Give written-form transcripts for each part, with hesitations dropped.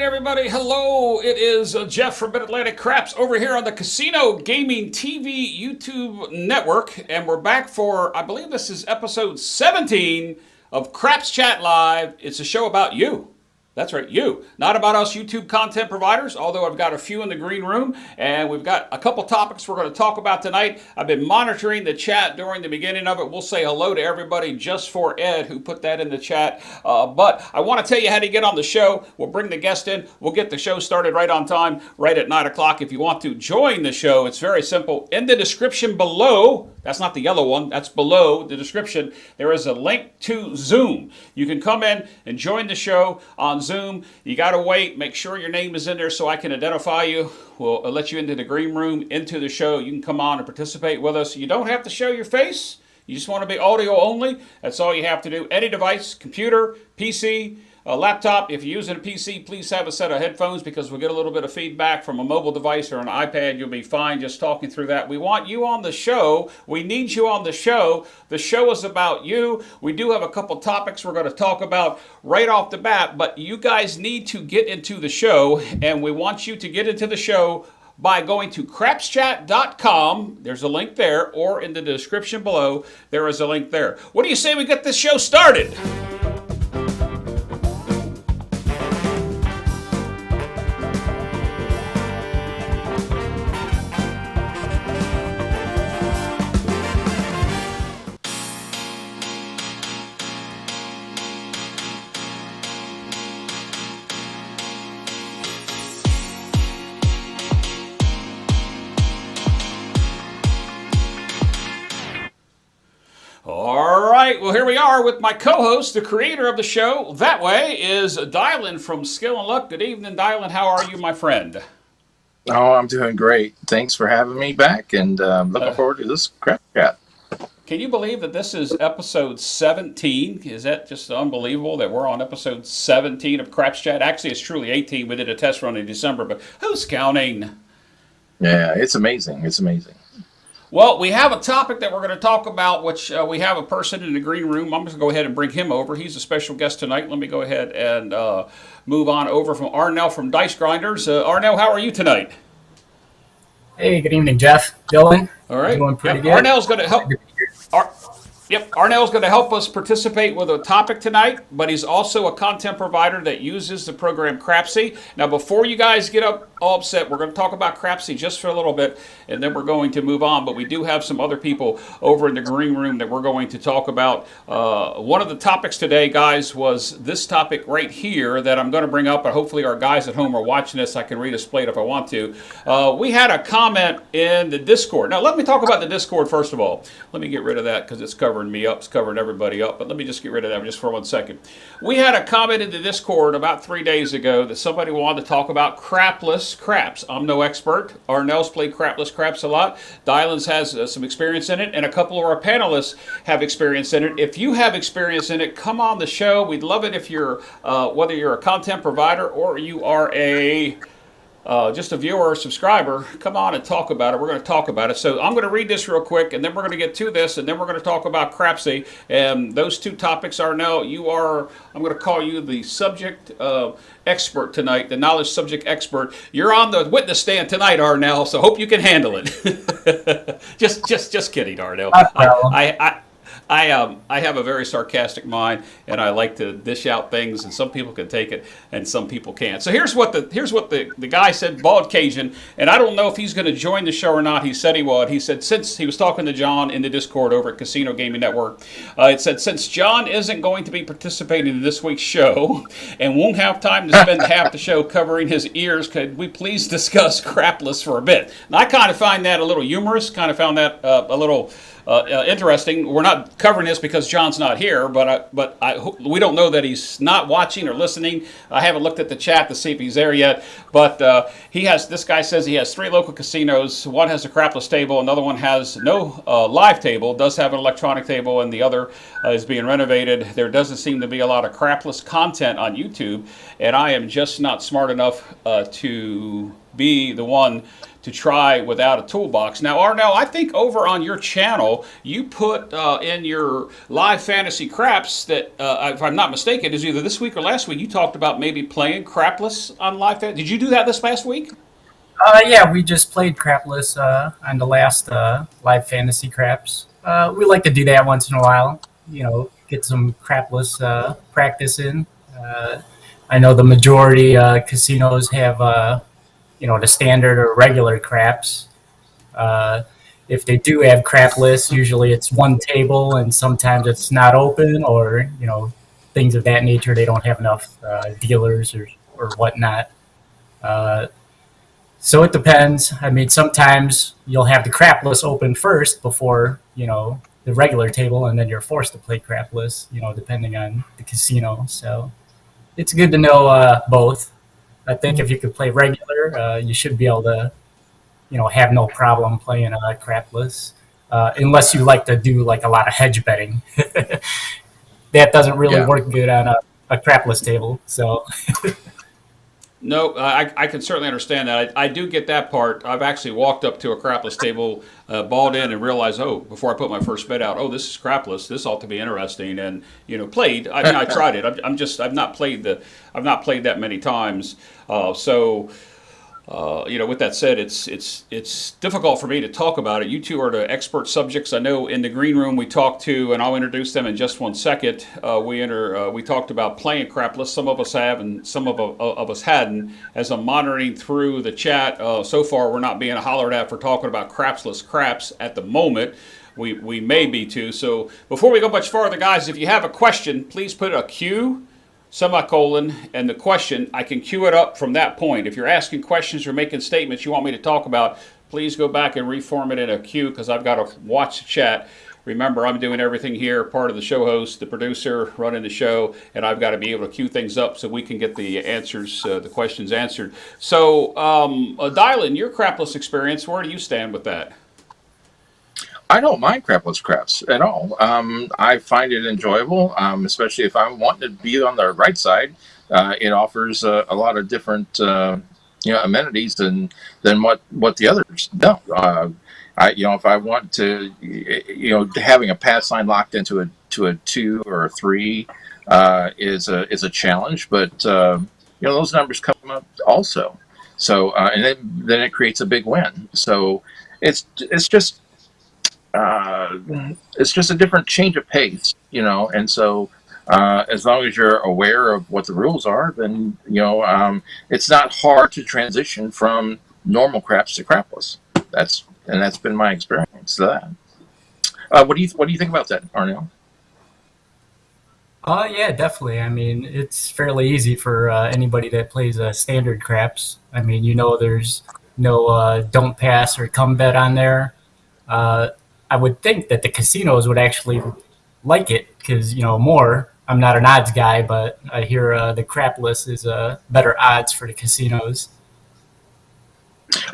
Everybody. Hello. It is Jeff from Mid-Atlantic Craps over here on the Casino Gaming TV YouTube network. And we're back for, I believe this is episode 17 of Craps Chat Live. It's a show about you. That's right, you. Not about us YouTube content providers, although I've got a few in the green room, and we've got a couple topics we're going to talk about tonight. I've been monitoring the chat during the beginning of it. We'll say hello to everybody just for Ed, who put that in the chat. But I want to tell you how to get on the show. We'll bring the guest in. We'll get the show started right on time, right at 9 o'clock. If you want to join the show, it's very simple. In the description below, that's not the yellow one, that's below the description, there is a link to Zoom. You can come in and join the show on Zoom. You got to wait, make sure your name is in there so I can identify you. We'll let you into the green room, into the show. You can come on and participate with us. You don't have to show your face. You just want to be audio only. That's all you have to do. Any device, computer, PC, a laptop. If you're using a PC, please have a set of headphones because we'll get a little bit of feedback from a mobile device or an iPad. You'll be fine just talking through that. We want you on the show. We need you on the show. The show is about you. We do have a couple topics we're going to talk about right off the bat, but you guys need to get into the show, and we want you to get into the show by going to crapschat.com. There's a link there, or in the description below, there is a link there. What do you say we get this show started? Well, here we are with my co-host, the creator of the show. That way is Dylan from Skill and Luck. Good evening, Dylan. How are you, my friend? Oh, I'm doing great. Thanks for having me back, and looking forward to this crap chat. Can you believe that this is episode 17? Is that just unbelievable that we're on episode 17 of Craps Chat? Actually, it's truly 18. We did a test run in December, but who's counting? Yeah, it's amazing. It's amazing. Well, we have a topic that we're going to talk about, which we have a person in the green room. I'm just going to go ahead and bring him over. He's a special guest tonight. Let me go ahead and move on over from Arnell from Dice Grinders. Arnell, how are you tonight? Hey, good evening, Jeff. Dylan. All right. Doing pretty good. Arnell's going to help. Arnell's going to help us participate with a topic tonight, but he's also a content provider that uses the program Crapsody. Now, before you guys get all upset, we're going to talk about Crapsody just for a little bit, and then we're going to move on. But we do have some other people over in the green room that we're going to talk about. One of the topics today, guys, was this topic right here that I'm going to bring up, but hopefully our guys at home are watching this. I can redisplay it if I want to. We had a comment in the Discord. Now, let me talk about the Discord first of all. Let me get rid of that because it's covering me up, it's covering everybody up, but let me just get rid of that just for 1 second. We had a comment in the Discord about 3 days ago that somebody wanted to talk about crapless craps. I'm no expert. Arnell's played crapless craps a lot. Dylan's has some experience in it, and a couple of our panelists have experience in it. If you have experience in it, come on the show. We'd love it if you're, whether you're a content provider or you are just a viewer or subscriber, come on and talk about it. We're going to talk about it. So I'm going to read this real quick, and then we're going to get to this, and then we're going to talk about Crapsody. And those two topics are now, I'm going to call you the subject expert tonight, the knowledge subject expert. You're on the witness stand tonight, Arnell, so hope you can handle it. just kidding, Arnell. I have a very sarcastic mind, and I like to dish out things, and some people can take it, and some people can't. So here's what the guy said, Bald Cajun, and I don't know if he's going to join the show or not. He said he would. He said since he was talking to John in the Discord over at Casino Gaming Network, it said since John isn't going to be participating in this week's show and won't have time to spend half the show covering his ears, could we please discuss Crapless for a bit? And I kind of find that a little humorous. Kind of found that a little interesting. We're not covering this because John's not here, but we don't know that he's not watching or listening. I haven't looked at the chat to see if he's there yet, but this guy says he has 3 local casinos. One has a crapless table, another one has no live table, does have an electronic table, and the other is being renovated. There doesn't seem to be a lot of crapless content on YouTube, and I am just not smart enough to be the one to try without a toolbox. Now, Arnell, I think over on your channel, you put in your live fantasy craps that, if I'm not mistaken, is either this week or last week, you talked about maybe playing Crapless on live fantasy. Did you do that this past week? Yeah, we just played Crapless on the last live fantasy craps. We like to do that once in a while. Get some Crapless practice in. I know the majority casinos have the standard or regular craps. If they do have Crapless, usually it's one table, and sometimes it's not open, or things of that nature. They don't have enough dealers or whatnot. So it depends. I mean, sometimes you'll have the Crapless open first before the regular table, and then you're forced to play Crapless. Depending on the casino. So it's good to know both. I think if you could play regular, you should be able to have no problem playing Crapless, unless you like to do like a lot of hedge betting. That doesn't really work good on a Crapless table. So. No, I can certainly understand that. I do get that part. I've actually walked up to a crapless table, balled in, and realized, before I put my first bet out, this is crapless. This ought to be interesting, and played. I mean, I tried it. I've not played that many times. With that said, it's difficult for me to talk about it. You two are the expert subjects. I know in the green room we talked to, and I'll introduce them in just 1 second. We talked about playing Crapless. Some of us have, and some of us hadn't. As I'm monitoring through the chat, so far we're not being hollered at for talking about crapsless craps at the moment. We may be too. So before we go much farther, guys, if you have a question, please put a Q. Semicolon, and the question, I can queue it up from that point. If you're asking questions or making statements you want me to talk about, please go back and reform it in a queue, because I've got to watch the chat. Remember, I'm doing everything here, part of the show host, the producer, running the show, and I've got to be able to queue things up so we can get the answers, the questions answered. So, Dylan, your crapless experience, where do you stand with that? I don't mind crapless craps at all. I find it enjoyable, especially if I'm wanting to be on the right side. It offers a lot of different amenities than what the others don't. If I want to, having a pass line locked into a 2 or a 3 is a challenge, but those numbers come up also. So and then it creates a big win. So it's just a different change of pace, and so as long as you're aware of what the rules are, then it's not hard to transition from normal craps to crapless. That's been my experience to that. What do you think about that, Arnell? Yeah, definitely. I mean, it's fairly easy for anybody that plays standard craps. I mean, there's no don't pass or come bet on there. I would think that the casinos would actually like it because, I'm not an odds guy, but I hear the crapless is better odds for the casinos.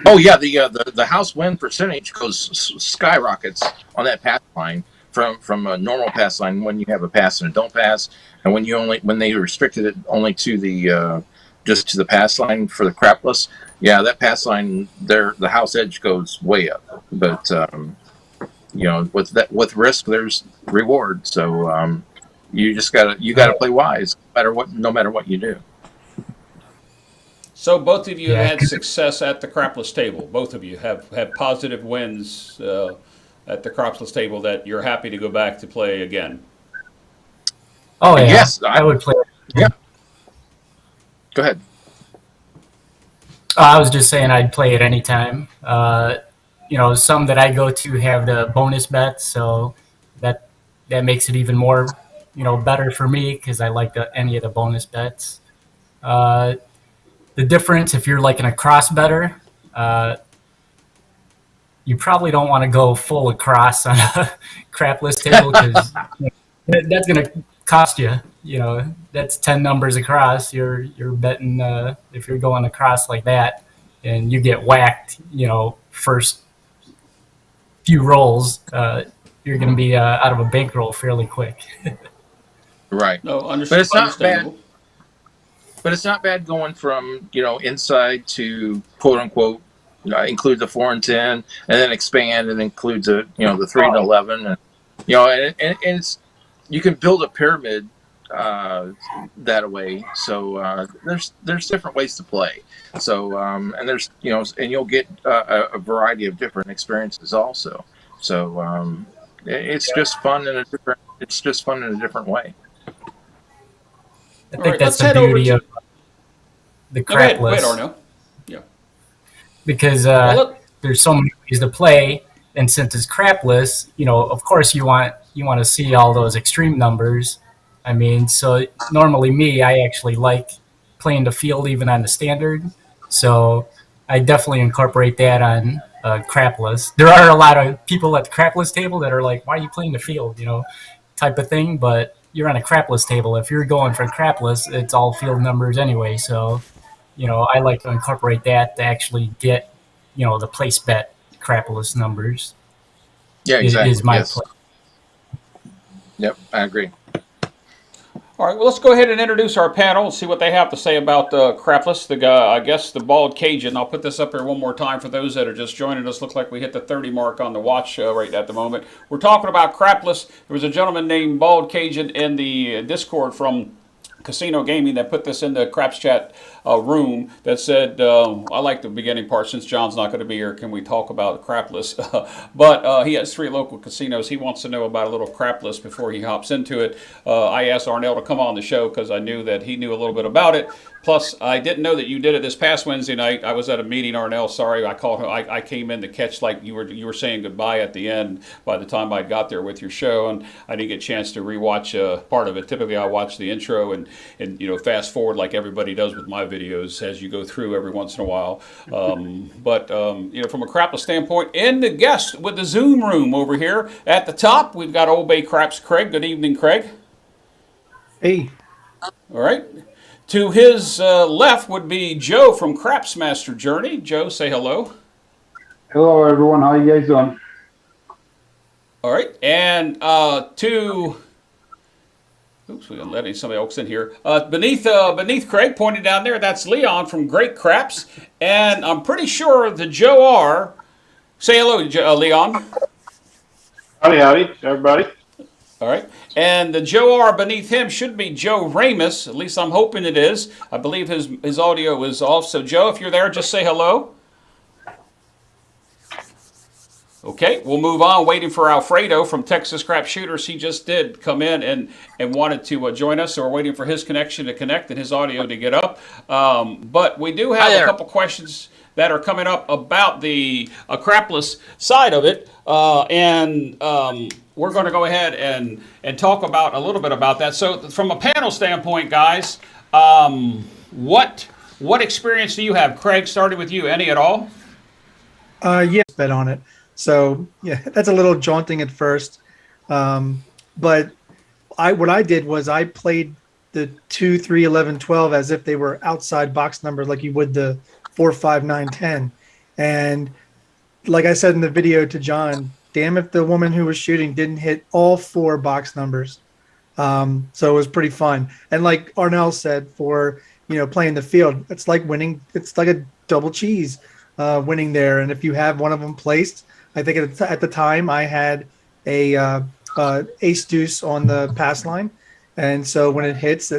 Oh yeah, the house win percentage skyrockets on that pass line from a normal pass line when you have a pass and a don't pass, and when they restricted it only to the just to the pass line for the crapless. Yeah, that pass line there, the house edge goes way up, but. With risk, there's reward. So you just gotta play wise, no matter what you do. So both of you had success at the crapless table. Both of you have positive wins at the crapless table that you're happy to go back to play again. Oh yeah, yes, I would play. Yeah. Go ahead. I was just saying I'd play it anytime. Some that I go to have the bonus bets, so that makes it even more, better for me because I like any of the bonus bets. The difference, if you're like in a cross better, you probably don't want to go full across on a crapless table because that's going to cost you. That's 10 numbers across. You're betting if you're going across like that, and you get whacked. First few rolls, you're going to be out of a bankroll fairly quick. Right. No, but it's not bad. But it's not bad going from, inside to quote unquote, include the 4 and 10, and then expand and include the 3 and 11, and it's, you can build a pyramid that way. So there's different ways to play. So and there's and you'll get a variety of different experiences also. So it's just fun in a different. It's just fun in a different way. I All think right, that's let's the head over beauty to. of the Go ahead, Crapless, Arno. Yeah. because Well, look. there's so many ways to play, and since it's Crapless, of course you want to see all those extreme numbers. I mean, so normally me, I actually like playing the field even on the standard, so I definitely incorporate that on Crapless. There are a lot of people at the Crapless table that are like, "Why are you playing the field?" Type of thing. But you're on a Crapless table. If you're going for Crapless, it's all field numbers anyway. So I like to incorporate that to actually get, the place bet Crapless numbers Yeah, is exactly. my Yes. play. Yep, I agree. All right, well, let's go ahead and introduce our panel and see what they have to say about Crapless. The guy, I guess, the bald Cajun. I'll put this up here one more time for those that are just joining us. Looks like we hit the 30 mark on the watch right at the moment. We're talking about Crapless. There was a gentleman named Bald Cajun in the Discord from Casino Gaming that put this in the Craps chat room that said, I like the beginning part, since John's not going to be here, can we talk about Crapless? But he has 3 local casinos. He wants to know about a little Crapless before he hops into it. I asked Arnell to come on the show because I knew that he knew a little bit about it. Plus, I didn't know that you did it this past Wednesday night. I was at a meeting, Arnell. Sorry, I called him. I came in to catch, like you were saying goodbye at the end. By the time I got there with your show, and I didn't get a chance to rewatch part of it. Typically, I watch the intro and fast forward like everybody does with my videos as you go through every once in a while. But from a Crapless standpoint, and the guest with the Zoom room over here at the top, we've got Old Bay Craps Craig. Good evening, Craig. Hey, All right. To his left would be Joe from Craps Master Journey. Joe, say hello. hello everyone. How you guys doing? All right. And oops, we're letting somebody else in here. Beneath Craig, pointed down there, that's Leon from Great Craps. And I'm pretty sure the Joe R. Say hello, Leon. Howdy, everybody. All right. And the Joe R beneath him should be Joe Ramus. At least I'm hoping it is. I believe his audio is off. So, Joe, if you're there, just say hello. Okay, we'll move on. Waiting for Alfredo from Texas Crap Shooters. He just did come in and wanted to join us. So we're waiting for his connection to connect and his audio to get up. But we do have a couple questions that are coming up about the Crapless side of it. We're going to go ahead and talk about a little bit about that. So from a panel standpoint, guys, what experience do you have? Craig, started with you. Any at all? Yes, bet on it. So yeah, that's a little jaunting at first, but what I did was I played the 2, 3, 11, 12 as if they were outside box numbers, like you would the 4, 5, 9, 10. And like I said in the video to John, damn if the woman who was shooting didn't hit all 4 box numbers. So it was pretty fun. And like Arnell said, for playing the field, it's like winning. It's like a double cheese winning there. And if you have one of them placed, I think at the time I had a ace deuce on the pass line, and so when it hits,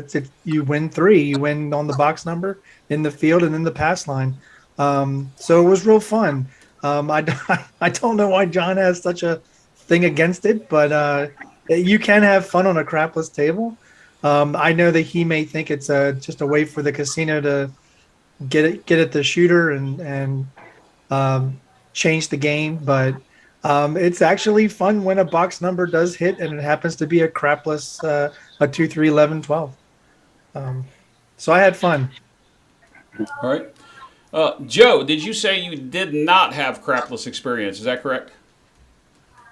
you win 3. You win on the box number, in the field, and in the pass line. So it was real fun. I don't know why John has such a thing against it, but you can have fun on a crapless table. I know that he may think it's just a way for the casino to get at the shooter and change the game, but it's actually fun when a box number does hit and it happens to be a crapless, a 2, 3, 11, 12. So I had fun. All right. Joe, did you say you did not have crapless experience? Is that correct?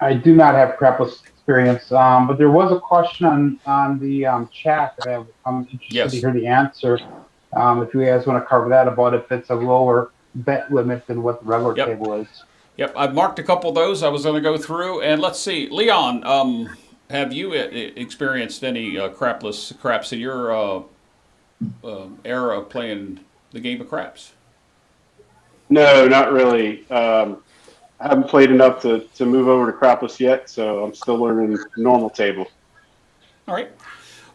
I do not have crapless experience, but there was a question on the chat that I'm interested to hear the answer. If you guys want to cover that, about if it's a lower bet limit than what the regular table is. Yep, I've marked a couple of those. I was going to go through, and let's see. Leon, have you experienced any crapless craps in your era of playing the game of craps? No, not really. I haven't played enough to move over to Crapless yet, so I'm still learning normal table. All right.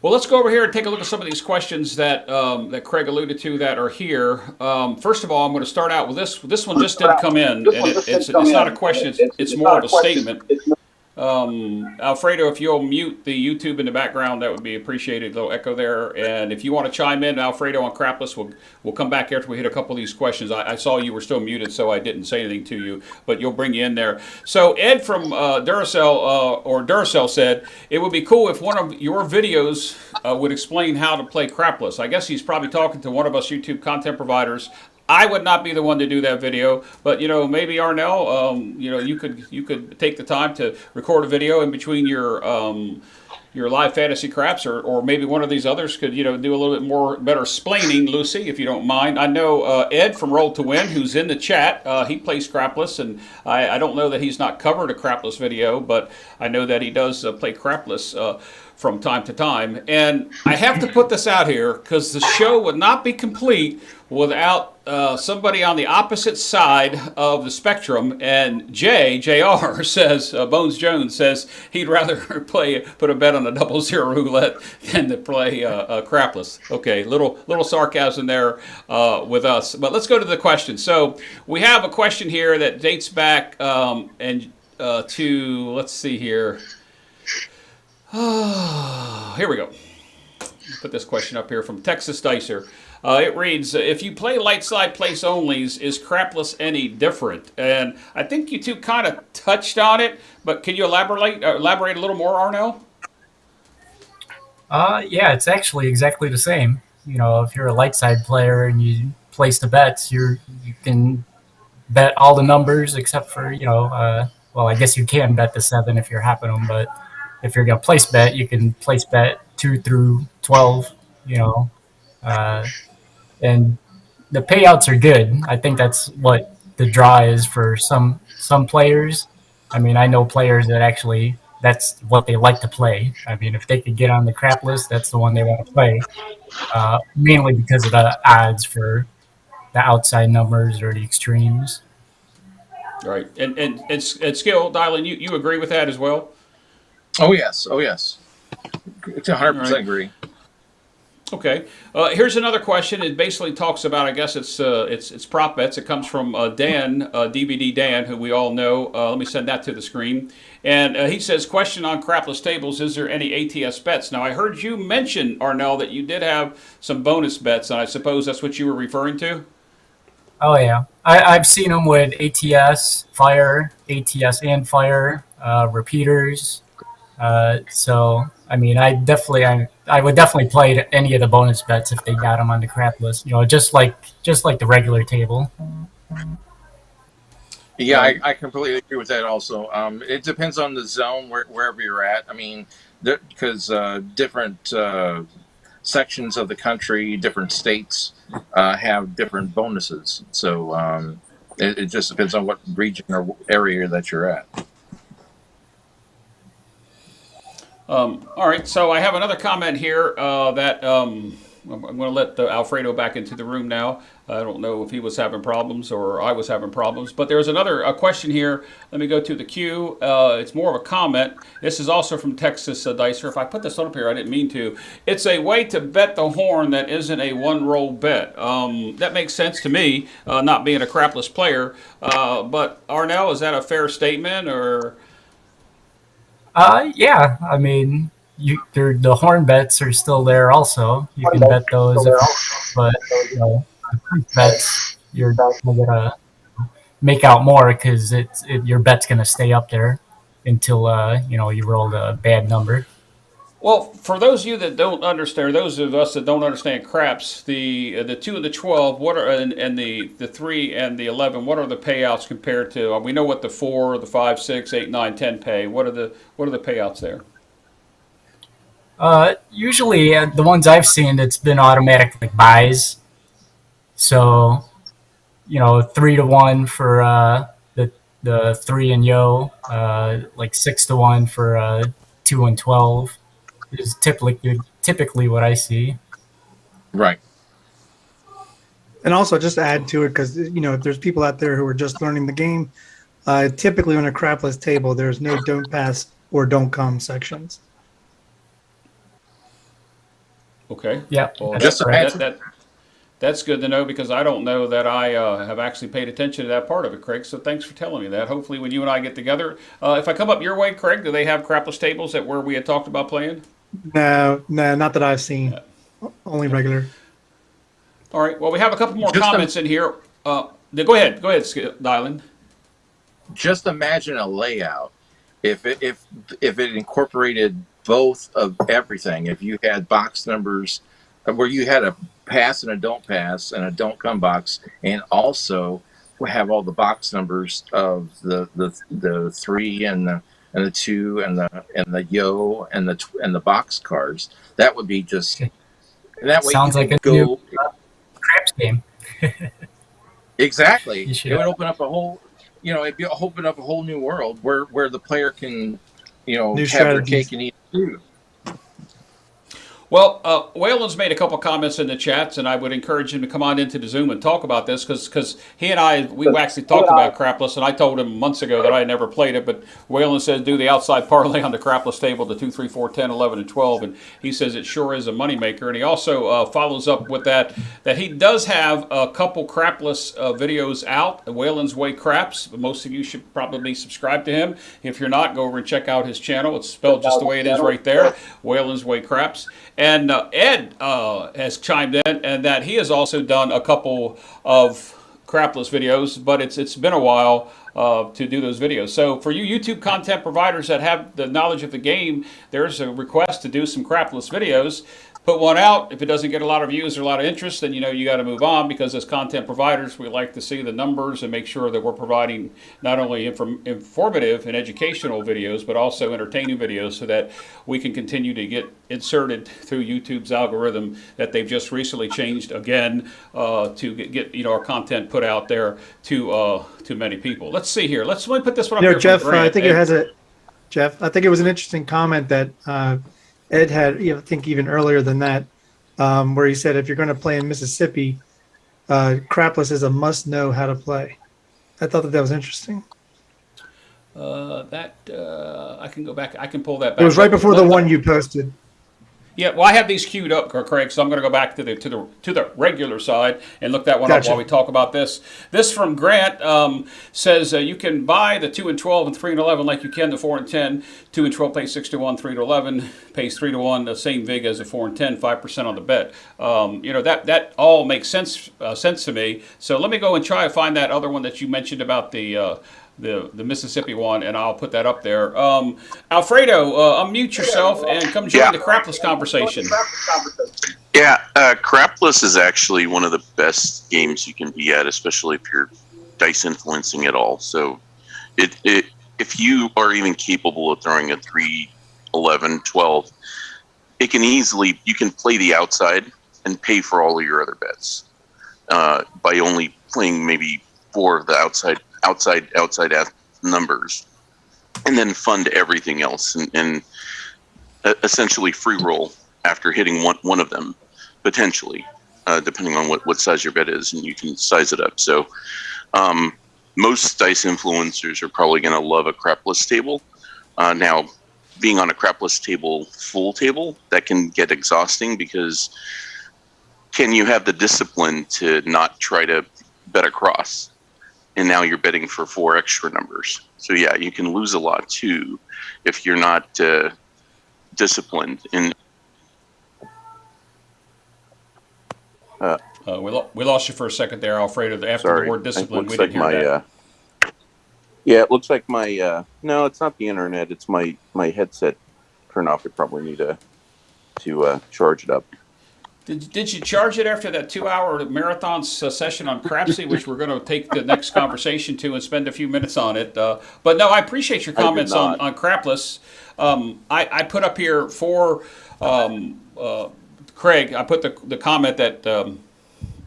Well, let's go over here and take a look at some of these questions that that Craig alluded to that are here. First of all, I'm going to start out with this. This one just did come in, and it's not a question. It's more of a statement. Alfredo, if you'll mute the YouTube in the background, that would be appreciated. A little echo there. And if you want to chime in, Alfredo, on Crapless, we'll come back after we hit a couple of these questions. I saw you were still muted, so I didn't say anything to you, but you'll bring you in there. So Ed from Duracell said, it would be cool if one of your videos would explain how to play Crapless. I guess he's probably talking to one of us YouTube content providers. I would not be the one to do that video, but maybe Arnell, you could take the time to record a video in between your live fantasy craps, or maybe one of these others could do a little bit more better splaining, Lucy, if you don't mind. I know Ed from Roll to Win, who's in the chat, he plays Crapless, and I don't know that he's not covered a Crapless video, but I know that he does play Crapless from time to time. And I have to put this out here because the show would not be complete without somebody on the opposite side of the spectrum. And JR says, Bones Jones says he'd rather put a bet on a 00 roulette than to play Crapless. Okay, little sarcasm there with us. But let's go to the question. So we have a question here that dates back to, let's see here. Here we go. Put this question up here from Texas Dicer. It reads, if you play light side place onlys, is Crapless any different? And I think you two kind of touched on it, but can you elaborate a little more, Arnell? Yeah, it's actually exactly the same. If you're a light side player and you place the bets, you can bet all the numbers except for, well, I guess you can bet the 7 if you're happing them, but if you're going to place bet, you can place bet 2 through 12, and the payouts are good. I think that's what the draw is for some players. I mean, I know players that actually, that's what they like to play. I mean, if they could get on the crap list, that's the one they want to play, mainly because of the odds for the outside numbers or the extremes. Right. And Skill, Dylan, you agree with that as well? Oh, yes. 100% agree. Okay. Here's another question. It basically talks about, I guess it's prop bets. It comes from Dan, DVD Dan, who we all know. Let me send that to the screen. And he says, question on Crapless tables, is there any ATS bets? Now, I heard you mention, Arnell, that you did have some bonus bets, and I suppose that's what you were referring to? Oh, yeah. I've seen them with ATS, fire, ATS and fire, repeaters. So, I mean, I would definitely play any of the bonus bets if they got them on the crap list. Just like the regular table. Yeah, I completely agree with that. Also, it depends on the zone wherever you're at. I mean, because different sections of the country, different states have different bonuses. So it just depends on what region or area that you're at. All right, so I have another comment here that I'm going to let Alfredo back into the room now. I don't know if he was having problems or I was having problems, but there's another question here. Let me go to the queue. It's more of a comment. This is also from Texas Dicer. If I put this up here, I didn't mean to. It's a way to bet the horn that isn't a one-roll bet. That makes sense to me, not being a crapless player. But Arnell, is that a fair statement or? Yeah. I mean, the horn bets are still there. Also, you can bet those, but the bets you're gonna make out more because your bet's gonna stay up there until you rolled a bad number. Well, for those of you that don't understand, those of us that don't understand craps, the 2 and the 12, what are and the 3 and the 11, what are the payouts compared to? We know what the 4, the 5, 6, 8, 9, 10 pay. What are the payouts there? Usually the ones I've seen, it's been automatic like buys. So, 3-1 for the 3 and yo, like 6-1 for 2 and 12 is typically what I see. Right. And also, just to add to it, because if there's people out there who are just learning the game, typically on a crapless table, there's no don't pass or don't come sections. Okay. Yeah. Well, That's correct. that's good to know, because I don't know that I have actually paid attention to that part of it, Craig. So thanks for telling me that. Hopefully, when you and I get together, if I come up your way, Craig, do they have crapless tables at where we had talked about playing? No, not that I've seen. Only regular. All right. Well, we have a couple more comments in here. Go ahead, Dylan. Just imagine a layout if it incorporated both of everything. If you had box numbers where you had a pass and a don't pass and a don't come box, and also have all the box numbers of the 3 and the 2 and the yo and the box cards, that would be just. And that way Sounds like a new Craps game. Exactly. It would open up a whole, it'd open up a whole new world where the player can, have their cake and eat it too. Well, Waylon's made a couple comments in the chats, and I would encourage him to come on into the Zoom and talk about this, because he and we actually talked about Crapless, and I told him months ago that I had never played it, but Waylon says do the outside parlay on the Crapless table, the 2, 3, 4, 10, 11, and 12, and he says it sure is a moneymaker, and he also follows up with that he does have a couple Crapless videos out, Waylon's Way Craps. Most of you should probably subscribe to him. If you're not, go over and check out his channel. It's spelled just the way it is right there, Waylon's Way Craps. And Ed has chimed in, and that he has also done a couple of Crapless videos, but it's been a while to do those videos. So for you YouTube content providers that have the knowledge of the game, there's a request to do some Crapless videos. Put one out. If it doesn't get a lot of views or a lot of interest, then you got to move on, because as content providers, we like to see the numbers and make sure that we're providing not only informative and educational videos, but also entertaining videos, so that we can continue to get inserted through YouTube's algorithm that they've just recently changed again to get our content put out there to many people. Let's see here. Let me put this one up here. Jeff, I think I think it was an interesting comment that Ed had, I think even earlier than that, where he said if you're going to play in Mississippi, Crapless is a must-know how to play. I thought that was interesting. I can go back. I can pull that back. It was right before the one you posted. Yeah, well, I have these queued up, Craig, so I'm going to go back to the regular side and look that one up while we talk about this. This from Grant says you can buy the 2 and 12 and 3 and 11 like you can the 4 and 10. 2 and 12 pays 6 to 1, 3 to 11 pays 3 to 1, the same vig as the 4 and 10, 5% on the bet. That all makes sense to me. So let me go and try to find that other one that you mentioned about the Mississippi one, and I'll put that up there. Alfredo, unmute yourself and come join the Crapless conversation. Yeah, Crapless is actually one of the best games you can be at, especially if you're dice influencing at all. So if you are even capable of throwing a 3, 11, 12, you can play the outside and pay for all of your other bets by only playing maybe 4 of the outside numbers, and then fund everything else and essentially free roll after hitting one of them, potentially, depending on what size your bet is, and you can size it up. So most dice influencers are probably going to love a Crapless table. Now, being on a Crapless table, full table, that can get exhausting, because can you have the discipline to not try to bet across? And now you're betting for 4 extra numbers. So yeah, you can lose a lot too if you're not disciplined. We lost you for a second there, Alfredo. After the word discipline, we didn't hear that. Yeah, it looks like my no, it's not the internet. It's my headset turned off. I probably need to charge it up. Did you charge it after that 2-hour marathon session on Crapsody, which we're going to take the next conversation to and spend a few minutes on it? But no, I appreciate your comments on Crapless. I put up here for Craig, I put the comment that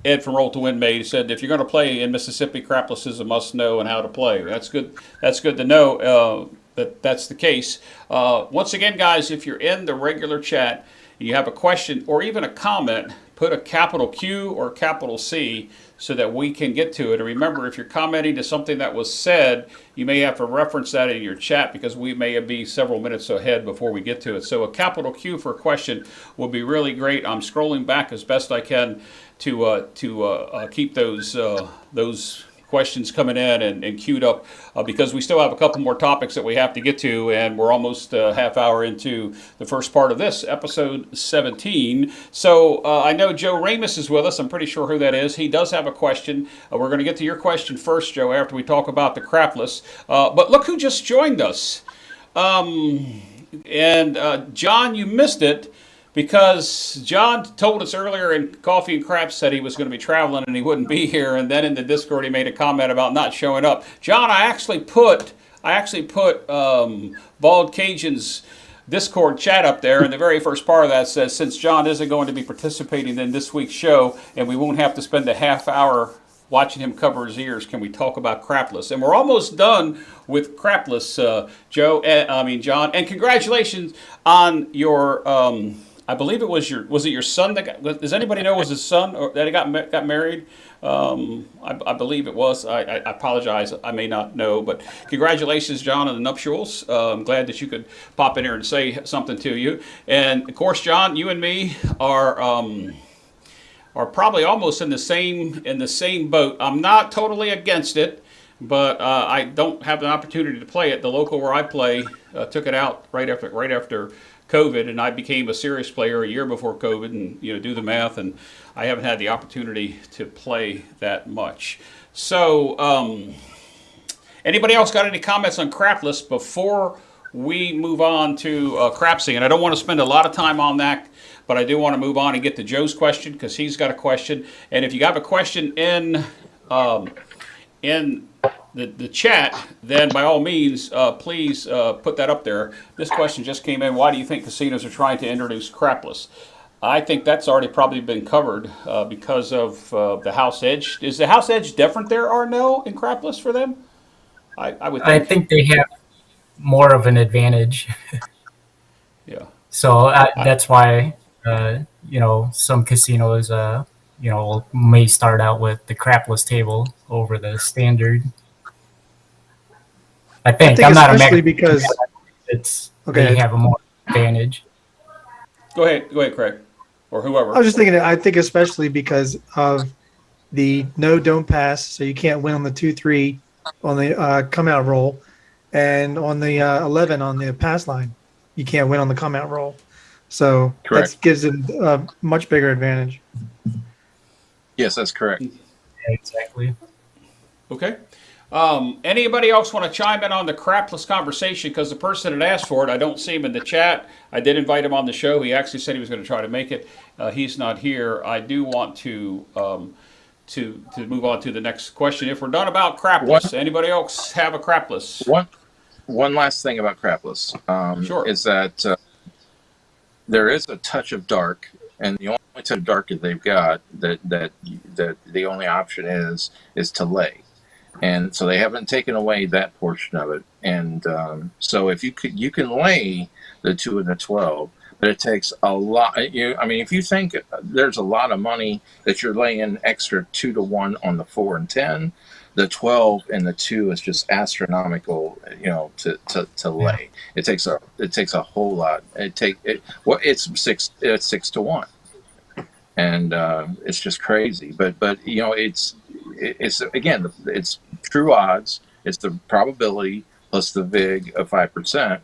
Ed from Roll to Win made. He said, if you're going to play in Mississippi, Crapless is a must-know and how to play. That's good to know that's the case. Once again, guys, if you're in the regular chat and you have a question or even a comment, put a capital Q or capital C so that we can get to it. And remember, if you're commenting to something that was said, you may have to reference that in your chat because we may be several minutes ahead before we get to it. So a capital Q for a question will be really great. I'm scrolling back as best I can to keep those questions coming in and queued up because we still have a couple more topics that we have to get to, and we're almost a half hour into the first part of this, episode 17. So I know Joe Ramus is with us. I'm pretty sure who that is. He does have a question. We're going to get to your question first, Joe, after we talk about the Crapless. But look who just joined us. John, you missed it, because John told us earlier in Coffee and Craps that he was going to be traveling and he wouldn't be here, and then in the Discord he made a comment about not showing up. John, I actually put Bald Cajun's Discord chat up there, and the very first part of that says, since John isn't going to be participating in this week's show and we won't have to spend a half hour watching him cover his ears, can we talk about Crapless? And we're almost done with Crapless, John. And congratulations on your I believe it was your son that got, does anybody know it was his son or that got married? I believe it was. I apologize. I may not know, but congratulations, John, on the nuptials. I'm glad that you could pop in here and say something to you. And of course, John, you and me are probably almost in the same boat. I'm not totally against it, but I don't have an opportunity to play it. The local where I play took it out right after COVID, and I became a serious player a year before COVID, and do the math, and I haven't had the opportunity to play that much. So anybody else got any comments on Crapless before we move on to Crapsody? And I don't want to spend a lot of time on that, but I do want to move on and get to Joe's question because he's got a question. And if you have a question in the chat, then by all means, please put that up there. This question just came in. Why do you think casinos are trying to introduce Crapless? I think that's already probably been covered because of the house edge. Is the house edge different there, Arnell, in Crapless for them? I would think. I think they have more of an advantage. Yeah. So that's why, some casinos, may start out with the Crapless table over the standard. I think I'm not especially a because it's okay. They have a more advantage. Go ahead, Craig, or whoever. I was just thinking. I think especially because of the don't pass, so you can't win on the 2-3 on the come out roll, and on the 11 on the pass line, you can't win on the come out roll. So that gives it a much bigger advantage. Yes, that's correct. Yeah, exactly. Okay. Anybody else want to chime in on the Crapless conversation? Because the person that asked for it, I don't see him in the chat. I did invite him on the show. He actually said he was going to try to make it. He's not here. I do want to move on to the next question. If we're done about Crapless, anybody else have a Crapless? One last thing about Crapless sure. is that there is a touch of dark, and the only touch of dark that they've got that the only option is to lay. And so they haven't taken away that portion of it. And so if you can lay the 2 and the 12, but it takes a lot. If you think there's a lot of money that you're laying extra 2 to 1 on the 4 and 10, the 12 and the 2 is just astronomical. To lay. It takes a whole lot. It's 6 to 1, and it's just crazy. But it's again, it's true odds. It's the probability plus the VIG of 5%,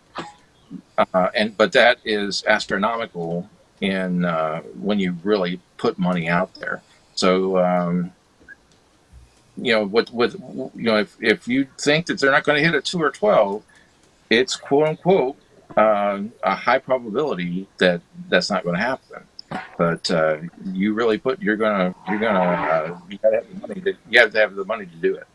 but that is astronomical in when you really put money out there. So if you think that they're not going to hit a 2 or 12, it's quote unquote a high probability that that's not going to happen. But you really you gotta have the money. You have to have the money to do it.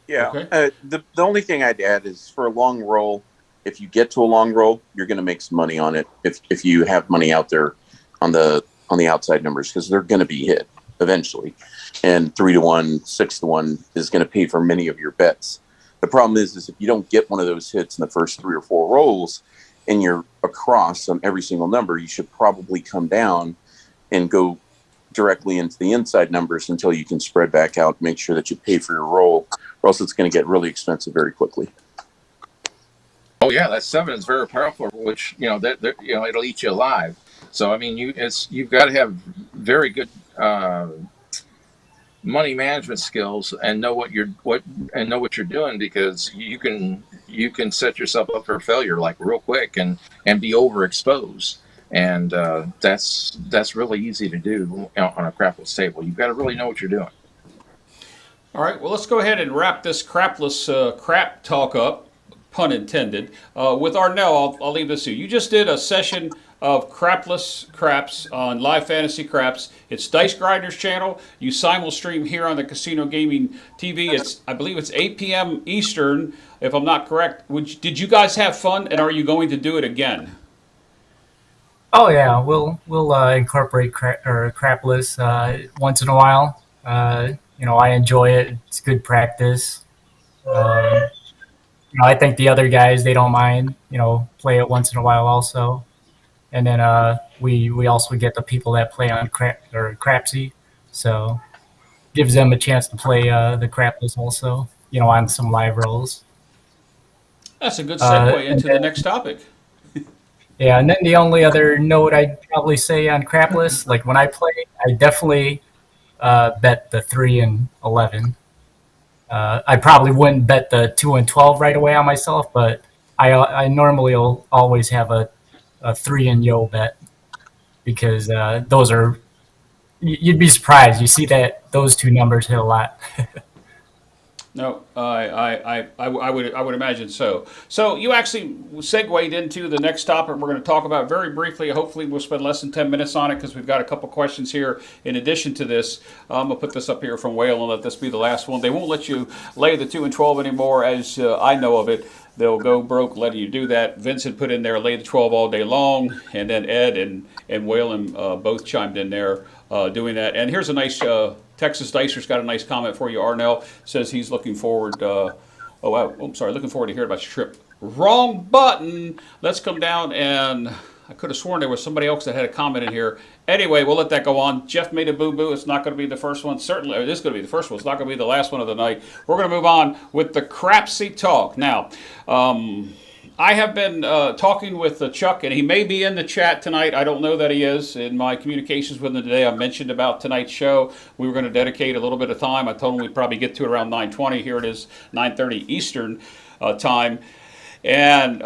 Yeah. Okay. The only thing I'd add is for a long roll, if you get to a long roll, you're going to make some money on it. If you have money out there on the outside numbers, because they're going to be hit eventually, and 3 to 1, 6 to 1 is going to pay for many of your bets. The problem is if you don't get one of those hits in the first 3 or 4 rolls, and you're across on every single number, you should probably come down and go directly into the inside numbers until you can spread back out, make sure that you pay for your roll, or else it's going to get really expensive very quickly. Oh yeah, that 7 is very powerful, which it'll eat you alive. So I mean, you've got to have very good money management skills and know what you're doing, because you can set yourself up for failure like real quick and be overexposed. And that's really easy to do on a crapless table. You've got to really know what you're doing. All right, well, let's go ahead and wrap this crapless crap talk up, pun intended, with Arnell. I'll leave this to you. You just did a session of crapless craps on Live Fantasy Craps. It's Dice Grinders channel. You simul stream here on the Casino Gaming TV. I believe it's 8 p.m. Eastern, if I'm not correct. Did you guys have fun, and are you going to do it again? Oh yeah, we'll incorporate crapless once in a while. I enjoy it. It's good practice. I think the other guys, they don't mind. Play it once in a while also. And then we also get the people that play on Crapsody, so gives them a chance to play the crapless also. On some live rolls. That's a good segue into the next topic. Yeah, and then the only other note I'd probably say on crapless, like when I play, I definitely bet the 3 and 11. I probably wouldn't bet the 2 and 12 right away on myself, but I normally will always have a 3 and yo bet, because those are, you'd be surprised. You see that those two numbers hit a lot. No, I would imagine so. So you actually segued into the next topic we're going to talk about very briefly. Hopefully we'll spend less than 10 minutes on it, because we've got a couple questions here in addition to this. I'm going to put this up here from Whale and let this be the last one. They won't let you lay the 2 and 12 anymore, as I know of it. They'll go broke letting you do that. Vincent put in there, lay the 12 all day long, and then Ed and Whalen both chimed in there doing that. And here's a nice... Texas Dicer's got a nice comment for you. Arnell says he's looking forward. Looking forward to hearing about your trip. Wrong button. Let's come down, and I could have sworn there was somebody else that had a comment in here. Anyway, we'll let that go on. Jeff made a boo-boo. It's not going to be the first one. Certainly, it is going to be the first one. It's not going to be the last one of the night. We're going to move on with the Crapsy talk now. I have been talking with Chuck, and he may be in the chat tonight. I don't know that he is. In my communications with him today, I mentioned about tonight's show. We were going to dedicate a little bit of time. I told him we'd probably get to it around 9:20. Here it is, 9:30 Eastern time. And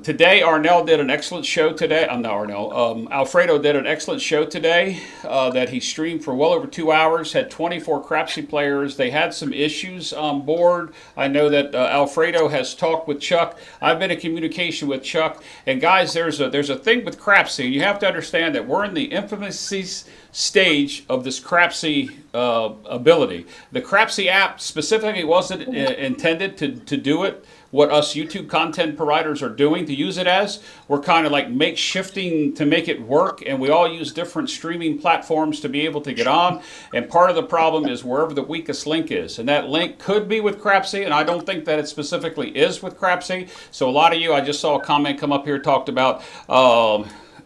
today, Arnell did an excellent show today. Alfredo did an excellent show today that he streamed for well over 2 hours, had 24 Crapsy players. They had some issues on board. I know that Alfredo has talked with Chuck. I've been in communication with Chuck. And guys, there's a thing with Crapsy. You have to understand that we're in the infancy stage of this Crapsy ability. The Crapsy app specifically wasn't intended to do it what us YouTube content providers are doing to use it as. We're kind of like makeshifting to make it work, and we all use different streaming platforms to be able to get on. And part of the problem is wherever the weakest link is. And that link could be with Crapsy, and I don't think that it specifically is with Crapsy. So a lot of you, I just saw a comment come up here, talked about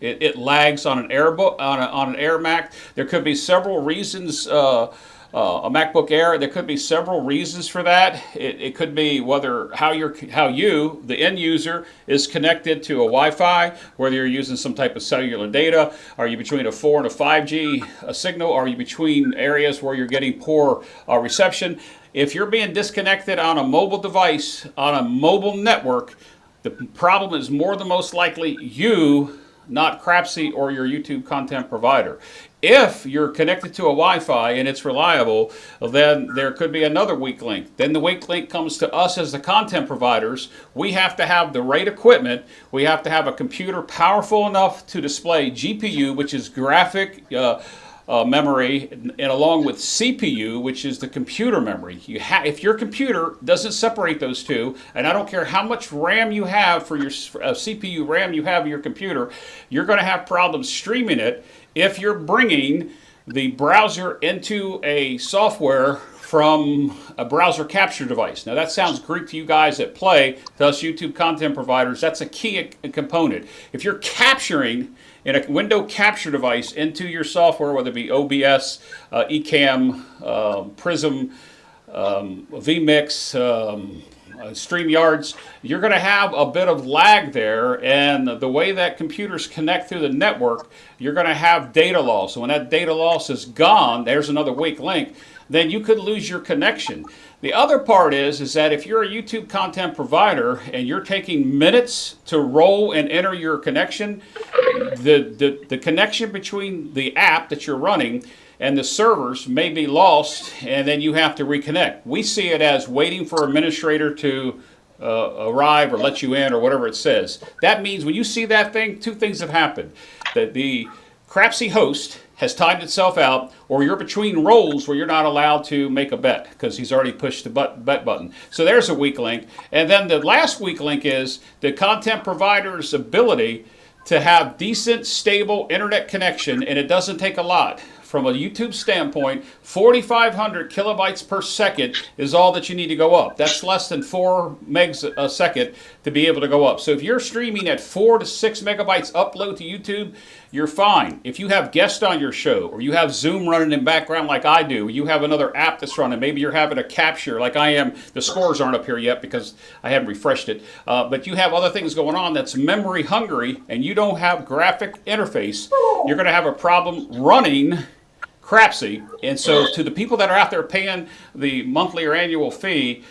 it lags on an Air Mac. There could be several reasons. A MacBook Air, there could be several reasons for that. It could be how you, the end user, is connected to a Wi-Fi, whether you're using some type of cellular data. Are you between a 4 and a 5G signal? Are you between areas where you're getting poor reception? If you're being disconnected on a mobile device, on a mobile network, the problem is more than most likely you, not Crapsy or your YouTube content provider. If you're connected to a Wi-Fi and it's reliable, then there could be another weak link. Then the weak link comes to us as the content providers. We have to have the right equipment. We have to have a computer powerful enough to display GPU, which is graphic memory, and along with CPU, which is the computer memory. If your computer doesn't separate those two, and I don't care how much RAM you have for your CPU RAM you have in your computer, you're going to have problems streaming it if you're bringing the browser into a software from a browser capture device. Now that sounds Greek to you guys that play. To us YouTube content providers, that's a key component. If you're capturing in a window capture device into your software, whether it be OBS, Ecamm, Prism, vMix, StreamYards, you're going to have a bit of lag there, and the way that computers connect through the network, you're going to have data loss. So when that data loss is gone, there's another weak link, then you could lose your connection. The other part is that if you're a YouTube content provider and you're taking minutes to roll and enter your connection, the connection between the app that you're running and the servers may be lost, and then you have to reconnect. We see it as waiting for an administrator to arrive or let you in or whatever it says. That means when you see that thing, two things have happened. That the Crapsy host has timed itself out, or you're between rolls where you're not allowed to make a bet because he's already pushed the bet button. So there's a weak link. And then the last weak link is the content provider's ability to have decent, stable internet connection, and it doesn't take a lot. From a YouTube standpoint, 4,500 kilobytes per second is all that you need to go up. That's less than 4 megs a second to be able to go up. So if you're streaming at 4 to 6 megabytes upload to YouTube, you're fine. If you have guests on your show, or you have Zoom running in background like I do, you have another app that's running, maybe you're having a capture like I am. The scores aren't up here yet because I haven't refreshed it. But you have other things going on that's memory hungry, and you don't have graphic interface, you're going to have a problem running Crapsy. And so to the people that are out there paying the monthly or annual fee,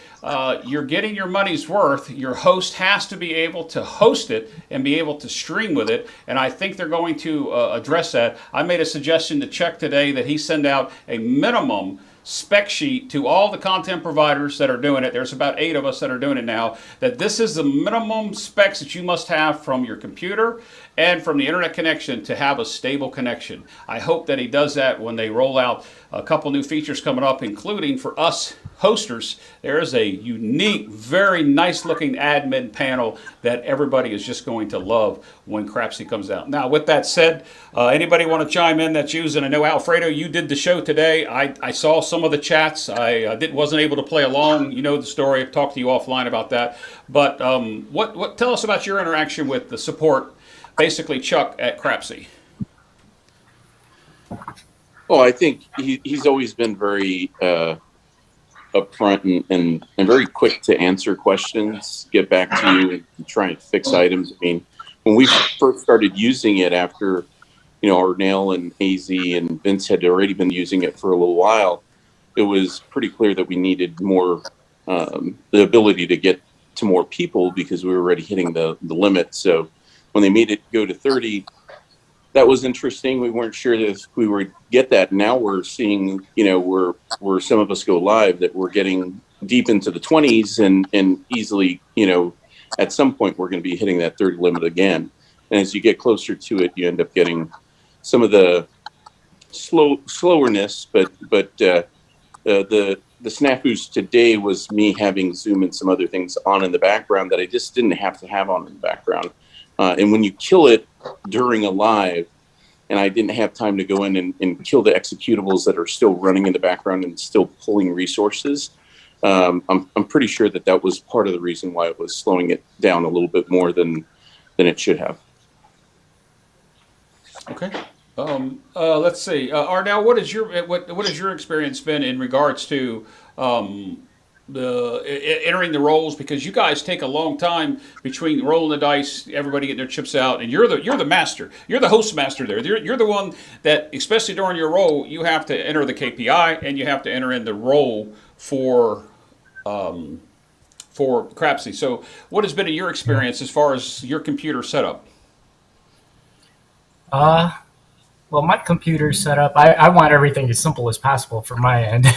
you're getting your money's worth. Your host has to be able to host it and be able to stream with it, and I think they're going to address that. I made a suggestion to Chuck today that he send out a minimum spec sheet to all the content providers that are doing it. There's about 8 of us that are doing it now, that this is the minimum specs that you must have from your computer and from the internet connection to have a stable connection. I hope that he does that when they roll out a couple new features coming up, including for us hosters. There is a unique, very nice looking admin panel that everybody is just going to love when Crapsy comes out. Now, with that said, anybody want to chime in that's using? I know, Alfredo, you did the show today. I saw some of the chats. I wasn't able to play along. You know the story. I've talked to you offline about that. But tell us about your interaction with the support, basically Chuck at Crapsy. Well, I think he's always been very upfront and very quick to answer questions, get back to you, and try and fix items. I mean, when we first started using it after, Arnell and AZ and Vince had already been using it for a little while, it was pretty clear that we needed more, the ability to get to more people because we were already hitting the limit. So when they made it go to 30, that was interesting. We weren't sure if we would get that. Now we're seeing, where some of us go live, that we're getting deep into the 20s and easily, at some point we're going to be hitting that 30 limit again. And as you get closer to it, you end up getting some of the slowerness, but the snafus today was me having Zoom and some other things on in the background that I just didn't have to have on in the background. And when you kill it during a live, and I didn't have time to go in and kill the executables that are still running in the background and still pulling resources, I'm pretty sure that was part of the reason why it was slowing it down a little bit more than it should have. Okay. Let's see. Arnell, what is your experience been in regards to entering the rolls? Because you guys take a long time between rolling the dice, everybody getting their chips out, and you're the master. You're the host master there. You're the one that, especially during your roll, you have to enter the KPI and you have to enter in the roll for Crapsy. So what has been your experience as far as your computer setup? Well, my computer's set up. I want everything as simple as possible from my end.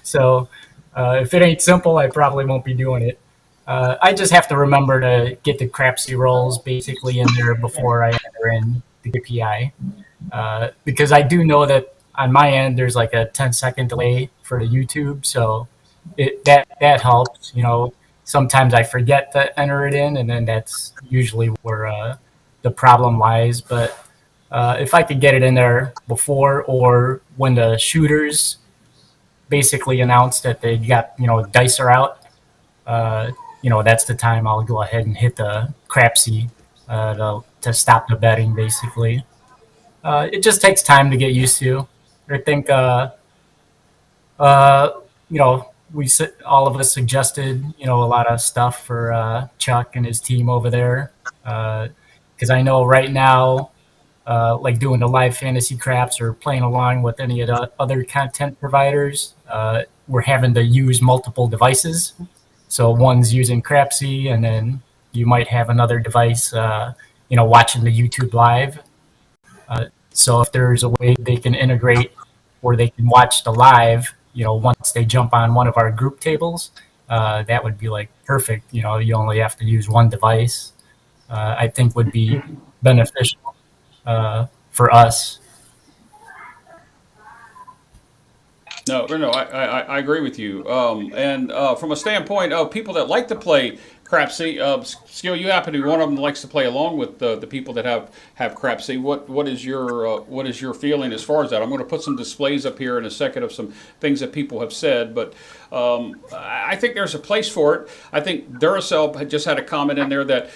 So if it ain't simple, I probably won't be doing it. I just have to remember to get the Crapsy rolls basically in there before I enter in the KPI. Because I do know that on my end, there's like a 10-second delay for the YouTube. So that helps. Sometimes I forget to enter it in, and then that's usually where the problem lies. But if I could get it in there before, or when the shooters basically announce that they got, dice are out, that's the time I'll go ahead and hit the Crapsy to stop the betting, basically. It just takes time to get used to. I think, all of us suggested, a lot of stuff for Chuck and his team over there. Because I know right now, like doing the live fantasy craps or playing along with any of the other content providers, we're having to use multiple devices. So one's using Crapsy, and then you might have another device, watching the YouTube live. So if there's a way they can integrate where they can watch the live, once they jump on one of our group tables, that would be like perfect. You only have to use one device. I think would be beneficial for us. No, I agree with you. And from a standpoint of people that like to play Crapsy, Skill, you happen to be one of them that likes to play along with the people that have Crapsy. What is your feeling as far as that? I'm going to put some displays up here in a second of some things that people have said, but I think there's a place for it. I think Duracell had just had a comment in there that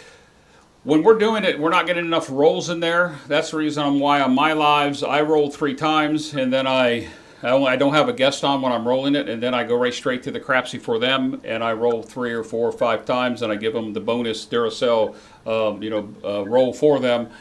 when we're doing it, we're not getting enough rolls in there. That's the reason why on my lives I roll 3 times, and then I don't have a guest on when I'm rolling it, and then I go right straight to the Crapsy for them, and I roll 3 or 4 or 5 times, and I give them the bonus Duracell, roll for them,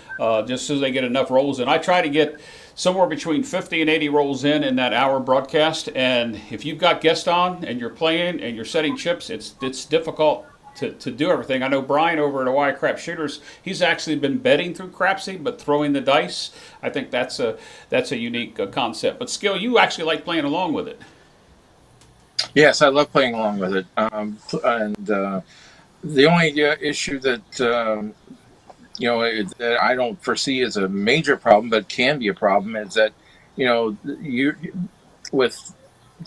just so they get enough rolls in. I try to get somewhere between 50 and 80 rolls in that hour broadcast, and if you've got guests on and you're playing and you're setting chips, it's difficult to do everything. I know Brian over at Hawaii Crap Shooters, he's actually been betting through Crapsy, but throwing the dice, I think that's a unique concept. But Skill, you actually like playing along with it. Yes, I love playing along with it. The only issue that that I don't foresee as a major problem, but can be a problem, is that you with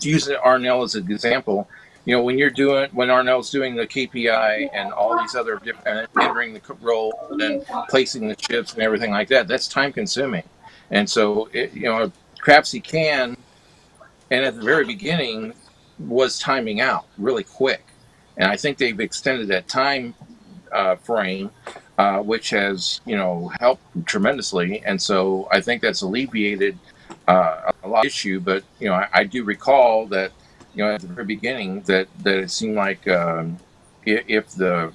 using Arnell as an example. When Arnell's doing the KPI and all these other different, entering the roll and placing the chips and everything like that, that's time consuming. And so, Crapsy can, and at the very beginning, was timing out really quick. And I think they've extended that time frame, which has, helped tremendously. And so I think that's alleviated a lot of issue. But, I do recall that, at the very beginning, that it seemed like if the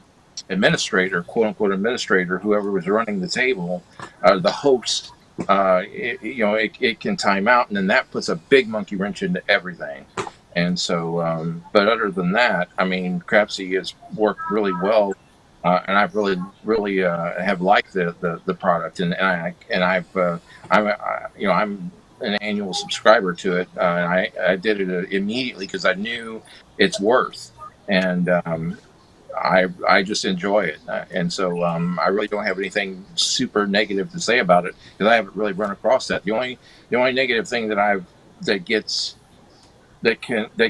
administrator, quote unquote administrator, whoever was running the table, the host, it can time out, and then that puts a big monkey wrench into everything. And so, but other than that, I mean, Crapsy has worked really well, and I've really have liked the product, and I'm an annual subscriber to it, and I did it immediately because I knew its worth, and I just enjoy it, and so I really don't have anything super negative to say about it because I haven't really run across that. The only negative thing that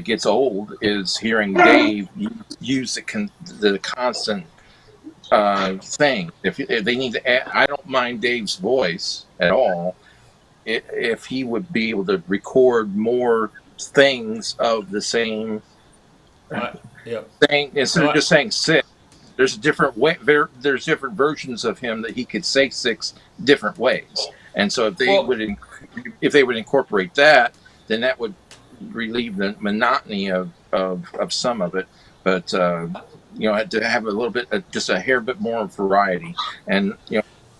gets old is hearing Dave use the constant thing. If they need to add, I don't mind Dave's voice at all. If he would be able to record more things of the same thing instead of just saying 6, there's a different way. There's different versions of him that he could say 6 different ways. And so if they would incorporate that, then that would relieve the monotony of some of it. But to have a little bit, just a hair bit more variety, and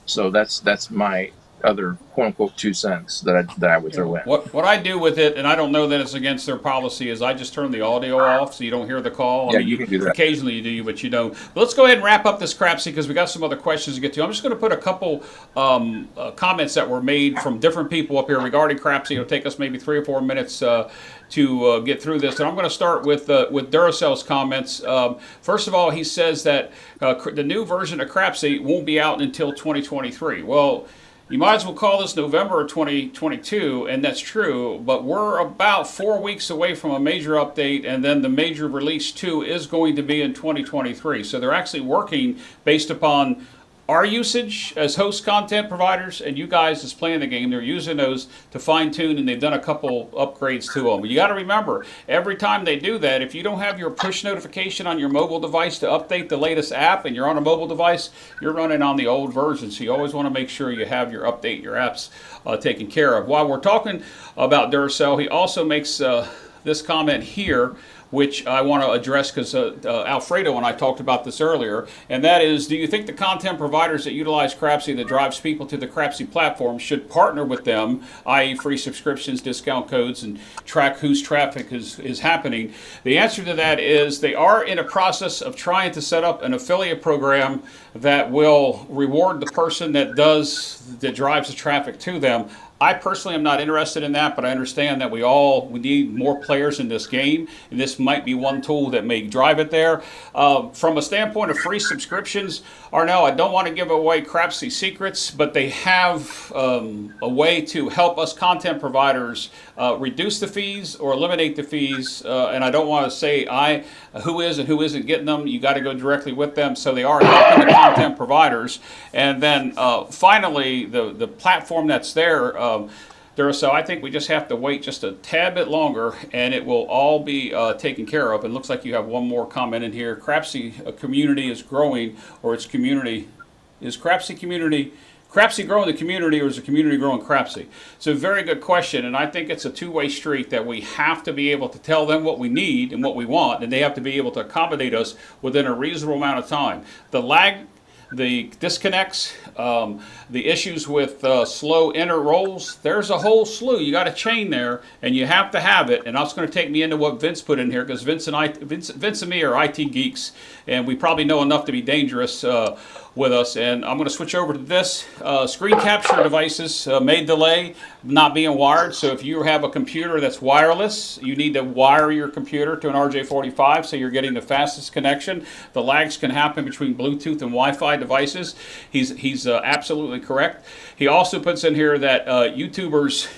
so that's my other quote unquote 2 cents that I would throw in. What I do with it, and I don't know that it's against their policy, is I just turn the audio off so you don't hear the call. Yeah, you can do that. Occasionally you do, but you don't. But let's go ahead and wrap up this Crapsy because we got some other questions to get to. I'm just going to put a couple comments that were made from different people up here regarding Crapsy. It'll take us maybe 3 or 4 minutes to get through this, and I'm going to start with Duracell's comments. First of all, he says that the new version of Crapsy won't be out until 2023. Well, you might as well call this November of 2022, and that's true, but we're about 4 weeks away from a major update, and then the major release 2 is going to be in 2023. So they're actually working based upon our usage as host content providers and you guys as playing the game, they're using those to fine tune, and they've done a couple upgrades to them. You got to remember, every time they do that, if you don't have your push notification on your mobile device to update the latest app and you're on a mobile device, you're running on the old version. So you always want to make sure you have your apps taken care of. While we're talking about Duracell, he also makes this comment here, which I want to address because Alfredo and I talked about this earlier, and that is, do you think the content providers that utilize Crapsody that drives people to the Crapsody platform should partner with them, i.e. free subscriptions, discount codes, and track whose traffic is happening? The answer to that is they are in a process of trying to set up an affiliate program that will reward the person that drives the traffic to them. I personally am not interested in that, but I understand that we need more players in this game, and this might be one tool that may drive it there. From a standpoint of free subscriptions, Arnell, I don't want to give away Crapsody secrets, but they have a way to help us content providers reduce the fees or eliminate the fees, and I don't want to say who is and who isn't getting them. You got to go directly with them, so they are helping the content providers. And then finally, the platform that's there, so I think we just have to wait just a tad bit longer, and it will all be taken care of. It looks like you have one more comment in here. Crapsody community is growing, or its community is Crapsody community. Crapsody growing the community, or is the community growing Crapsody? It's a very good question, and I think it's a two-way street that we have to be able to tell them what we need and what we want, and they have to be able to accommodate us within a reasonable amount of time. The lag, the disconnects, the issues with slow enter rolls, there's a whole slew. You got a chain there, and you have to have it. And that's going to take me into what Vince put in here, because Vince and me are IT geeks, and we probably know enough to be dangerous with us. And I'm going to switch over to this. Screen capture devices may delay not being wired. So if you have a computer that's wireless, you need to wire your computer to an RJ45 so you're getting the fastest connection. The lags can happen between Bluetooth and Wi-Fi devices. He's absolutely correct. He also puts in here that YouTubers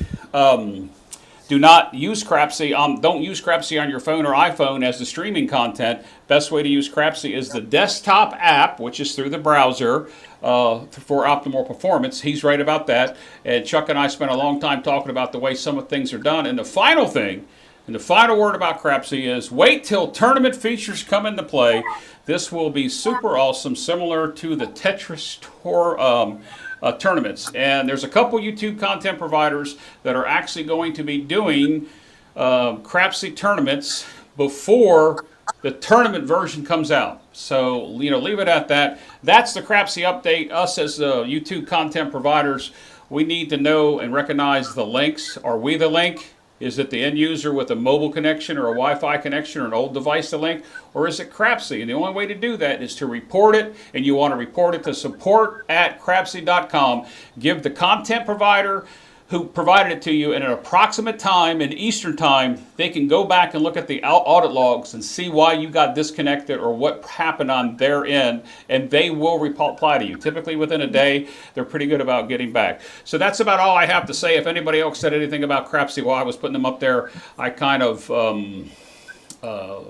do not use Crapsody. Don't use Crapsody on your phone or iPhone as the streaming content. Best way to use Crapsody is the desktop app, which is through the browser for optimal performance. He's right about that. And Chuck and I spent a long time talking about the way some of things are done. And the final thing, and the final word about Crapsody is wait till tournament features come into play. This will be super awesome, similar to the Tetris Tour tournaments. And there's a couple YouTube content providers that are actually going to be doing Crapsody tournaments before the tournament version comes out. So, leave it at that. That's the Crapsody update. Us as YouTube content providers, we need to know and recognize the links. Are we the link? Is it the end user with a mobile connection or a Wi-Fi connection or an old device to link? Or is it Crapsody? And the only way to do that is to report it, and you want to report it to support@crapsody.com. Give the content provider who provided it to you in an approximate time in Eastern time. They can go back and look at the audit logs and see why you got disconnected or what happened on their end, and they will reply to you. Typically within a day, they're pretty good about getting back. So that's about all I have to say. If anybody else said anything about Crapsody while I was putting them up there, I kind of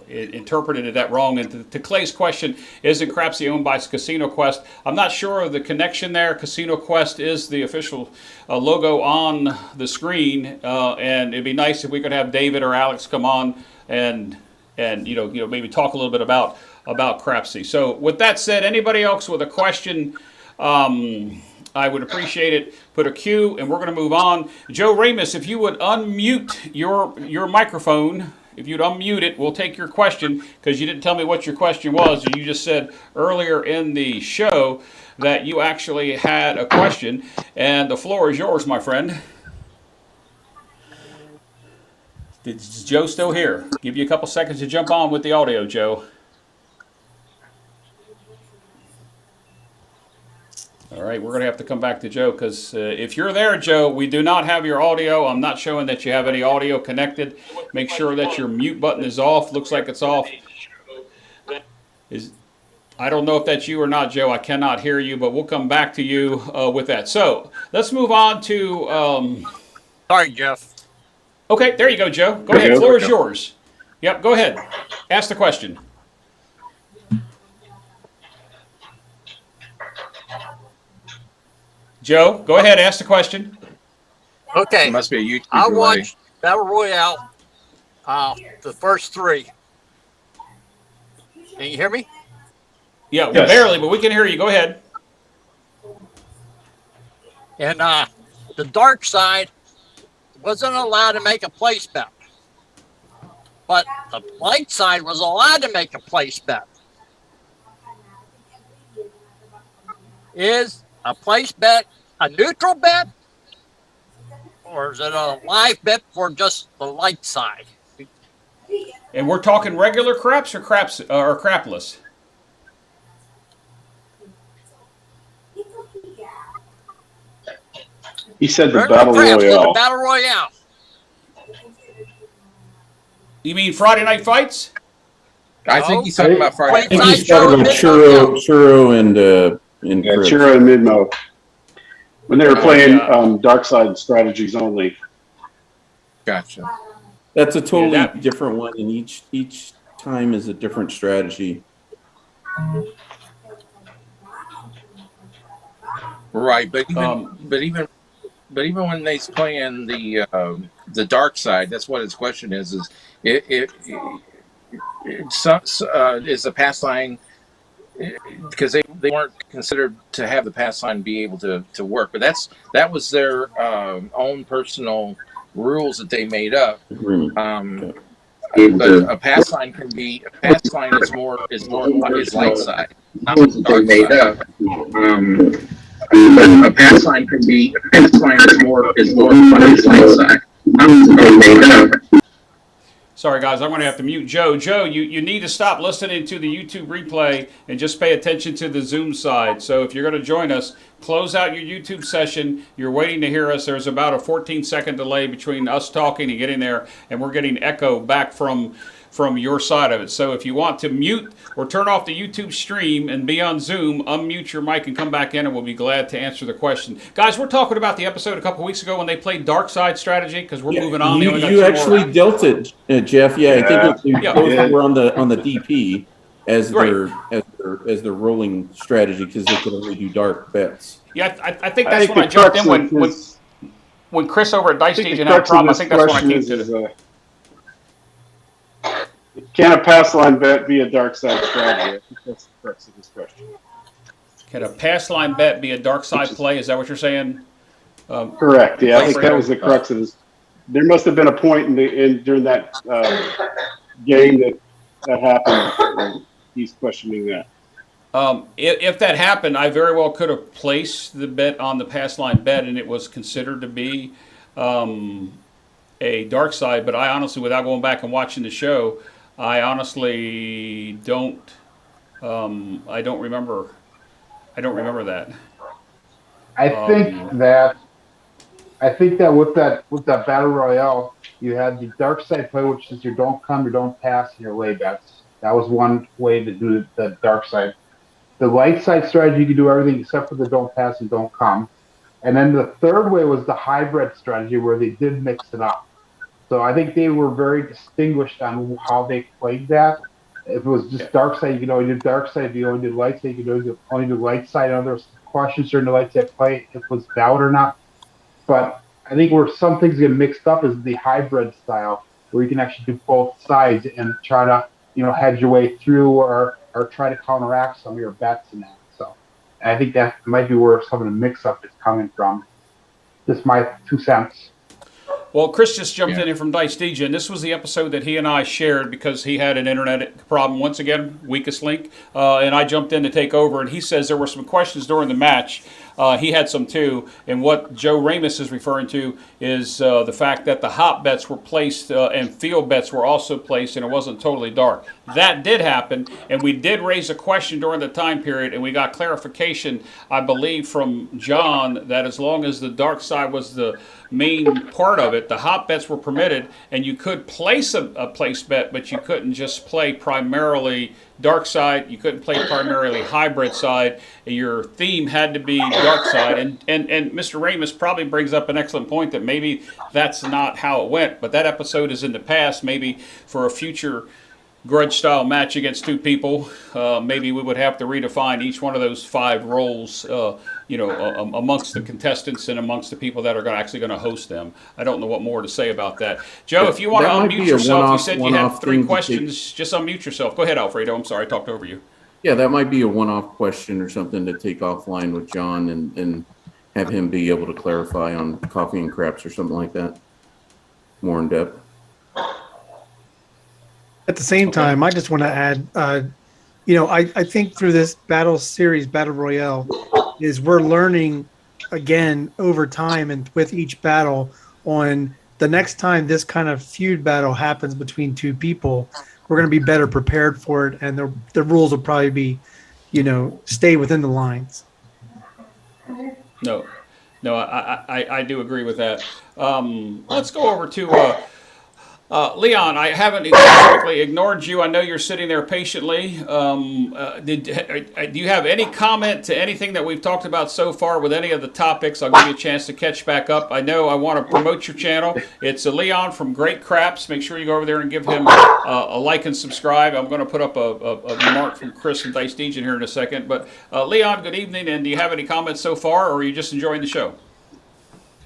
interpreted that wrong. And to Clay's question, isn't Crapsody owned by Casino Quest? I'm not sure of the connection there. Casino Quest is the official logo on the screen, and it'd be nice if we could have David or Alex come on and maybe talk a little bit about Crapsody. So with that said, anybody else with a question, I would appreciate it. Put a Q, and we're going to move on. Joe Ramus, if you would unmute your microphone. If you'd unmute it, we'll take your question, because you didn't tell me what your question was. You just said earlier in the show that you actually had a question, and the floor is yours, my friend. Is Joe still here? Give you a couple seconds to jump on with the audio, Joe. All right, we're going to have to come back to Joe, because if you're there, Joe, we do not have your audio. I'm not showing that you have any audio connected. Make sure that your mute button is off. Looks like it's off. I don't know if that's you or not, Joe. I cannot hear you, but we'll come back to you with that. So let's move on to... Sorry, Jeff. Okay, there you go, Joe. Go ahead. The floor is yours. Yep, go ahead. Ask the question. Joe, go ahead, ask the question. Okay. It must be a YouTube I delay. watched Battle Royale, the first three. Can you hear me? Yeah, Yes. barely, but we can hear you. Go ahead. And the dark side wasn't allowed to make a place bet. But the light side was allowed to make a place bet. Is a place bet a neutral bet? Or is it a live bet for just the light side? And we're talking regular craps or crapless? He said the Regular battle craps, royale. the Battle Royale. You mean Friday night fights? I think he's talking about Friday. Wait, I think Side he's talking show about and Churro and Yeah, Cribs. Chiro and Midmo. When they were playing yeah. dark side strategies only. Gotcha. That's a totally Yeah, that- different one, and each time is a different strategy. Right, but even Um, but even when they's playing the dark side, that's what his question is is the pass line, because they weren't considered to have the pass line be able to work, but that was their own personal rules that they made up. Agreement. But a pass line is light side, not the dark side. A pass line is more light side, not the dark side. Sorry, guys, I'm going to have to mute Joe. Joe, you need to stop listening to the YouTube replay and just pay attention to the Zoom side. So if you're going to join us, close out your YouTube session. You're waiting to hear us. There's about a 14-second delay between us talking and getting there, and we're getting echo back from your side of it. So if you want to mute or turn off the YouTube stream and be on Zoom, unmute your mic and come back in, and we'll be glad to answer the question. Guys, we're talking about the episode a couple weeks ago when they played Dark Side Strategy, because we're moving on. You, They only got you two actually more. dealt it, Jeff. Yeah, I think Yeah. both were on the DP as Right. their rolling strategy, because they could only do dark bets. Yeah, I think that's when I the jumped crux in of when Chris over at Dice I think Stage the and had a crux of problem. I this think that's when I question came to is, can a pass line bet be a dark side strategy? I think that's the crux of this question. Can a pass line bet be a dark side play? Is that what you're saying? Correct. Yeah, I think that was the crux of this. There must have been a point during that game that happened. And he's questioning that. If that happened, I very well could have placed the bet on the pass line bet, and it was considered to be a dark side. But I honestly, without going back and watching the show, I honestly don't. I don't remember. I don't remember that. I think that with that battle royale, you had the dark side play, which is you don't come, you don't pass, and your lay bets. That was one way to do the dark side. The light side strategy, you could do everything except for the don't pass and don't come. And then the third way was the hybrid strategy, where they did mix it up. So I think they were very distinguished on how they played that. If it was just dark side, you could only do dark side. If you only did light side, you could only do light side. And there was questions during the light side play if it was valid or not. But I think where some things get mixed up is the hybrid style, where you can actually do both sides and try to, hedge your way through or try to counteract some of your bets in that. So I think that might be where some of the mix-up is coming from. Just my 2 cents. Well, Chris just jumped in here from Dice DJ, and this was the episode that he and I shared because he had an internet problem, once again, weakest link, and I jumped in to take over, and he says there were some questions during the match. He had some too, and what Joe Ramus is referring to is the fact that the hop bets were placed and field bets were also placed, and it wasn't totally dark. That did happen, and we did raise a question during the time period, and we got clarification, I believe, from John, that as long as the dark side was the main part of it, the hop bets were permitted, and you could place a place bet, but you couldn't just play primarily dark side. You couldn't play primarily hybrid side. Your theme had to be dark side. And Mr. Ramus probably brings up an excellent point that maybe that's not how it went, but that episode is in the past. Maybe for a future grudge style match against two people, maybe we would have to redefine each one of those 5 roles, amongst the contestants and amongst the people that are actually going to host them. I don't know what more to say about that. Joe, if you want to unmute yourself, you said you had 3 questions. Just unmute yourself. Go ahead, Alfredo. I'm sorry, I talked over you. Yeah, that might be a one-off question or something to take offline with John and have him be able to clarify on coffee and craps or something like that, more in depth. At the same time, I just want to add, I think through this battle series, Battle Royale, is we're learning again over time and with each battle on the next time this kind of feud battle happens between 2 people, we're going to be better prepared for it, and the rules will probably be, stay within the lines. No, I do agree with that. Let's go over to Leon. I haven't specifically ignored you. I know you're sitting there patiently. Do you have any comment to anything that we've talked about so far with any of the topics? I'll give you a chance to catch back up. I know I want to promote your channel. It's Leon from Great Craps. Make sure you go over there and give him a like and subscribe. I'm going to put up a remark from Chris and Dice Dejan here in a second. But Leon, good evening. And do you have any comments so far, or are you just enjoying the show?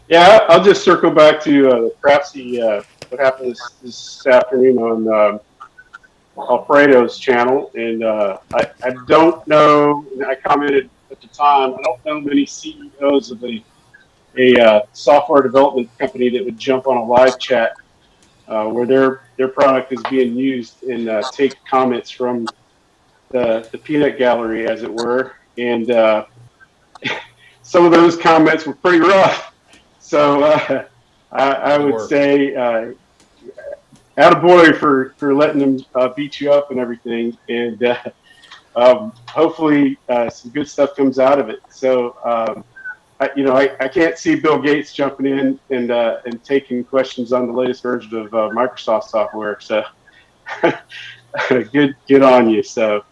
Yeah, I'll just circle back to Crapsody. What happened this afternoon on Alfredo's channel, and I don't know. I commented at the time. I don't know many CEOs of a software development company that would jump on a live chat where their product is being used and take comments from the peanut gallery, as it were. And some of those comments were pretty rough. So I would say, attaboy for letting them beat you up and everything, and hopefully some good stuff comes out of it. So I can't see Bill Gates jumping in and taking questions on the latest version of Microsoft software. So good on you. So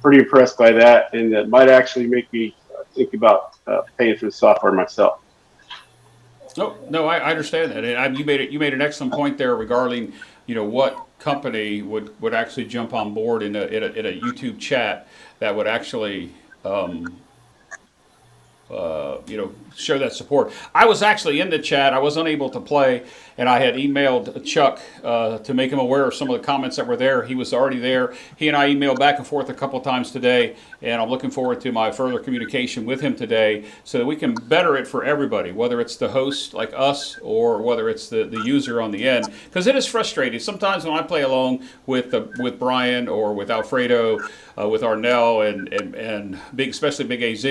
pretty impressed by that, and that might actually make me think about paying for the software myself. No, I understand that. And you made an excellent point there regarding, what company would actually jump on board in a YouTube chat that would actually, show that support. I was actually in the chat. I was unable to play, and I had emailed Chuck to make him aware of some of the comments that were there. He was already there. He and I emailed back and forth a couple of times today, and I'm looking forward to my further communication with him today so that we can better it for everybody, whether it's the host like us or whether it's the user on the end. Because it is frustrating. Sometimes when I play along with Brian or with Alfredo, with Arnell and especially Big AZ,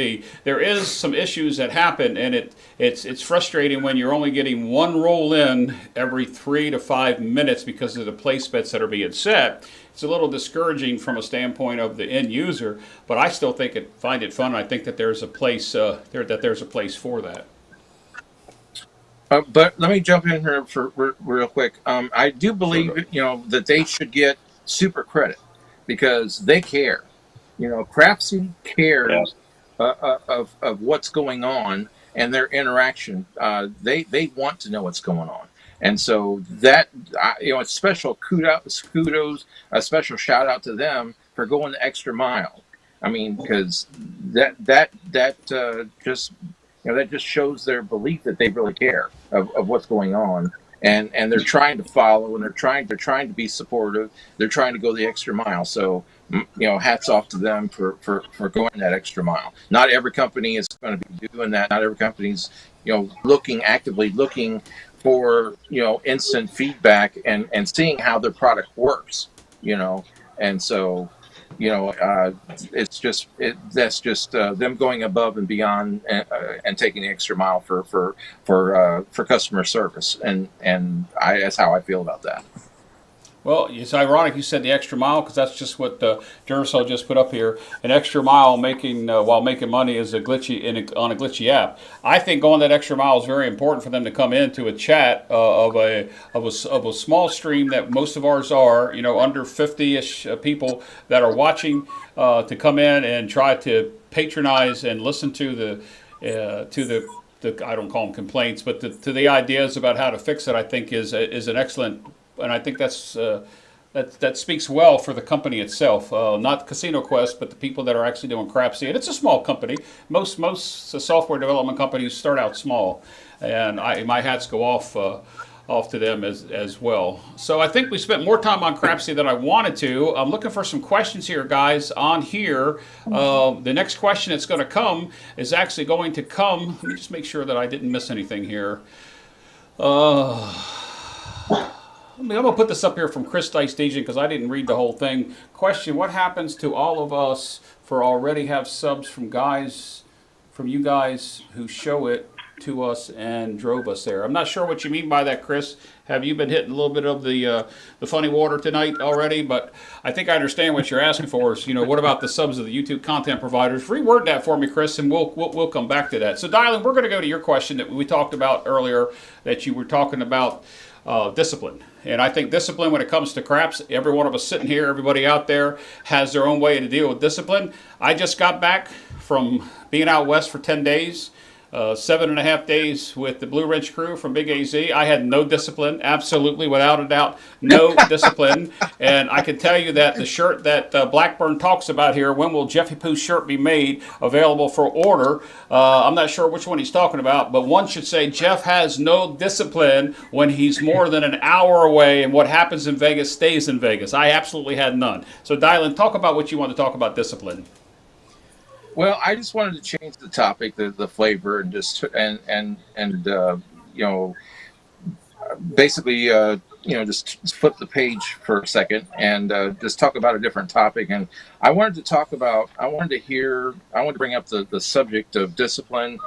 there is some issues that happen, and it's frustrating when you're only getting one roll in every 3 to 5 minutes because of the place bets that are being set. It's a little discouraging from a standpoint of the end user, but I still find it fun. I think that there's a place there's a place for that. But let me jump in here for real quick. I do believe that they should get super credit because they care. Crapsody cares of what's going on and their interaction. They want to know what's going on. And so that, it's special kudos, a special shout out to them for going the extra mile. I mean, because that just shows their belief that they really care of what's going on. And they're trying to follow, and they're trying to be supportive. They're trying to go the extra mile. So, hats off to them for going that extra mile. Not every company is going to be doing that. Not every company's, actively looking for, instant feedback and seeing how their product works, and so, it's just that's just them going above and beyond and taking the extra mile for customer service, and that's how I feel about that. Well, it's ironic you said the extra mile because that's just what Duracell just put up here. An extra mile while making money is on a glitchy app. I think going that extra mile is very important for them to come into a chat of a small stream that most of ours are, under 50-ish people that are watching, to come in and try to patronize and listen to the I don't call them complaints, but to the ideas about how to fix it. I think is an excellent. And I think that's that speaks well for the company itself, not Casino Quest, but the people that are actually doing Crapsody. And it's a small company. Most software development companies start out small, and my hats go off to them as well. So I think we spent more time on Crapsody than I wanted to. I'm looking for some questions here, guys, on here. The next question that's going to come is actually going to come. Let me just make sure that I didn't miss anything here. I'm going to put this up here from Chris Dice Dejan because I didn't read the whole thing. Question: what happens to all of us for already have subs from you guys who show it to us and drove us there? I'm not sure what you mean by that, Chris. Have you been hitting a little bit of the funny water tonight already? But I think I understand what you're asking for. Is, what about the subs of the YouTube content providers? Reword that for me, Chris, and we'll come back to that. So, Dylan, we're going to go to your question that we talked about earlier, that you were talking about discipline. And I think discipline, when it comes to craps, every one of us sitting here, everybody out there has their own way to deal with discipline. I just got back from being out west for 10 days. 7.5 days with the Blue Ridge crew from Big AZ. I had no discipline, absolutely, without a doubt, no discipline. And I can tell you that the shirt that Blackburn talks about here, when will Jeffy Pooh's shirt be made available for order? I'm not sure which one he's talking about, but one should say Jeff has no discipline when he's more than an hour away, and what happens in Vegas stays in Vegas. I absolutely had none. So, Dylan, talk about what you want to talk about discipline. Well, I just wanted to change the topic, the flavor, and just basically just flip the page for a second and just talk about a different topic. And I wanted to bring up the subject of discipline,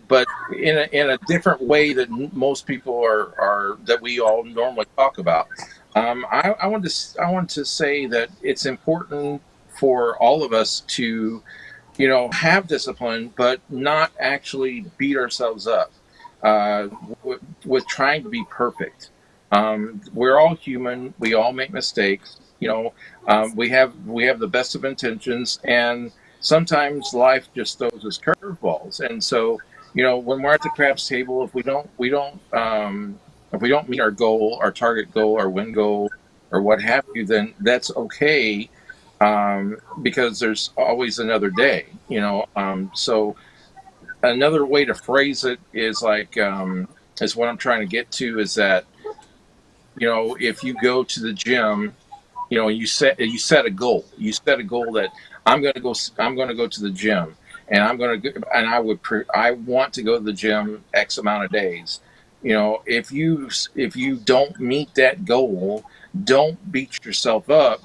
but in a different way that most people are that we all normally talk about. I want to say that it's important for all of us to have discipline, but not actually beat ourselves up with trying to be perfect. We're all human. We all make mistakes. We have the best of intentions, and sometimes life just throws us curveballs. And so, when we're at the craps table, if we don't meet our goal, our target goal, our win goal, or what have you, then that's okay. Because there's always another day, so another way to phrase it is is what I'm trying to get to is that, if you go to the gym, you set a goal, that I'm going to go to the gym, and I want to go to the gym X amount of days. If you don't meet that goal, don't beat yourself up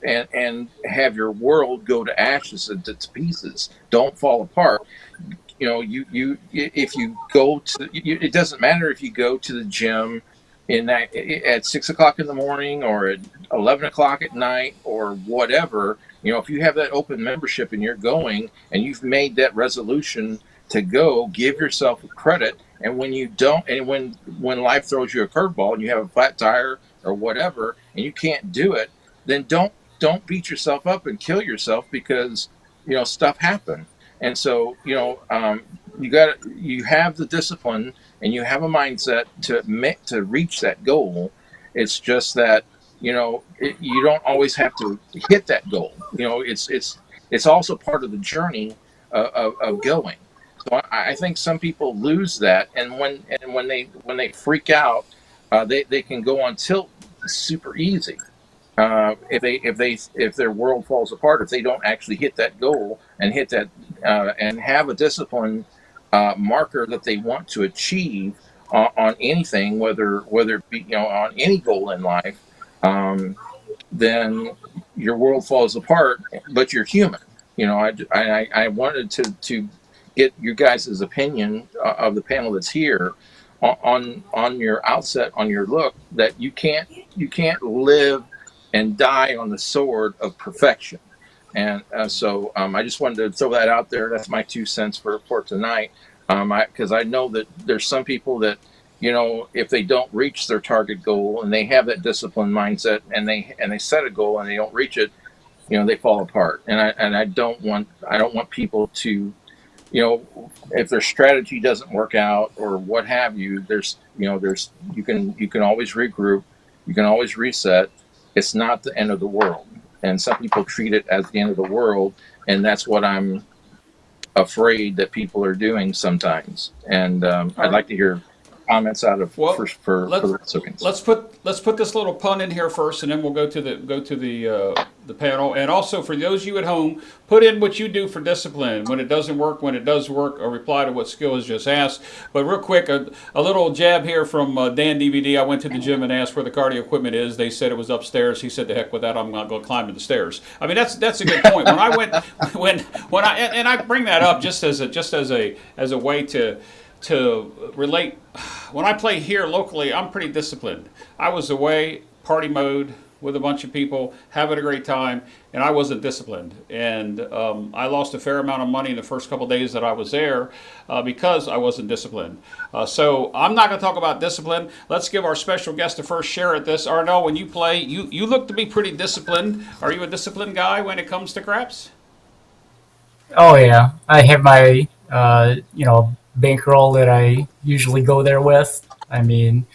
and have your world go to ashes and to pieces. Don't fall apart. If you go to, it doesn't matter if you go to the gym at 6 o'clock in the morning or at 11 o'clock at night or whatever. If you have that open membership and you're going and you've made that resolution to go, give yourself credit. And when you don't, and when life throws you a curveball and you have a flat tire or whatever, and you can't do it, then don't beat yourself up and kill yourself because stuff happened. And so you have the discipline and you have a mindset to reach that goal. It's just that you don't always have to hit that goal. It's also part of the journey of going. So I think some people lose that, and when they freak out, they can go on tilt super easy. If their world falls apart, if they don't actually hit that goal and hit that and have a discipline marker that they want to achieve on anything, whether it be on any goal in life, then your world falls apart. But you're human. I wanted to get you guys' opinion of the panel that's here on your outset, on your look, that you can't live and die on the sword of perfection. And so I just wanted to throw that out there. That's my 2 cents for tonight. Because I know that there's some people that, if they don't reach their target goal and they have that discipline mindset and they set a goal and they don't reach it, they fall apart. And I don't want people to, if their strategy doesn't work out or what have you, you can always regroup, you can always reset. it's not the end of the world. And some people treat it as the end of the world, and that's what I'm afraid that people are doing sometimes. And I'd like to hear comments out of Well, for let's the recipients. let's put this little pun in here first, and then we'll go to the panel. And also for those of you at home, put in what you do for discipline. When it doesn't work, when it does work, or reply to what Skill has just asked. But real quick, a little jab here from Dan DVD. I went to the gym and asked where the cardio equipment is. They said it was upstairs. He said, "The heck with that! I'm not going to climb the stairs." I mean, that's a good point. When I went when I bring that up just as a way to relate. When I play here locally, I'm pretty disciplined. I was away, party mode with a bunch of people, having a great time, and I wasn't disciplined. And I lost a fair amount of money in the first couple of days that I was there because I wasn't disciplined. So I'm not going to talk about discipline. Let's give our special guest the first share at this. Arno, when you play, you look to be pretty disciplined. Are you a disciplined guy when it comes to craps? Oh yeah, I have my bankroll that I usually go there with. I mean,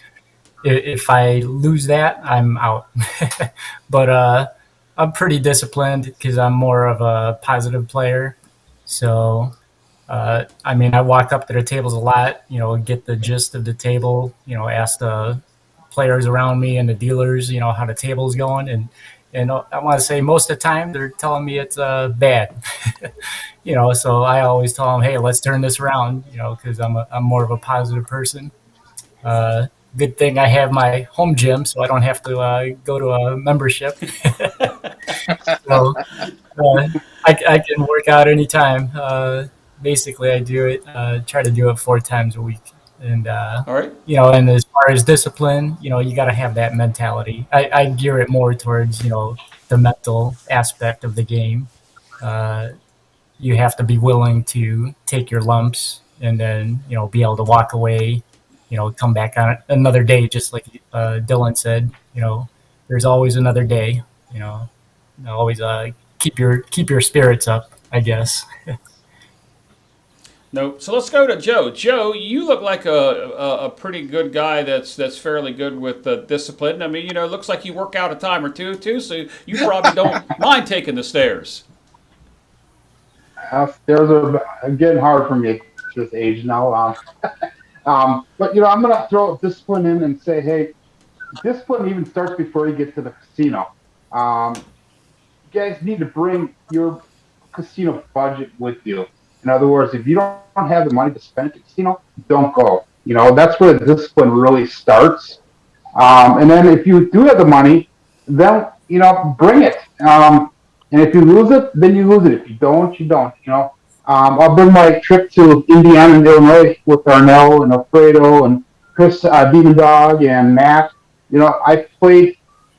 if I lose that, I'm out. But I'm pretty disciplined because I'm more of a positive player. So I mean, I walk up to the tables a lot, get the gist of the table, ask the players around me and the dealers, how the table's going. And I want to say most of the time they're telling me it's bad, so I always tell them, hey, let's turn this around, because I'm more of a positive person. Good thing I have my home gym, so I don't have to go to a membership. So I can work out anytime. Basically, I do it, try to do it 4 times a week. And, all right. And as far as discipline, you got to have that mentality. I gear it more towards, the mental aspect of the game. You have to be willing to take your lumps and then, be able to walk away, come back on another day, just like Dylan said, there's always another day, always keep your spirits up, I guess. No, so let's go to Joe. Joe, you look like a pretty good guy that's fairly good with discipline. I mean, it looks like you work out a time or two too, so you probably don't mind taking the stairs. Stairs are getting hard for me at this age now. But I'm going to throw discipline in and say, hey, discipline even starts before you get to the casino. You guys need to bring your casino budget with you. In other words, if you don't have the money to spend at the casino, don't go. That's where the discipline really starts. And then if you do have the money, then, bring it. And if you lose it, then you lose it. If you don't, you don't. I'll bring my trip to Indiana and Illinois with Arnell and Alfredo and Chris, Demon Dog, and Matt. I played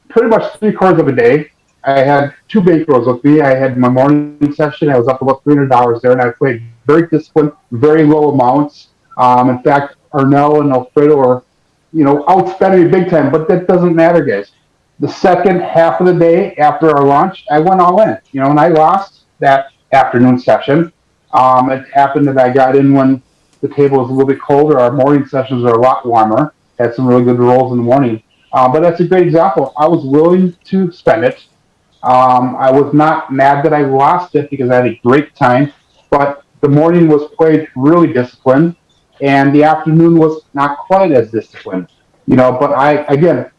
pretty much 3 quarters of a day. I had 2 bankrolls with me. I had my morning session. I was up about $300 there, and I played very disciplined, very low amounts. In fact, Arnell and Alfredo are, outspending me big time, but that doesn't matter, guys. The second half of the day after our lunch, I went all in, and I lost that afternoon session. It happened that I got in when the table was a little bit colder. Our morning sessions are a lot warmer. Had some really good rolls in the morning. But that's a great example. I was willing to spend it. I was not mad that I lost it because I had a great time, but the morning was played really disciplined, and the afternoon was not quite as disciplined. But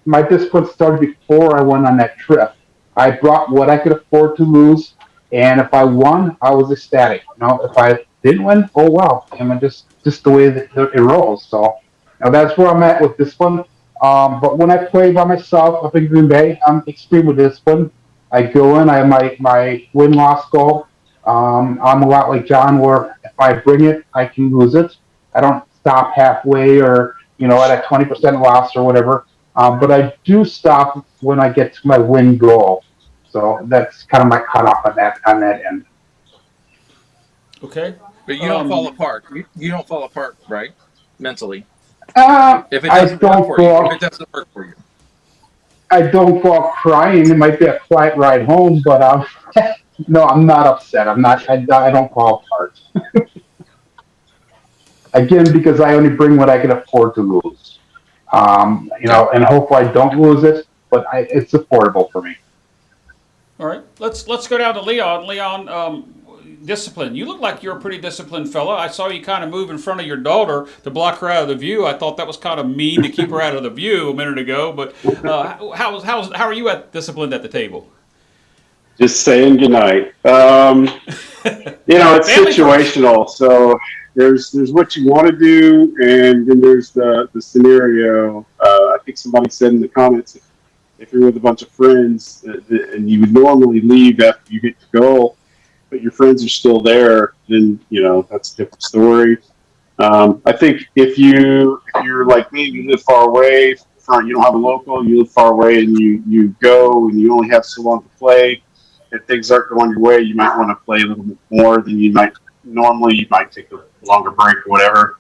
my discipline started before I went on that trip. I brought what I could afford to lose, and if I won, I was ecstatic. If I didn't win, oh well. I mean, just the way that it rolls. So that's where I'm at with discipline. But when I play by myself up in Green Bay, I'm extremely disciplined. I go in, I have my win-loss goal. I'm a lot like John, where if I bring it, I can lose it. I don't stop halfway or, at a 20% loss or whatever. But I do stop when I get to my win goal. So that's kind of my cutoff on that end. Okay. But you don't fall apart. You don't fall apart, right? Mentally. If it doesn't work for you. I don't go out crying. It might be a quiet ride home, but no, I'm not upset. I don't fall apart. Again, because I only bring what I can afford to lose. And hopefully I don't lose it. but it's affordable for me. All right, let's go down to Leon. Leon, discipline. You look like you're a pretty disciplined fella. I saw you kind of move in front of your daughter to block her out of the view. I thought that was kind of mean to keep her out of the view a minute ago. But how are you disciplined at the table? Just saying goodnight. It's situational. So there's what you want to do, and then there's the scenario. I think somebody said in the comments, if you're with a bunch of friends and you would normally leave after you hit your goal, but your friends are still there, then that's a different story. I think if you're like me, you live far away, you don't have a local, you live far away, and you go and you only have so long to play. If things aren't going your way, you might want to play a little bit more than you might normally. You might take a longer break or whatever.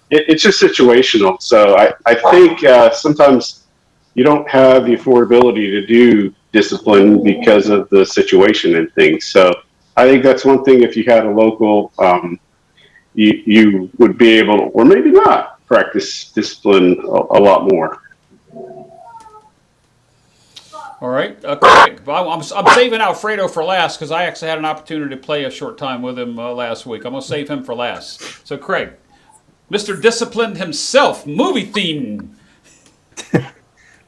It's just situational. So I think sometimes you don't have the affordability to do discipline because of the situation and things. So I think that's one thing. If you had a local, you would be able to, or maybe not, practice discipline a lot more. All right, Craig. I'm saving Alfredo for last because I actually had an opportunity to play a short time with him last week. I'm going to save him for last. So, Craig, Mr. Disciplined himself, movie theme.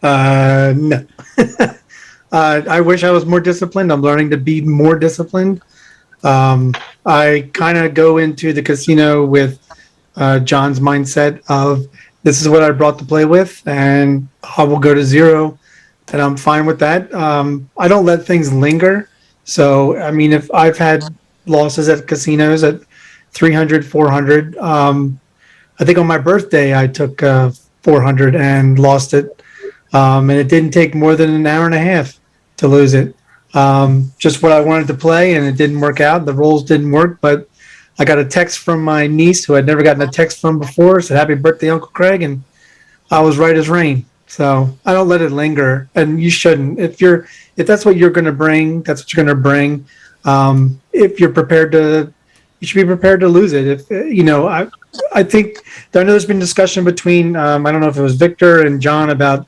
No. I wish I was more disciplined. I'm learning to be more disciplined. I kind of go into the casino with John's mindset of this is what I brought to play with, and I will go to zero. And I'm fine with that. I don't let things linger. So, I mean, if I've had losses at casinos at 300, 400, I think on my birthday, I took 400 and lost it. And it didn't take more than an hour and a half to lose it. Just what I wanted to play, and it didn't work out. The rolls didn't work, but I got a text from my niece who I'd never gotten a text from before. Said, "Happy birthday, Uncle Craig." And I was right as rain. So I don't let it linger, and you shouldn't. If that's what you're going to bring, that's what you're going to bring. If you're prepared to, you should be prepared to lose it. If I think I know there's been discussion between I don't know if it was Victor and John about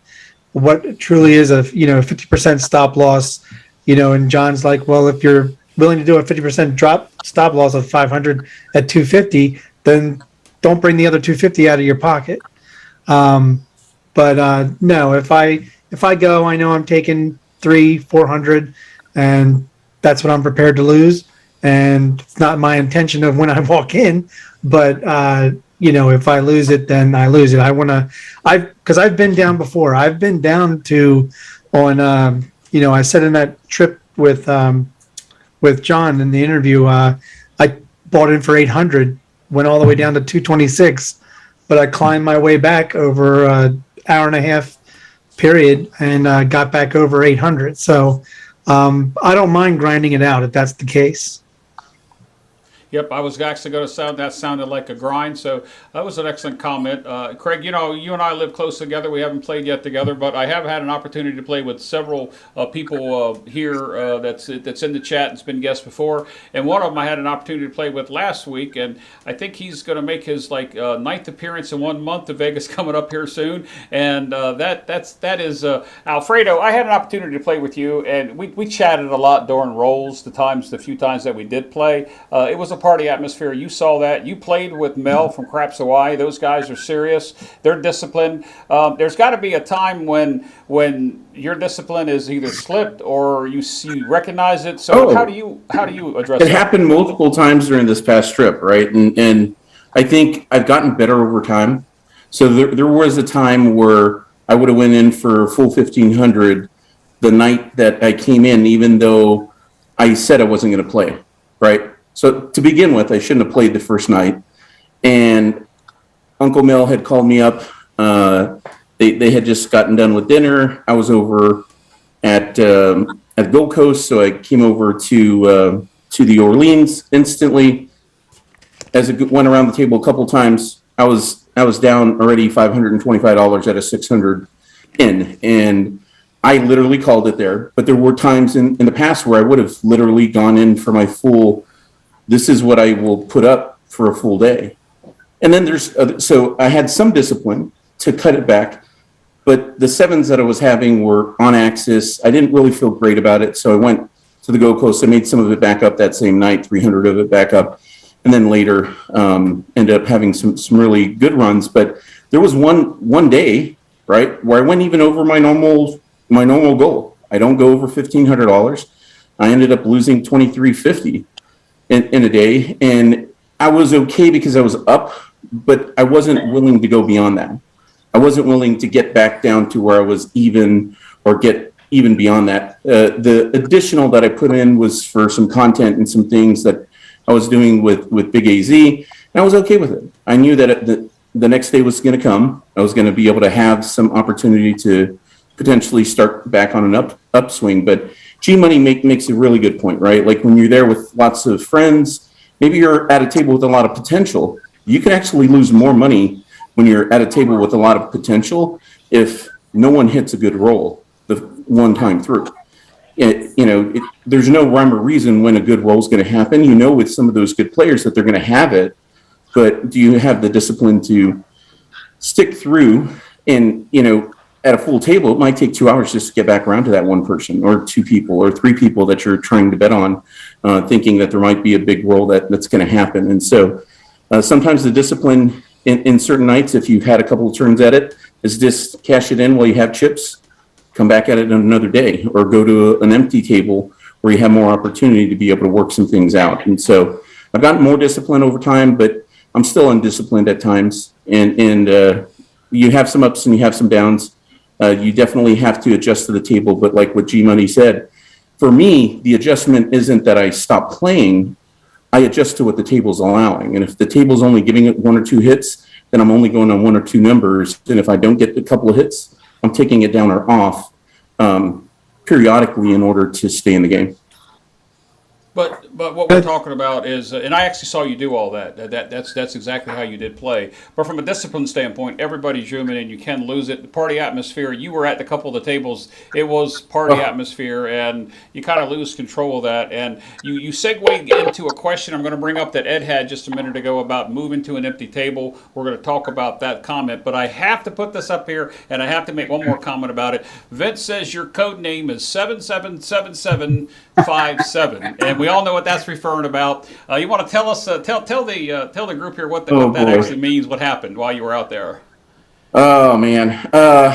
what truly is a 50% stop loss. And John's like, well, if you're willing to do a 50% drop stop loss of 500 at 250, then don't bring the other 250 out of your pocket. But no, if I go, I know I'm taking 300-400, and that's what I'm prepared to lose. And it's not my intention of when I walk in, but if I lose it, then I lose it. Because I've been down before. I've been down to I said in that trip with John in the interview, I bought in for 800, went all the way down to 226, but I climbed my way back over hour and a half period and got back over 800. So I don't mind grinding it out if that's the case. Yep, I was actually going to sound that sounded like a grind, so that was an excellent comment. Craig, you and I live close together. We haven't played yet together, but I have had an opportunity to play with several people here that's in the chat and's been guests before, and one of them I had an opportunity to play with last week, and I think he's going to make his ninth appearance in 1 month to Vegas coming up here soon, and that is Alfredo. I had an opportunity to play with you, and we chatted a lot during rolls. The few times that we did play, it was a party atmosphere. You saw that. You played with Mel from Crapsody. Those guys are serious. They're disciplined. There's got to be a time when your discipline is either slipped or you recognize it. So how do you address it? It happened multiple times during this past trip, right? And I think I've gotten better over time. So there was a time where I would have went in for full 1,500 the night that I came in, even though I said I wasn't going to play, right? So to begin with, I shouldn't have played the first night. And Uncle Mel had called me up. They had just gotten done with dinner. I was over at Gold Coast, so I came over to the Orleans instantly. As it went around the table a couple times, I was down already $525 at a 600 in, and I literally called it there. But there were times in the past where I would have literally gone in for my full. This is what I will put up for a full day. And then so I had some discipline to cut it back. but the sevens that I was having were on axis. I didn't really feel great about it, so I went to the go close. I made some of it back up that same night, 300 of it back up, and then later ended up having some really good runs. But there was one day, right, where I went even over my normal goal. I don't go over $1,500. I ended up losing $2,350 in a day, and I was okay because I was up, but I wasn't willing to go beyond that. I wasn't willing to get back down to where I was even or get even beyond that. The additional that I put in was for some content and some things that I was doing with Big AZ, and I was okay with it. I knew that the next day was going to come. I was going to be able to have some opportunity to potentially start back on an upswing. But G Money makes a really good point, right? Like when you're there with lots of friends, maybe you're at a table with a lot of potential. You can actually lose more money when you're at a table with a lot of potential if no one hits a good roll the one time through. There's no rhyme or reason when a good roll is going to happen. You know, with some of those good players that they're going to have it, but do you have the discipline to stick through? And, at a full table, it might take 2 hours just to get back around to that one person or two people or three people that you're trying to bet on, thinking that there might be a big roll that's going to happen. And so sometimes the discipline in certain nights, if you've had a couple of turns at it, is just cash it in while you have chips, come back at it on another day, or go to an empty table where you have more opportunity to be able to work some things out. And so I've gotten more disciplined over time, but I'm still undisciplined at times. And you have some ups and you have some downs. You definitely have to adjust to the table. But like what G Money said, for me, the adjustment isn't that I stop playing. I adjust to what the table's allowing. And if the table's only giving it one or two hits, then I'm only going on one or two numbers. And if I don't get a couple of hits, I'm taking it down or off periodically in order to stay in the game. But what we're talking about is, and I actually saw you do all that. That's exactly how you did play. But from a discipline standpoint, everybody's human, and you can lose it. The party atmosphere. You were at a couple of the tables. It was party atmosphere, and you kind of lose control of that. And you segued into a question I'm going to bring up that Ed had just a minute ago about moving to an empty table. We're going to talk about that comment, but I have to put this up here, and I have to make one more comment about it. Vince says your code name is 777757, and we all know what that's referring about. You want to tell us, tell the group here what that actually means, what happened while you were out there. Oh man, I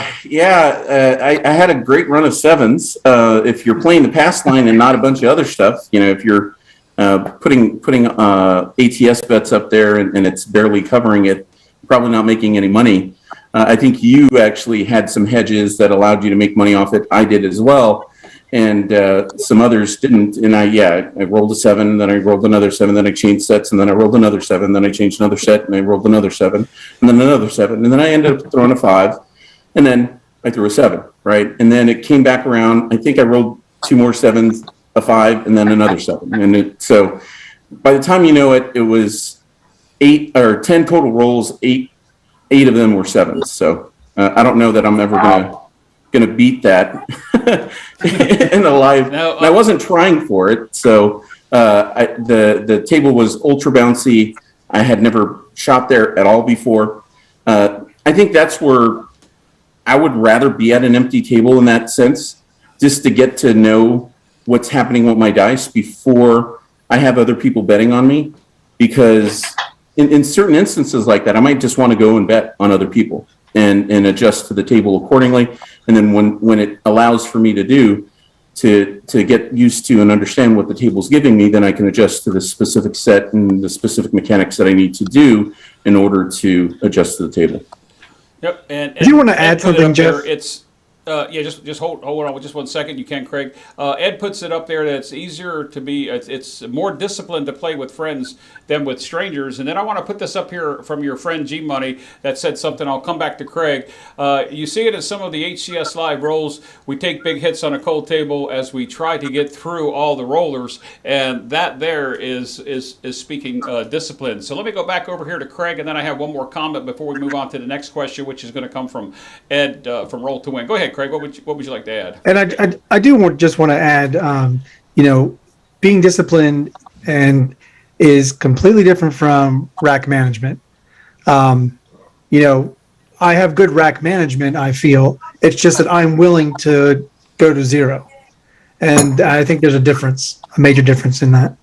had a great run of sevens. If you're playing the pass line and not a bunch of other stuff, if you're putting ATS bets up there and it's barely covering it, probably not making any money. I think you actually had some hedges that allowed you to make money off it. I did as well. And some others didn't. And I rolled a 7, then I rolled another 7, then I changed sets, and then I rolled another 7, then I changed another set, and I rolled another 7, and then another 7, and then I ended up throwing a 5, and then I threw a 7, right? And then it came back around. I think I rolled 2 more 7s, a 5, and then another 7. And so by the time you know it, it was 8 or 10 total rolls. 8 of them were 7s. So I don't know that I'm ever gonna beat that in the live. No, I wasn't trying for it, so the table was ultra bouncy. I had never shot there at all before. I think that's where I would rather be at an empty table in that sense, just to get to know what's happening with my dice before I have other people betting on me, because in certain instances like that, I might just want to go and bet on other people and adjust to the table accordingly. And then when it allows for me to get used to and understand what the table's giving me, then I can adjust to the specific set and the specific mechanics that I need to do in order to adjust to the table. Yep. And do you want to add something, Jeff? It's just hold on just 1 second. You can, Craig. Ed puts it up there that it's easier to be, it's more disciplined to play with friends than with strangers. And then I want to put this up here from your friend G Money that said something. I'll come back to Craig. You see it in some of the HCS live rolls. We take big hits on a cold table as we try to get through all the rollers, and that there is speaking discipline. So let me go back over here to Craig, and then I have one more comment before we move on to the next question, which is going to come from Ed from Roll to Win. Go ahead, Craig. What would you like to add? And I do just want to add, being disciplined and is completely different from rack management. I have good rack management, I feel. It's just that I'm willing to go to zero. And I think there's a major difference in that.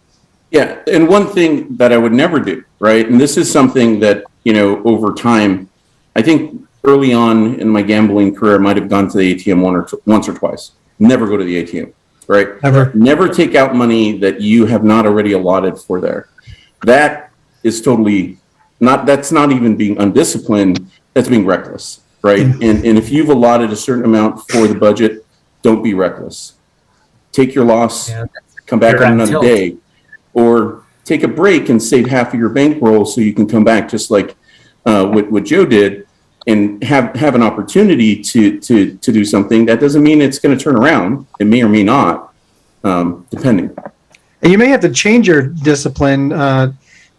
Yeah, and one thing that I would never do, right? And this is something that, over time, I think early on in my gambling career, I might have gone to the ATM once or twice. Never go to the ATM, right? Never take out money that you have not already allotted for there. That is totally that's not even being undisciplined, that's being reckless, right? And if you've allotted a certain amount for the budget, don't be reckless. Take your loss, come back on another day, or take a break and save half of your bankroll so you can come back, just like what Joe did, and have an opportunity to do something. That doesn't mean it's going to turn around. It may or may not, depending. And you may have to change your discipline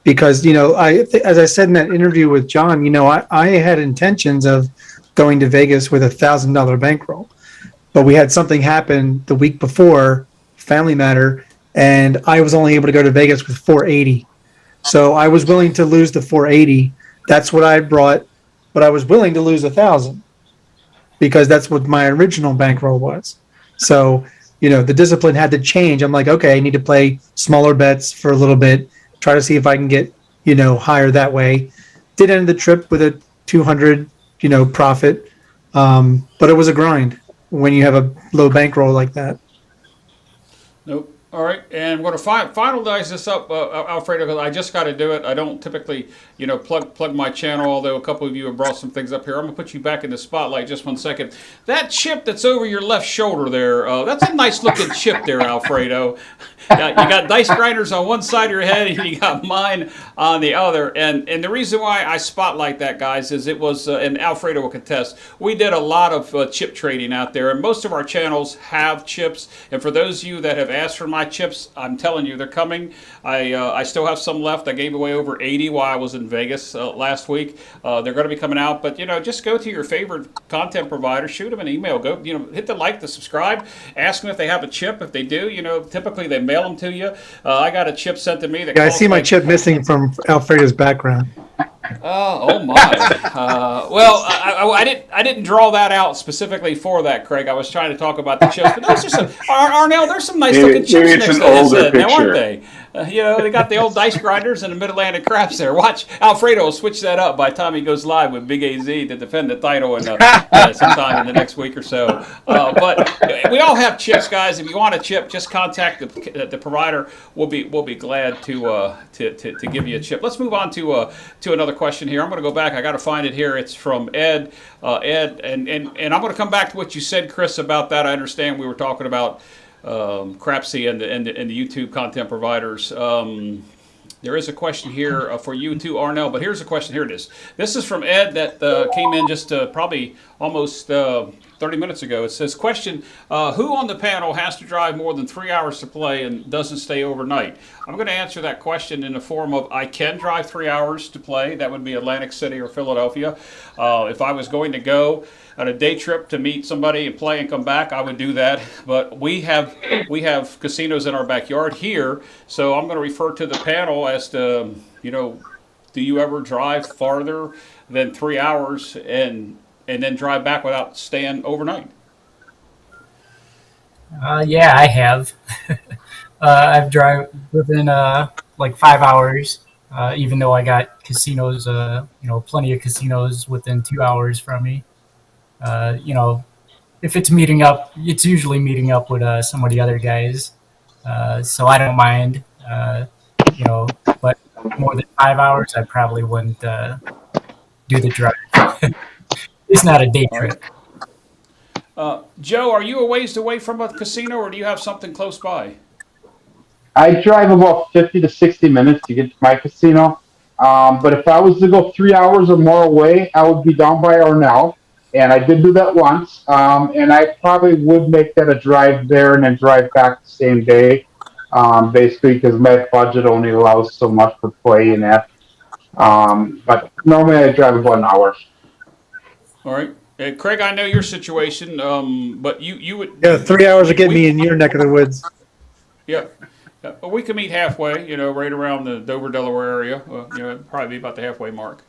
because, as I said in that interview with John, I had intentions of going to Vegas with $1,000 bankroll, but we had something happen the week before, family matter, and I was only able to go to Vegas with 480. So I was willing to lose the 480. That's what I brought, but I was willing to lose 1,000 because that's what my original bankroll was. So, the discipline had to change. I'm like, okay, I need to play smaller bets for a little bit, try to see if I can get, higher that way. Did end the trip with a 200, profit. But it was a grind when you have a low bankroll like that. Nope. All right, and we're going to finalize this up, Alfredo, because I just got to do it. I don't typically, plug my channel, although a couple of you have brought some things up here. I'm going to put you back in the spotlight just 1 second. That chip that's over your left shoulder there, that's a nice-looking chip there, Alfredo. You got dice grinders on one side of your head, and you got mine on the other. And the reason why I spotlight that, guys, is it was, and Alfredo will contest, we did a lot of chip trading out there, and most of our channels have chips. And for those of you that have asked for my chips, I'm telling you, they're coming. I still have some left. I gave away over 80 while I was in Vegas last week. They're going to be coming out, but just go to your favorite content provider, shoot them an email, go hit the like, the subscribe, ask them if they have a chip. If they do, typically they mail them to you. I got a chip sent to me. That I see my chip missing from Alfredo's background. Oh my! Well, I didn't draw that out specifically for that, Craig. I was trying to talk about the chips, but those are some Arnell. There's some nice looking chips next to this now, aren't they? They got the old dice grinders and the Mid-Atlantic craps there. Watch, Alfredo will switch that up by the time he goes live with Big AZ to defend the title sometime in the next week or so. But we all have chips, guys. If you want a chip, just contact the provider. We'll be glad to give you a chip. Let's move on to another question here. I'm going to go back. I got to find it here. It's from Ed. Ed, and I'm going to come back to what you said, Chris, about that. I understand we were talking about Crapsody and the YouTube content providers. There is a question here for you too, Arnell, but here's a question. Here it is. This is from Ed that came in just probably almost 30 minutes ago. It says, question, who on the panel has to drive more than 3 hours to play and doesn't stay overnight? I'm going to answer that question in the form of I can drive 3 hours to play. That would be Atlantic City or Philadelphia. If I was going to go on a day trip to meet somebody and play and come back, I would do that. But we have casinos in our backyard here, so I'm going to refer to the panel as to, do you ever drive farther than 3 hours and then drive back without staying overnight? Yeah, I have. I've driven like 5 hours, even though I got casinos, plenty of casinos within 2 hours from me. If it's meeting up, it's usually meeting up with some of the other guys. So I don't mind, but more than 5 hours, I probably wouldn't do the drive. It's not a day trip. Joe, are you a ways away from a casino, or do you have something close by? I drive about 50 to 60 minutes to get to my casino. But if I was to go 3 hours or more away, I would be down by Arnell. And I did do that once. And I probably would make that a drive there and then drive back the same day. Basically, because my budget only allows so much for play in that. But normally I drive about an hour. All right. Craig, I know your situation, but you would... Yeah, 3 hours would get me in your neck of the woods. Yeah. We can meet halfway, right around the Dover, Delaware area. Probably be about the halfway mark.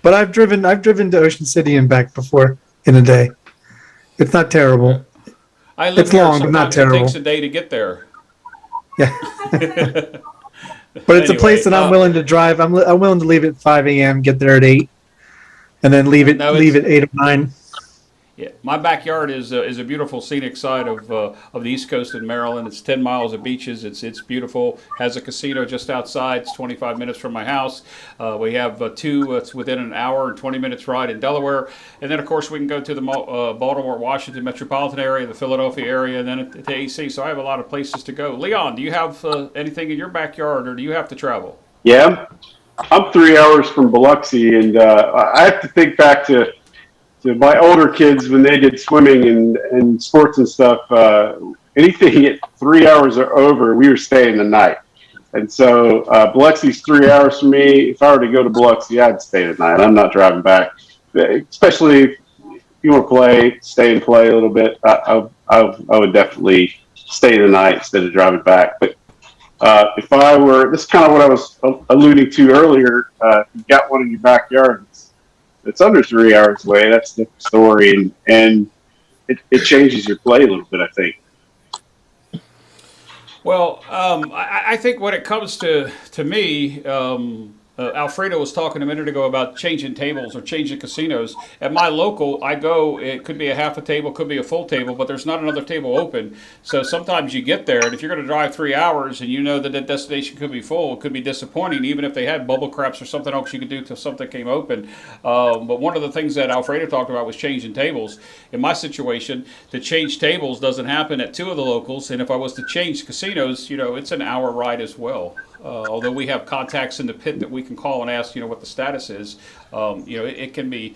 But I've driven to Ocean City and back before in a day. It's not terrible. I live It's here. long, but not Sometimes it terrible. takes a day to get there. Yeah. But it's a place that I'm willing to drive. I'm willing to leave at 5 a.m., get there at 8, and then leave at 8 or 9. Yeah, my backyard is a beautiful scenic side of the East Coast in Maryland. It's 10 miles of beaches. It's beautiful. Has a casino just outside. It's 25 minutes from my house. We have two. It's within an hour and 20 minutes ride in Delaware, and then of course we can go to the Baltimore, Washington metropolitan area, the Philadelphia area, and then to AC. So I have a lot of places to go. Leon, do you have anything in your backyard, or do you have to travel? Yeah, I'm 3 hours from Biloxi, and I have to think back to my older kids when they did swimming and sports and stuff. Anything at 3 hours or over, we were staying the night. And so Biloxi's 3 hours from me. If I were to go to Biloxi, I'd stay the night. I'm not driving back, especially if you want to play, stay and play a little bit. I would definitely stay the night instead of driving back. But if I were, this is kind of what I was alluding to earlier. If you've got one in your backyard, it's under 3 hours away. That's the story, and it changes your play a little bit, I think. Well, I think when it comes to me, Alfredo was talking a minute ago about changing tables or changing casinos. At my local, I go, it could be a half a table, could be a full table, but there's not another table open. So sometimes you get there, and if you're going to drive 3 hours and you know that the destination could be full, it could be disappointing, even if they had bubble craps or something else you could do till something came open. But one of the things that Alfredo talked about was changing tables. In my situation, to change tables doesn't happen at two of the locals, and if I was to change casinos, it's an hour ride as well. Although we have contacts in the pit that we can call and ask, what the status is, it can be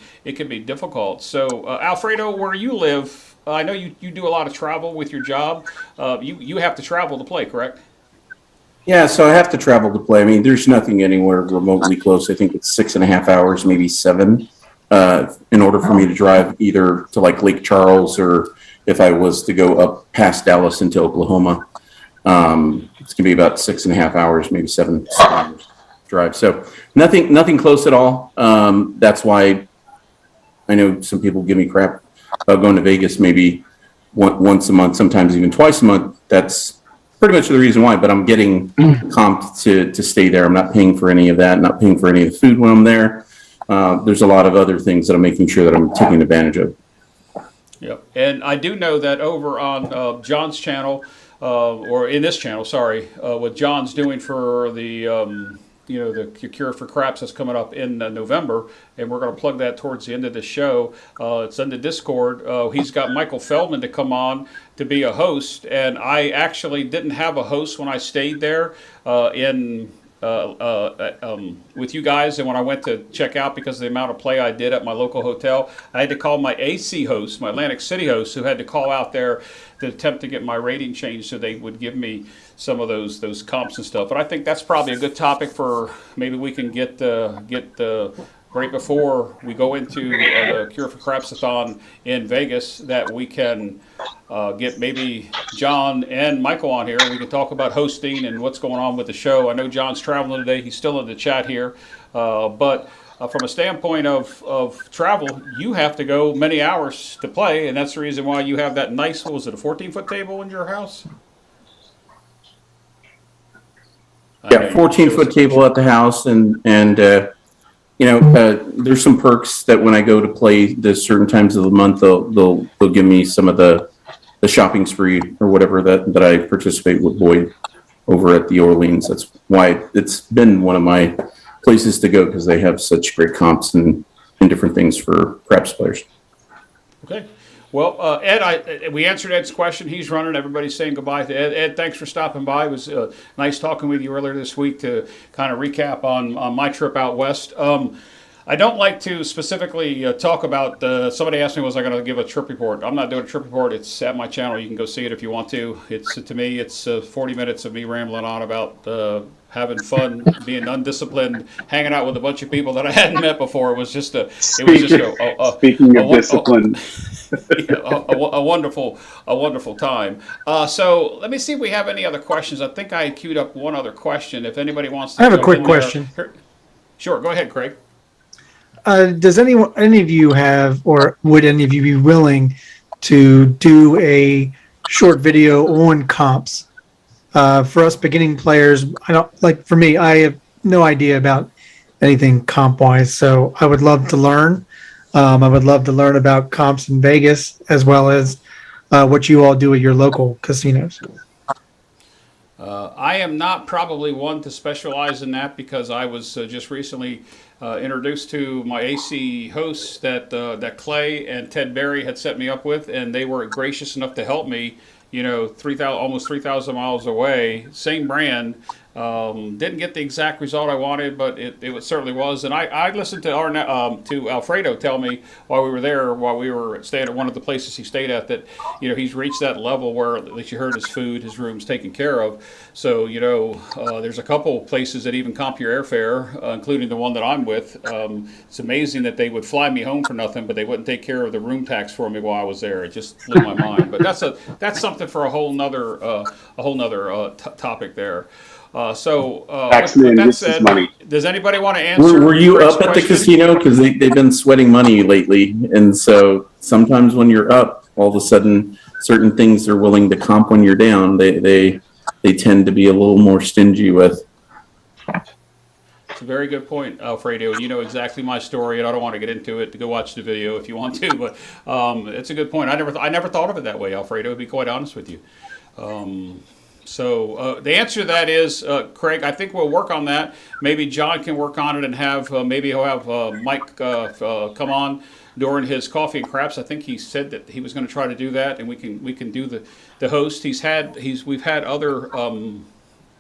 difficult. So, Alfredo, where you live, I know you do a lot of travel with your job. You have to travel to play, correct? Yeah, so I have to travel to play. I mean, there's nothing anywhere remotely close. I think it's 6.5 hours, maybe 7, in order for me to drive either to like Lake Charles or if I was to go up past Dallas into Oklahoma. It's gonna be about 6.5 hours, maybe 7 hours drive. So nothing close at all. That's why I know some people give me crap about going to Vegas maybe once a month, sometimes even twice a month. That's pretty much the reason why. But I'm getting comped to stay there. I'm not paying for any of that. Not paying for any of the food when I'm there. There's a lot of other things that I'm making sure that I'm taking advantage of. Yep, and I do know that over on John's channel. Or in this channel, sorry, what John's doing for the, the Cure for Craps that's coming up in November, and we're going to plug that towards the end of the show. It's in the Discord. He's got Michael Feldman to come on to be a host, and I actually didn't have a host when I stayed there with you guys, and when I went to check out because of the amount of play I did at my local hotel, I had to call my AC host, my Atlantic City host, who had to call out there to attempt to get my rating changed so they would give me some of those comps and stuff. But I think that's probably a good topic for maybe we can get right before we go into the Cure for Crapsathon in Vegas, that we can get maybe John and Michael on here, and we can talk about hosting and what's going on with the show. I know John's traveling today. He's still in the chat here. But from a standpoint of travel, you have to go many hours to play, and that's the reason why you have that nice, what was it, a 14-foot table in your house? Yeah, 14-foot table at the house, and there's some perks that when I go to play the certain times of the month, they'll give me some of the shopping spree or whatever that I participate with Boyd over at the Orleans. That's why it's been one of my places to go, because they have such great comps and different things for craps players. Okay. Well, Ed, we answered Ed's question. He's running. Everybody's saying goodbye to Ed. Ed, thanks for stopping by. It was nice talking with you earlier this week to kind of recap on my trip out west. I don't like to specifically talk about, somebody asked me, was I going to give a trip report? I'm not doing a trip report. It's at my channel. You can go see it if you want to. To me, it's 40 minutes of me rambling on about having fun, being undisciplined, hanging out with a bunch of people that I hadn't met before. It was just speaking of discipline. A wonderful time. So let me see if we have any other questions. I think I queued up one other question. If anybody wants to, I have a quick question. Sure, go ahead, Craig. does any of you have, or would any of you be willing to do a short video on comps? For us beginning players, I don't like. For me, I have no idea about anything comp wise, so I would love to learn. I would love to learn about comps in Vegas as well as what you all do at your local casinos. I am not probably one to specialize in that because I was just recently introduced to my AC hosts that Clay and Ted Berry had set me up with, and they were gracious enough to help me. 3,000 miles away, same brand. Didn't get the exact result I wanted, but it certainly was. And I listened to Alfredo tell me while we were staying at one of the places he stayed at, that he's reached that level where at least you heard his food, his room's taken care of. So there's a couple places that even comp your airfare, including the one that I'm with. It's amazing that they would fly me home for nothing, but they wouldn't take care of the room tax for me while I was there. It just blew my mind. But that's something for a whole nother topic there. With that said, does anybody want to answer? Were you up at the casino? Because they've been sweating money lately, and so sometimes when you're up, all of a sudden, certain things they're willing to comp when you're down. They tend to be a little more stingy with. It's a very good point, Alfredo. You know exactly my story, and I don't want to get into it. To go watch the video if you want to, but it's a good point. I never thought of it that way, Alfredo. To be quite honest with you. So the answer to that is, Craig, I think we'll work on that. Maybe John can work on it and have maybe he'll have Mike come on during his coffee and craps. I think he said that he was going to try to do that, and we can do the host. We've had other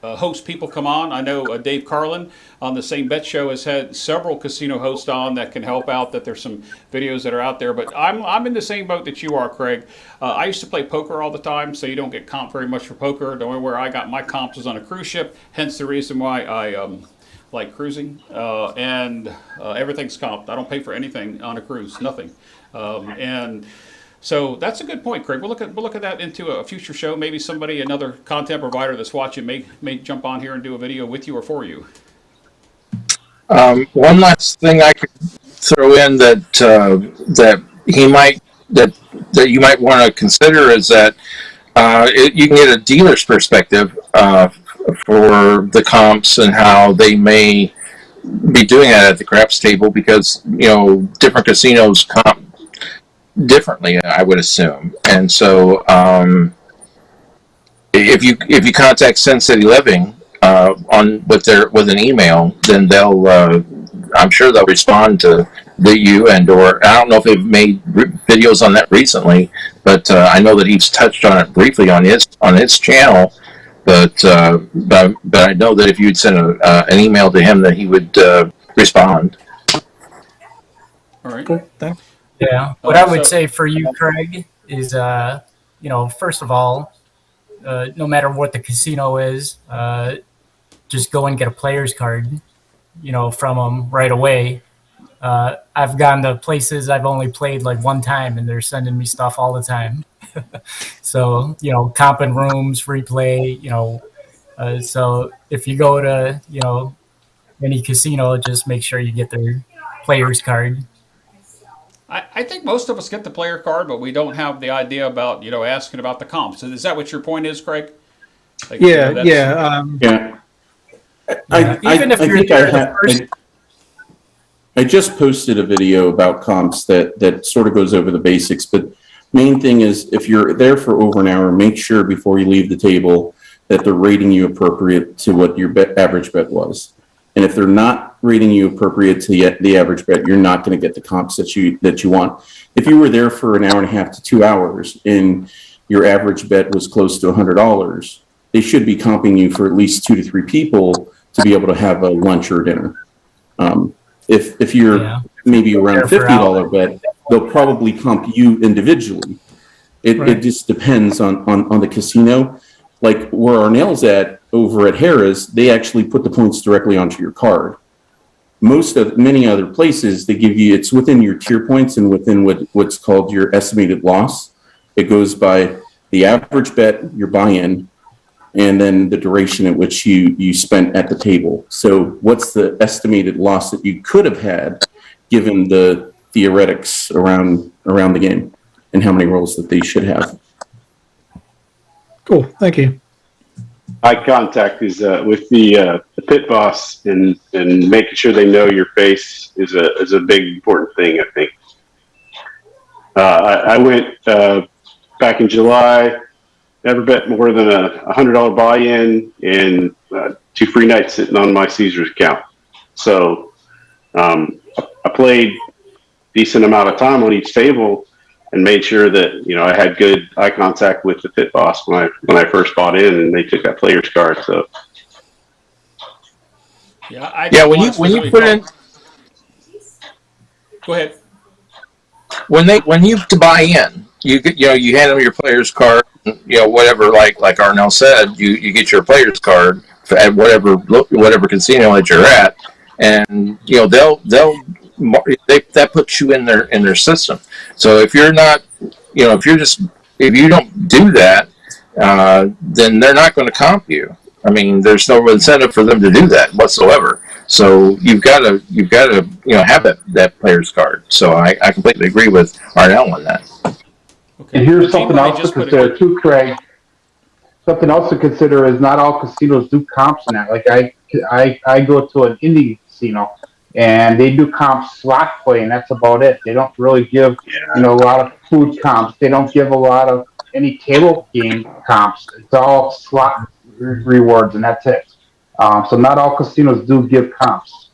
host people come on. I know Dave Carlin on the Same Bet Show has had several casino hosts on that can help out. That there's some videos that are out there, but I'm in the same boat that you are, Craig. I used to play poker all the time, so you don't get comp very much for poker. The only where I got my comps was on a cruise ship, hence the reason why I like cruising, and everything's comped. I don't pay for anything on a cruise, nothing, and. So that's a good point, Craig. We'll look at that into a future show. Maybe another content provider that's watching may jump on here and do a video with you or for you. One last thing I could throw in that you might want to consider is that you can get a dealer's perspective for the comps and how they may be doing that at the craps table, because different casinos comp differently, I would assume. And so if you contact Sin City Living with an email, then I'm sure they'll respond to you, or I don't know if they've made videos on that recently, but I know that he's touched on it briefly on his channel. But I know that if you'd send an email to him, that he would respond. All right. Cool. Thanks. Yeah. What I would say for you, Craig, is first of all, no matter what the casino is, just go and get a player's card, from them right away. I've gone to places I've only played like one time, and they're sending me stuff all the time. So, comping rooms, free play, so if you go to, any casino, just make sure you get their player's card. I think most of us get the player card, but we don't have the idea about, asking about the comps. Is that what your point is, Craig? Yeah. I just posted a video about comps that sort of goes over the basics, but main thing is, if you're there for over an hour, make sure before you leave the table that they're rating you appropriate to what your average bet was. And if they're not rating you appropriate to the average bet, you're not going to get the comps that you want. If you were there for an hour and a half to 2 hours and your average bet was close to $100, they should be comping you for at least 2 to 3 people to be able to have a lunch or dinner. If you're maybe around $50 bet, they'll probably comp you individually. It just depends on the casino. Like where Arnell's at over at Harrah's, they actually put the points directly onto your card. Many other places, they give you, it's within your tier points and within what's called your estimated loss. It goes by the average bet, your buy-in, and then the duration at which you spent at the table. So what's the estimated loss that you could have had given the theoretics around the game and how many rolls that they should have. Cool. Thank you. Eye contact is with the pit boss and making sure they know your face is a big important thing. I think. I went back in July. Never bet more than a $100 buy-in and 2 free nights sitting on my Caesars account. So I played decent amount of time on each table and made sure that I had good eye contact with the pit boss when I first bought in, and they took that player's card. So when you put in, go ahead. When you buy in, you hand them your player's card. Whatever, like Arnell said, you get your player's card at whatever casino that you're at, and that puts you in their system. So if you're not, if you don't do that, then they're not going to comp you. I mean, there's no incentive for them to do that whatsoever. So you've got to have that player's card. So I completely agree with Arnell on that. Okay. And here's something else to consider too, Craig. Something else to consider is not all casinos do comps in that. Like I go to an indie casino and they do comp slot play, and that's about it. They don't really give a lot of food comps. They don't give a lot of any table game comps. It's all slot rewards, and that's it. So not all casinos do give comps.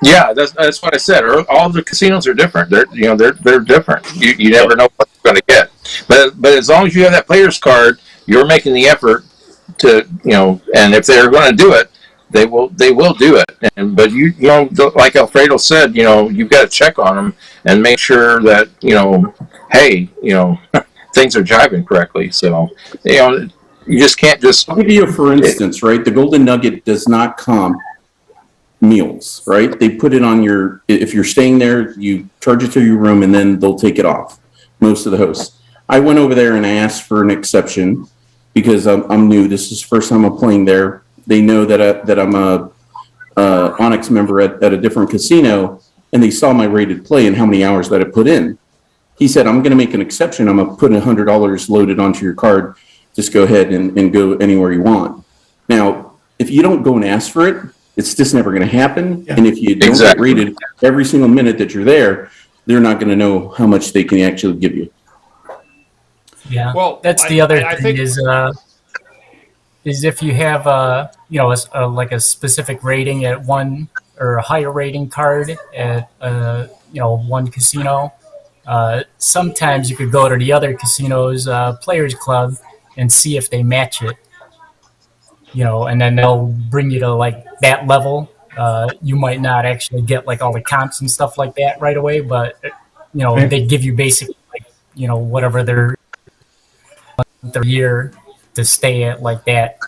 Yeah, that's what I said. All the casinos are different. They're different. You never know what you're going to get. But as long as you have that player's card, you're making the effort to and if they're going to do it, they will do it. But like Alfredo said, you've got to check on them and make sure that hey, things are jiving correctly. So you just can't just. I'll give you a for instance, right? The Golden Nugget does not comp meals, right? They put it on if you're staying there, you charge it to your room and then they'll take it off. Most of the hosts. I went over there and I asked for an exception because I'm new. This is the first time I'm playing there. They know that I'm a Onyx member at a different casino, and they saw my rated play and how many hours that I put in. He said, I'm going to make an exception. I'm going to put $100 loaded onto your card. Just go ahead and go anywhere you want. Now, if you don't go and ask for it, it's just never going to happen. Yeah. And if you don't get rated every single minute that you're there, they're not going to know how much they can actually give you. Yeah, well, that's the other thing is if you have like a specific rating at one or a higher rating card at one casino, sometimes you could go to the other casino's players club and see if they match it. And then they'll bring you to like that level. You might not actually get like all the comps and stuff like that right away, but they give you basically like whatever their year to stay at like that,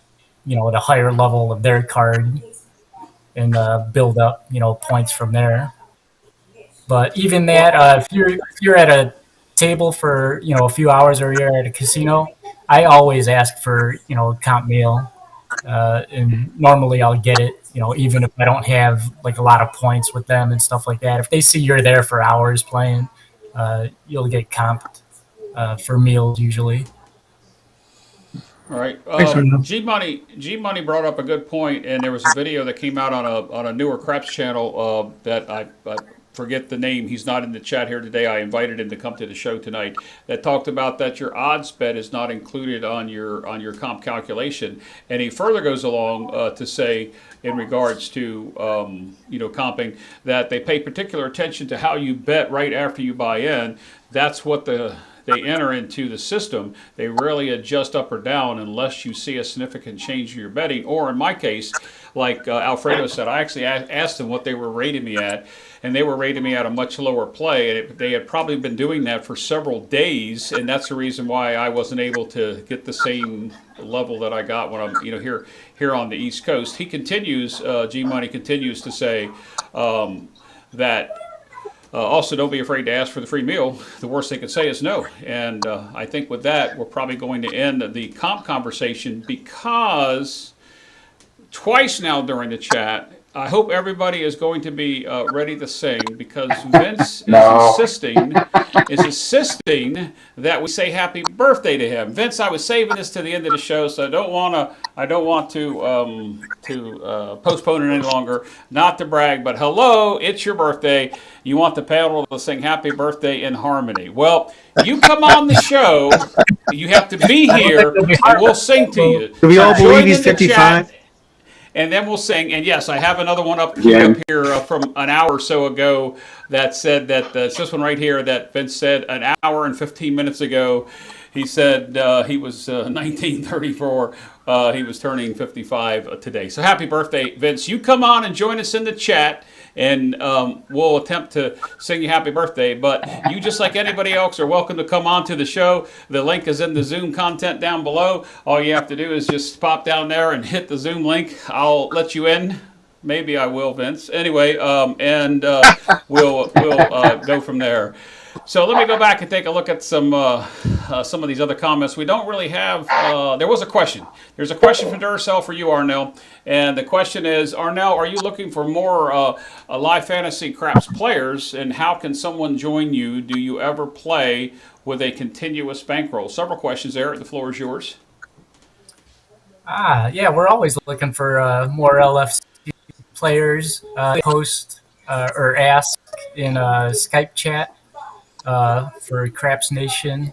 at a higher level of their card and build up points from there. But even that, if you're at a table for a few hours or you're at a casino, I always ask for comp meal. And normally I'll get it, even if I don't have like a lot of points with them and stuff like that. If they see you're there for hours playing, you'll get comped for meals usually. All right. G Money brought up a good point, and there was a video that came out on a newer Craps channel that I forget the name. He's not in the chat here today. I invited him to come to the show tonight. That talked about that your odds bet is not included on your comp calculation, and he further goes along to say, in regards to comping, that they pay particular attention to how you bet right after you buy in. That's what they enter into the system. They rarely adjust up or down unless you see a significant change in your betting. Or in my case, like Alfredo said, I actually asked them what they were rating me at, and they were rating me at a much lower play. And they had probably been doing that for several days, and that's the reason why I wasn't able to get the same level that I got when I'm here on the East Coast. He continues, G Money continues to say that. Also, don't be afraid to ask for the free meal. The worst they could say is no. And I think with that, we're probably going to end the comp conversation, because twice now during the chat, I hope everybody is going to be ready to sing because Vince No. is insisting that we say happy birthday to him. Vince, I was saving this to the end of the show, so I don't want to postpone it any longer. Not to brag, but hello, it's your birthday. You want the panel to sing happy birthday in harmony. Well, you come on the show. You have to be here, and we'll sing to you. Do we all So believe join he's in the 55? chat, and then we'll sing. And yes, I have another one up Yeah. here from an hour or so ago that said that it's this one right here that Vince said an hour and 15 minutes ago. He said he was 1934. He was turning 55 today. So happy birthday, Vince. You come on and join us in the chat, and we'll attempt to sing you happy birthday. But you, just like anybody else, are welcome to come on to the show. The link is in the Zoom content down below. All you have to do is just pop down there and hit the Zoom link. I'll let you in. Maybe I will, Vince. Anyway, and we'll go from there. So let me go back and take a look at some of these other comments. We don't really have. There was a question. There's a question from Duracell for you, Arnell, and the question is, Arnell, are you looking for more live fantasy craps players, and how can someone join you? Do you ever play with a continuous bankroll? Several questions there. The floor is yours. Yeah, we're always looking for more LFC players. Post or ask in Skype chat. For Craps Nation,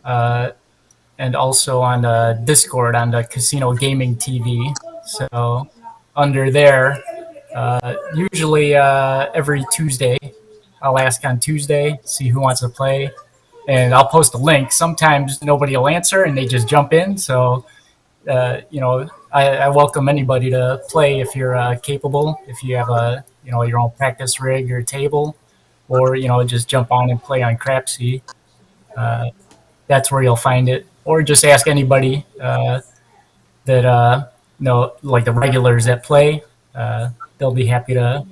and also on Discord on the Casino Gaming TV. So under there, usually every Tuesday, I'll ask on Tuesday, see who wants to play, and I'll post a link. Sometimes nobody will answer and they just jump in. So, I welcome anybody to play if you're capable, if you have your own practice rig or table. Or, just jump on and play on Crapsody. That's where you'll find it. Or just ask anybody that, like the regulars that play. They'll be happy to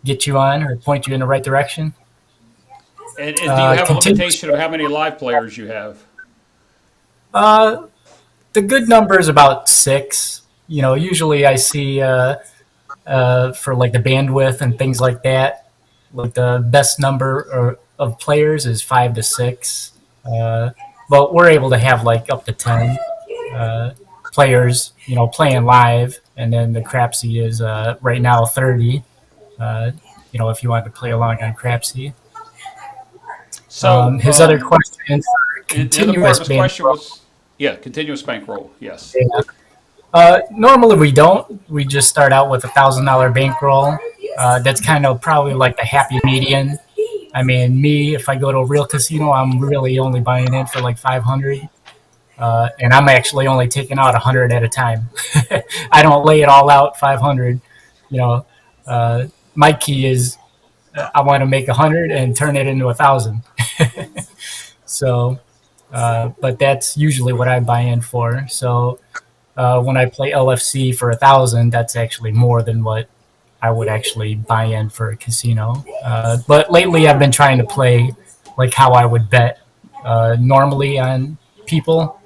get you on or point you in the right direction. And do you have a limitation of how many live players you have? The good number is about 6. Usually I see for like the bandwidth and things like that, like the best number of players is 5 to 6, but we're able to have like up to 10 players, playing live, and then the Crapsody is right now 30. If you want to play along on Crapsody. So his other question for continuous bankroll. Continuous bankroll. Yes. Yeah. Normally we don't. We just start out with $1,000 bankroll. That's kind of probably like the happy median. I mean, if I go to a real casino, I'm really only buying in for like 500, and I'm actually only taking out 100 at a time. I don't lay it all out 500. My key is I want to make 100 and turn it into 1,000. So, but that's usually what I buy in for. So when I play LFC for 1,000, that's actually more than what I would actually buy in for a casino. But lately I've been trying to play like how I would bet normally on people,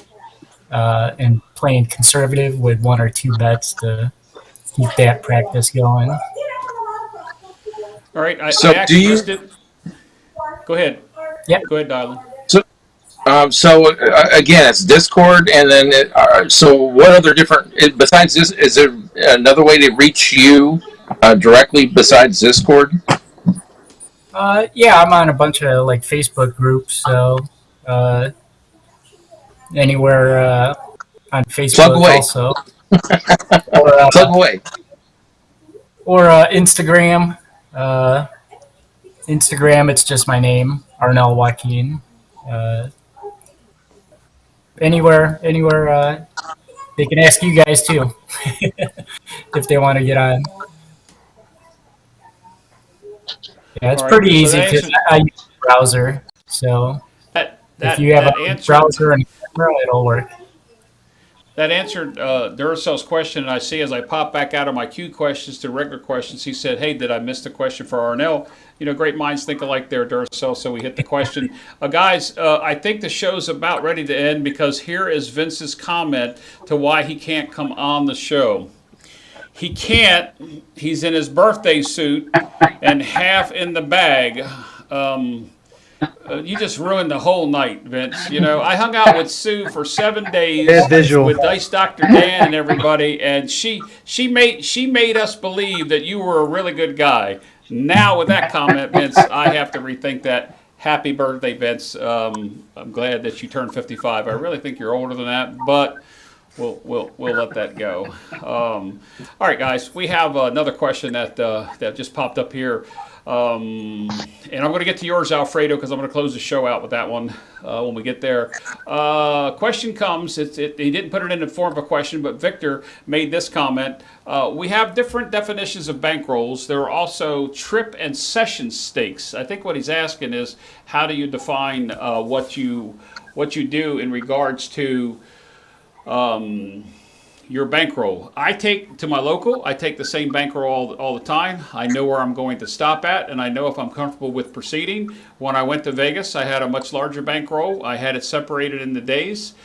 and playing conservative with 1 or 2 bets to keep that practice going. All right. So Go ahead. Yeah. Go ahead, Dylan. So again, it's Discord, and then so what other different besides this? Is there another way to reach you directly besides Discord? Yeah, I'm on a bunch of like Facebook groups, so anywhere on Facebook also. Or, Plug away. Or Instagram. Instagram, it's just my name, Arnell Joaquin. Anywhere, they can ask you guys too, if they want to get on. Yeah, it's pretty easy because I use a browser. So if you have a browser and a camera, it'll work. That answered Duracell's question, and I see as I pop back out of my queue questions to regular questions, he said, hey, did I miss the question for Arnell? Great minds think alike there, Duracell, so we hit the question. Guys, I think the show's about ready to end because here is Vince's comment to why he can't come on the show. He can't. He's in his birthday suit and half in the bag. You just ruined the whole night, Vince. You know, I hung out with Sue for 7 days with Dice Dr. Dan and everybody, and she made us believe that you were a really good guy. Now with that comment, Vince, I have to rethink that. Happy birthday, Vince. I'm glad that you turned 55. I really think you're older than that, but we'll let that go. All right, guys, we have another question that just popped up here. And I'm going to get to yours, Alfredo, because I'm going to close the show out with that one when we get there. Question comes. He didn't put it in the form of a question, but Victor made this comment. We have different definitions of bankrolls. There are also trip and session stakes. I think what he's asking is, how do you define what you do in regards to your bankroll? I take to my local. I take the same bankroll all the time. I know where I'm going to stop at, and I know if I'm comfortable with proceeding. When I went to Vegas, I had a much larger bankroll. I had it separated in the days.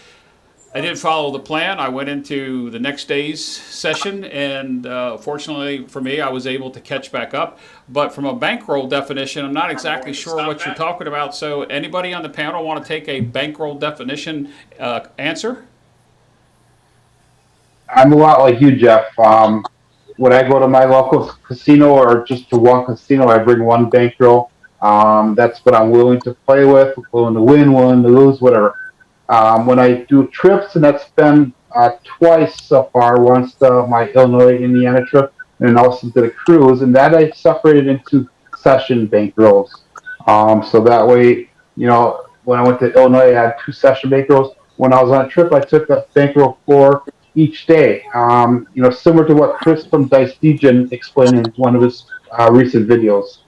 I didn't follow the plan. I went into the next day's session, and fortunately for me, I was able to catch back up. But from a bankroll definition, I'm not exactly sure what you're talking about. So anybody on the panel want to take a bankroll definition answer? I'm a lot like you, Jeff. When I go to my local casino or just to one casino, I bring one bankroll. That's what I'm willing to play with, willing to win, willing to lose, whatever. When I do trips, and that's been twice so far, once my Illinois, Indiana trip, and also did a cruise, and that I separated into session bankrolls. So that way, you know, when I went to Illinois, I had 2 session bankrolls. When I was on a trip, I took a bankroll for each day. You know, similar to what Chris from Dice Degen explained in one of his recent videos.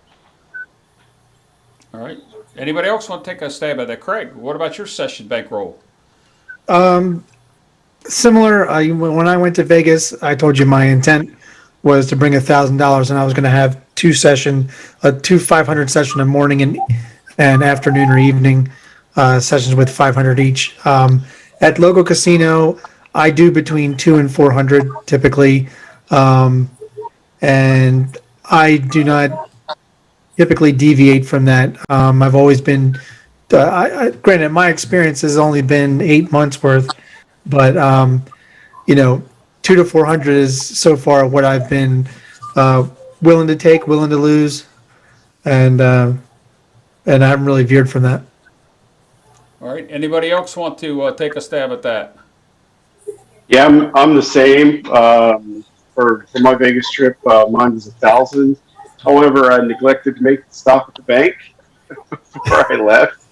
All right. Anybody else want to take a stab at that? Craig, what about your session bankroll? Similar. When I went to Vegas, I told you my intent was to bring $1,000, and I was going to have 2 500 session in morning and afternoon or evening sessions with 500 each. At local casino, I do between 200 and 400 typically, and I do not typically deviate from that. I've always been, granted, my experience has only been 8 months worth, but you know, 200 to 400 is so far what I've been willing to take, willing to lose, and I haven't really veered from that. All right. Anybody else want to take a stab at that? Yeah, I'm the same. For my Vegas trip, mine was 1,000. However, I neglected to make the stop at the bank before I left,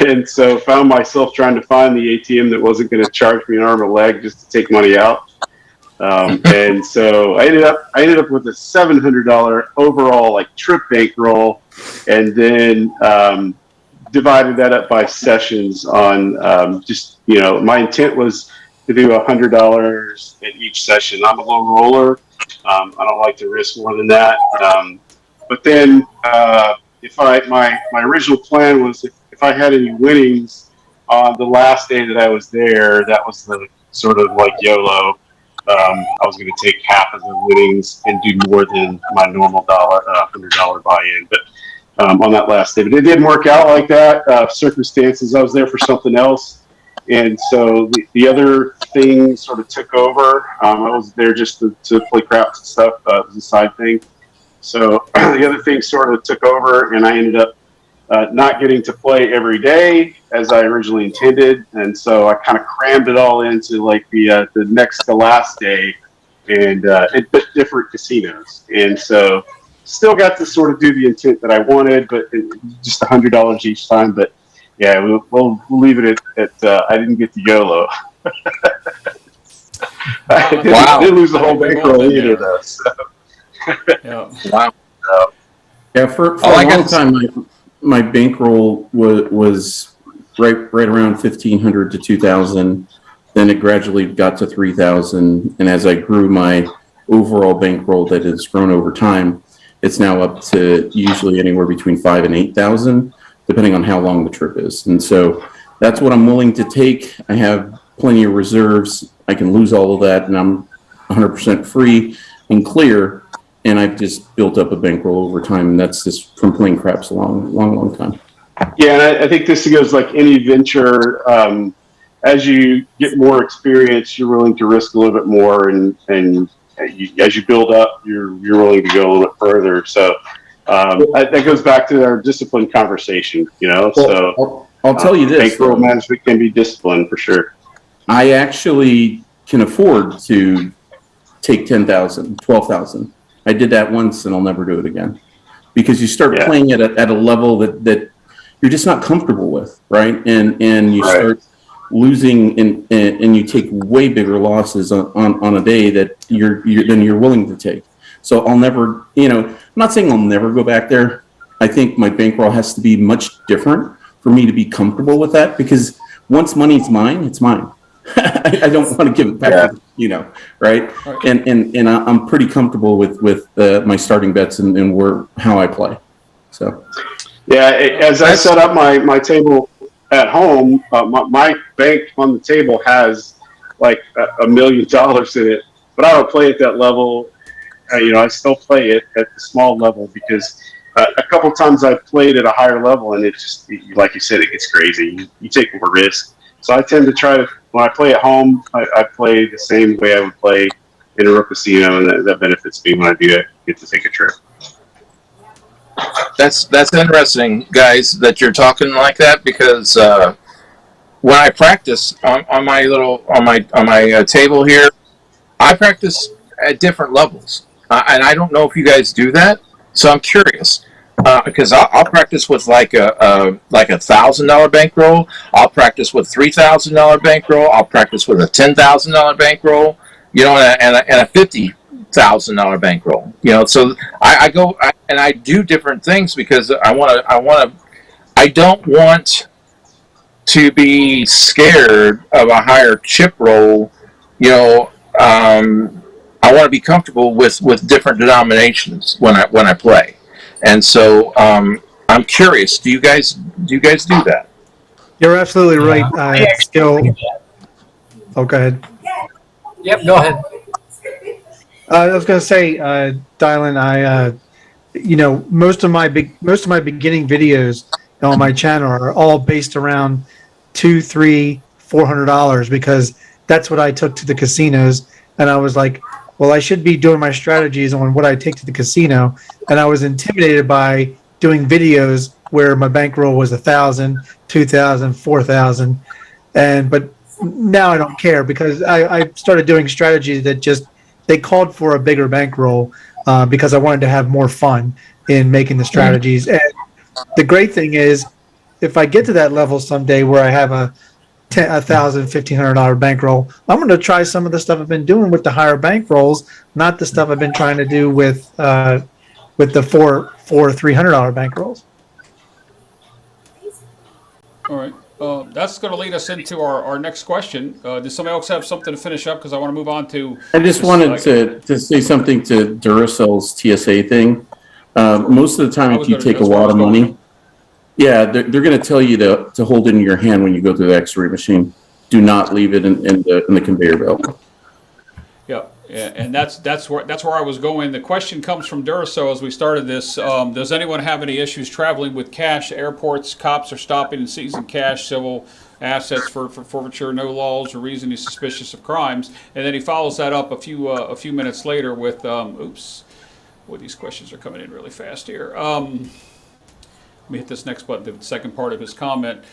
and so found myself trying to find the ATM that wasn't going to charge me an arm and a leg just to take money out. And so I ended up with a $700 overall like trip bankroll, and then divided that up by sessions on just, you know, my intent was to do $100 in each session. I'm a low roller. I don't like to risk more than that. But then my original plan was if I had any winnings on the last day that I was there, that was the sort of like YOLO. I was going to take half of the winnings and do more than my normal $100 buy-in. But on that last day, but it didn't work out like that. Circumstances, I was there for something else. And so the other thing sort of took over. I was there just to play craps and stuff. It was a side thing. So the other thing sort of took over, and I ended up not getting to play every day as I originally intended. And so I kind of crammed it all into like the next to last day, and at different casinos. And so still got to sort of do the intent that I wanted, but just $100 each time. But yeah, we'll leave it at I didn't get the YOLO. I didn't lose the whole bankroll either, though. So. Yeah. Wow. Yeah, for a long time, my bankroll was right around 1,500 to 2,000. Then it gradually got to 3,000, and as I grew my overall bankroll that has grown over time, it's now up to usually anywhere between 5,000 and 8,000, depending on how long the trip is. And so that's what I'm willing to take. I have plenty of reserves. I can lose all of that, and I'm 100% free and clear. And I've just built up a bankroll over time, and that's just from playing craps a long time. Yeah, and I think this goes like any venture. As you get more experience, you're willing to risk a little bit more, and as you build up, you're willing to go a little bit further. So that goes back to our discipline conversation, you know. Well, So I'll tell you this: bankroll management can be disciplined for sure. I actually can afford to take 10,000, 12,000. I did that once, and I'll never do it again, because you start playing at a level that you're just not comfortable with, right? And you start losing, and you take way bigger losses on a day that you're willing to take. So I'll never, I'm not saying I'll never go back there. I think my bankroll has to be much different for me to be comfortable with that, because once money's mine, it's mine. I don't want to give it back, right? And I'm pretty comfortable with my starting bets and how I play. So. Yeah, as I set up my table at home, my bank on the table has like $1 million in it, but I don't play at that level. I still play it at the small level, because a couple times I've played at a higher level, and it just, like you said, it gets crazy. You take more risk. So I tend to try to, when I play at home, I play the same way I would play in a real casino, and that benefits me when I do get to take a trip. That's interesting, guys, that you're talking like that, because when I practice on my table here, I practice at different levels, and I don't know if you guys do that. So I'm curious, because I'll practice with like a $1,000 bankroll. I'll practice with $3,000 bankroll. I'll practice with a $10,000 bankroll. And a $50,000 bankroll. So I go and I do different things, because I don't want to be scared of a higher chip roll. I want to be comfortable with different denominations when I play, and so I'm curious. Do you guys do that? You're absolutely right. Skill. Oh, go ahead. Yep, go ahead. I was going to say, Dylan, most of my beginning videos on my channel are all based around $200, $300, $400, because that's what I took to the casinos, and I was like, well, I should be doing my strategies on what I take to the casino, and I was intimidated by doing videos where my bankroll was 1,000, 2,000, 4,000, but now I don't care, because I started doing strategies that they called for a bigger bankroll, because I wanted to have more fun in making the strategies. And the great thing is, if I get to that level someday where I have a $1,000, $1,500 bankroll, I'm going to try some of the stuff I've been doing with the higher bankrolls, not the stuff I've been trying to do with the $400, $300 bankrolls. All right. That's going to lead us into our next question. Does somebody else have something to finish up? Because I want to move on to... I just wanted to say something to Duracell's TSA thing. Most of the time, if you take a lot of money, they're going to tell you to hold it in your hand when you go through the X-ray machine. Do not leave it in the conveyor belt. Yeah, and that's where I was going. The question comes from Duracell as we started this. Does anyone have any issues traveling with cash? Airports, cops are stopping and seizing cash, civil assets for forfeiture, no laws or reason he's suspicious of crimes. And then he follows that up a few minutes later with, oops, boy, these questions are coming in really fast here. Let me hit this next button, the second part of his comment.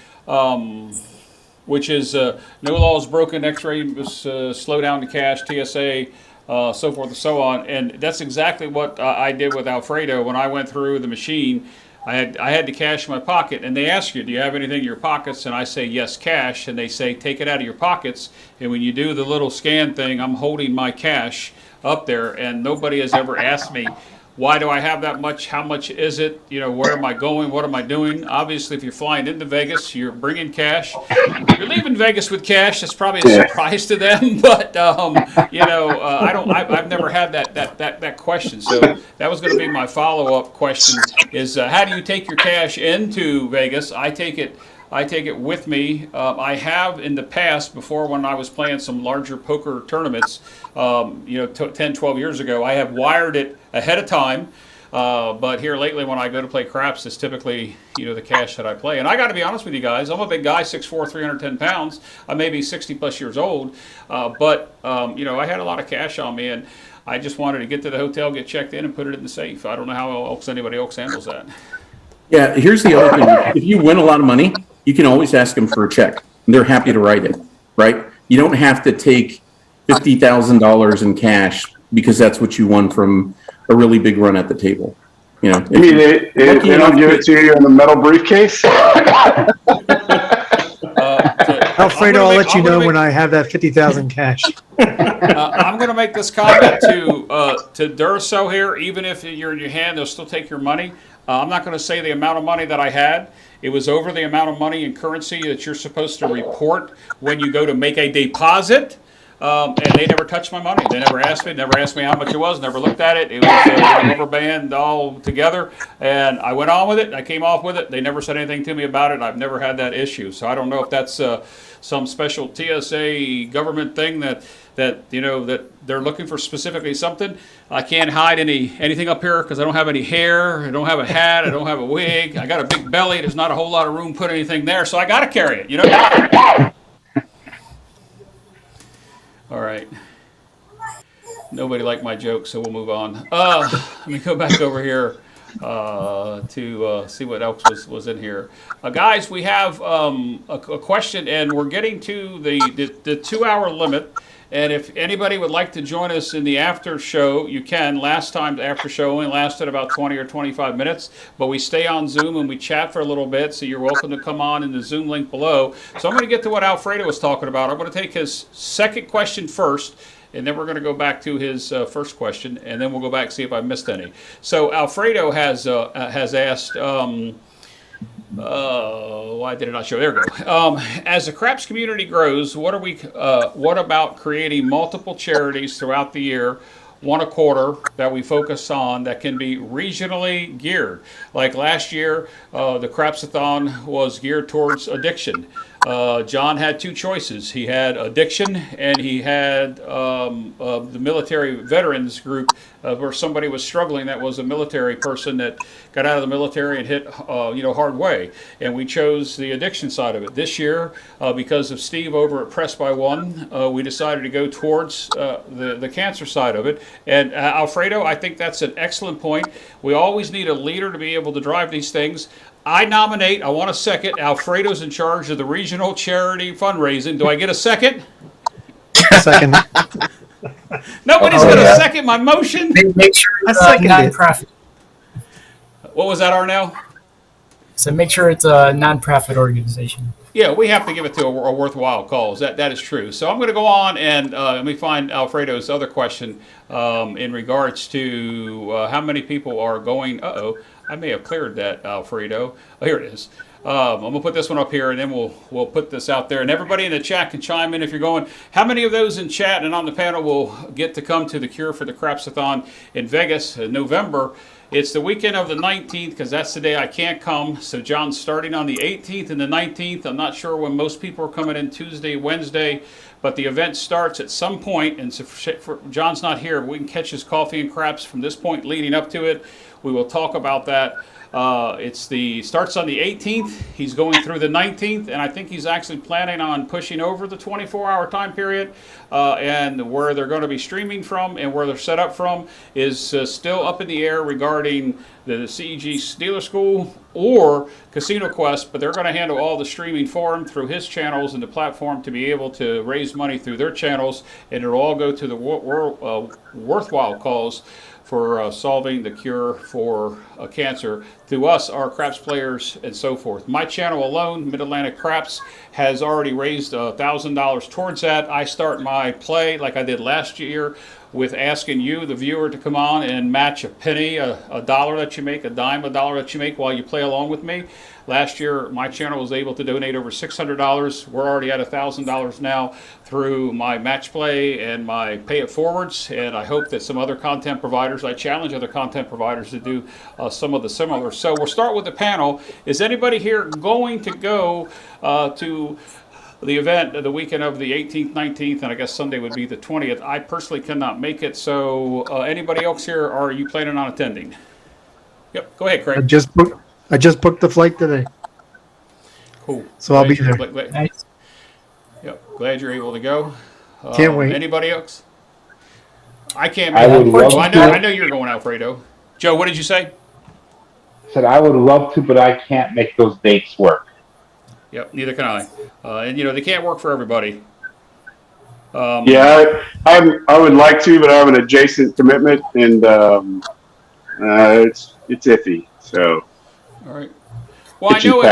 Which is no laws broken, X-ray slow down to cash, TSA, so forth and so on. And that's exactly what I did with Alfredo when I went through the machine. I had the cash in my pocket, and they ask you, do you have anything in your pockets? And I say, yes, cash. And they say, take it out of your pockets. And when you do the little scan thing, I'm holding my cash up there, and nobody has ever asked me, why do I have that much? How much is it? Where am I going? What am I doing? Obviously, if you're flying into Vegas, you're bringing cash. You're leaving Vegas with cash. That's probably a surprise to them. But I've never had that question. So that was going to be my follow-up question: is how do you take your cash into Vegas? I take it I take it with me. I have in the past, before when I was playing some larger poker tournaments, 10, 12 years ago, I have wired it ahead of time. But here lately, when I go to play craps, it's typically, the cash that I play. And I got to be honest with you guys, I'm a big guy, 6'4", 310 pounds. I may be 60 plus years old, but I had a lot of cash on me, and I just wanted to get to the hotel, get checked in, and put it in the safe. I don't know how anybody else handles that. Yeah, here's the other thing. If you win a lot of money, you can always ask them for a check. They're happy to write it, right? You don't have to take $50,000 in cash because that's what you won from a really big run at the table. You mean they don't give it to you in the metal briefcase? Alfredo, I'll let you know when I have that 50,000 cash. I'm going to make this comment to Durso here. Even if you're in your hand, they'll still take your money. I'm not going to say the amount of money that I had. It was over the amount of money in currency that you're supposed to report when you go to make a deposit. And they never touched my money. They never asked me how much it was, never looked at it. It was a rubber band all together. And I went on with it. I came off with it. They never said anything to me about it. I've never had that issue. So I don't know if that's some special TSA government thing that they're looking for specifically something. I can't hide anything up here because I don't have any hair. I don't have a hat. I don't have a wig. I got a big belly. There's not a whole lot of room to put anything there. So I got to carry it, All right. Nobody liked my joke, so we'll move on. Let me go back over here to see what else was in here. Guys, we have a question, and we're getting to the 2-hour limit. And if anybody would like to join us in the after show, you can. Last time the after show only lasted about 20 or 25 minutes, but we stay on Zoom and we chat for a little bit, so you're welcome to come on in the Zoom link below. So I'm going to get to what Alfredo was talking about. I'm going to take his second question first, and then we're going to go back to his first question, and then we'll go back and see if I missed any. So Alfredo has asked... why did it not show? There we go. As the craps community grows, what about creating multiple charities throughout the year, one a quarter, that we focus on that can be regionally geared? Like last year, the Crapsathon was geared towards addiction. John had two choices. He had addiction, and he had the military veterans group, where somebody was struggling that was a military person that got out of the military and hit hard way. And we chose the addiction side of it. This year, because of Steve over at Press by One, we decided to go towards the cancer side of it. And Alfredo, I think that's an excellent point. We always need a leader to be able to drive these things. I want a second. Alfredo's in charge of the regional charity fundraising. Do I get a second? Second. Nobody's going to second my motion? Make sure it's a nonprofit. What was that, Arnell? So make sure it's a nonprofit organization. Yeah, we have to give it to a worthwhile cause. That is true. So I'm going to go on and let me find Alfredo's other question in regards to how many people are going. I may have cleared that, Alfredo. Oh, here it is. I'm going to put this one up here, and then we'll put this out there. And everybody in the chat can chime in if you're going. How many of those in chat and on the panel will get to come to the Cure for the Crapsathon in Vegas in November? It's the weekend of the 19th, because that's the day I can't come. So John's starting on the 18th and the 19th. I'm not sure when most people are coming in, Tuesday, Wednesday, but the event starts at some point, and so John's not here. We can catch his coffee and craps from this point leading up to it. We will talk about that. Starts on the 18th. He's going through the 19th, and I think he's actually planning on pushing over the 24-hour time period. And where they're going to be streaming from and where they're set up from is still up in the air regarding the CEG Dealer School or Casino Quest, but they're going to handle all the streaming for him through his channels and the platform to be able to raise money through their channels, and it'll all go to the worthwhile cause for solving the cure for cancer through us, our craps players, and so forth. My channel alone, Mid-Atlantic Craps, has already raised $1,000 towards that. I start my play like I did last year with asking you, the viewer, to come on and match a penny, a dollar that you make, a dime, a dollar that you make while you play along with me. Last year, my channel was able to donate over $600. We're already at $1,000 now through my match play and my pay it forwards. And I hope that some other content providers, I challenge other content providers to do some of the similar. So we'll start with the panel. Is anybody here going to go to the event the weekend of the 18th, 19th, and I guess Sunday would be the 20th? I personally cannot make it. So anybody else here, are you planning on attending? Yep, go ahead, Craig. I just booked the flight today. Cool. So I'll be there. Nice. Yep, glad you're able to go. Can't wait. Anybody else? I can't I make it. would love I know to. you're going, Alfredo. Joe, what did you say? Said I would love to, but I can't make those dates work. Yep, neither can I. And they can't work for everybody. Yeah, I would like to, but I have an adjacent commitment, and it's iffy. So, all right. Well, I know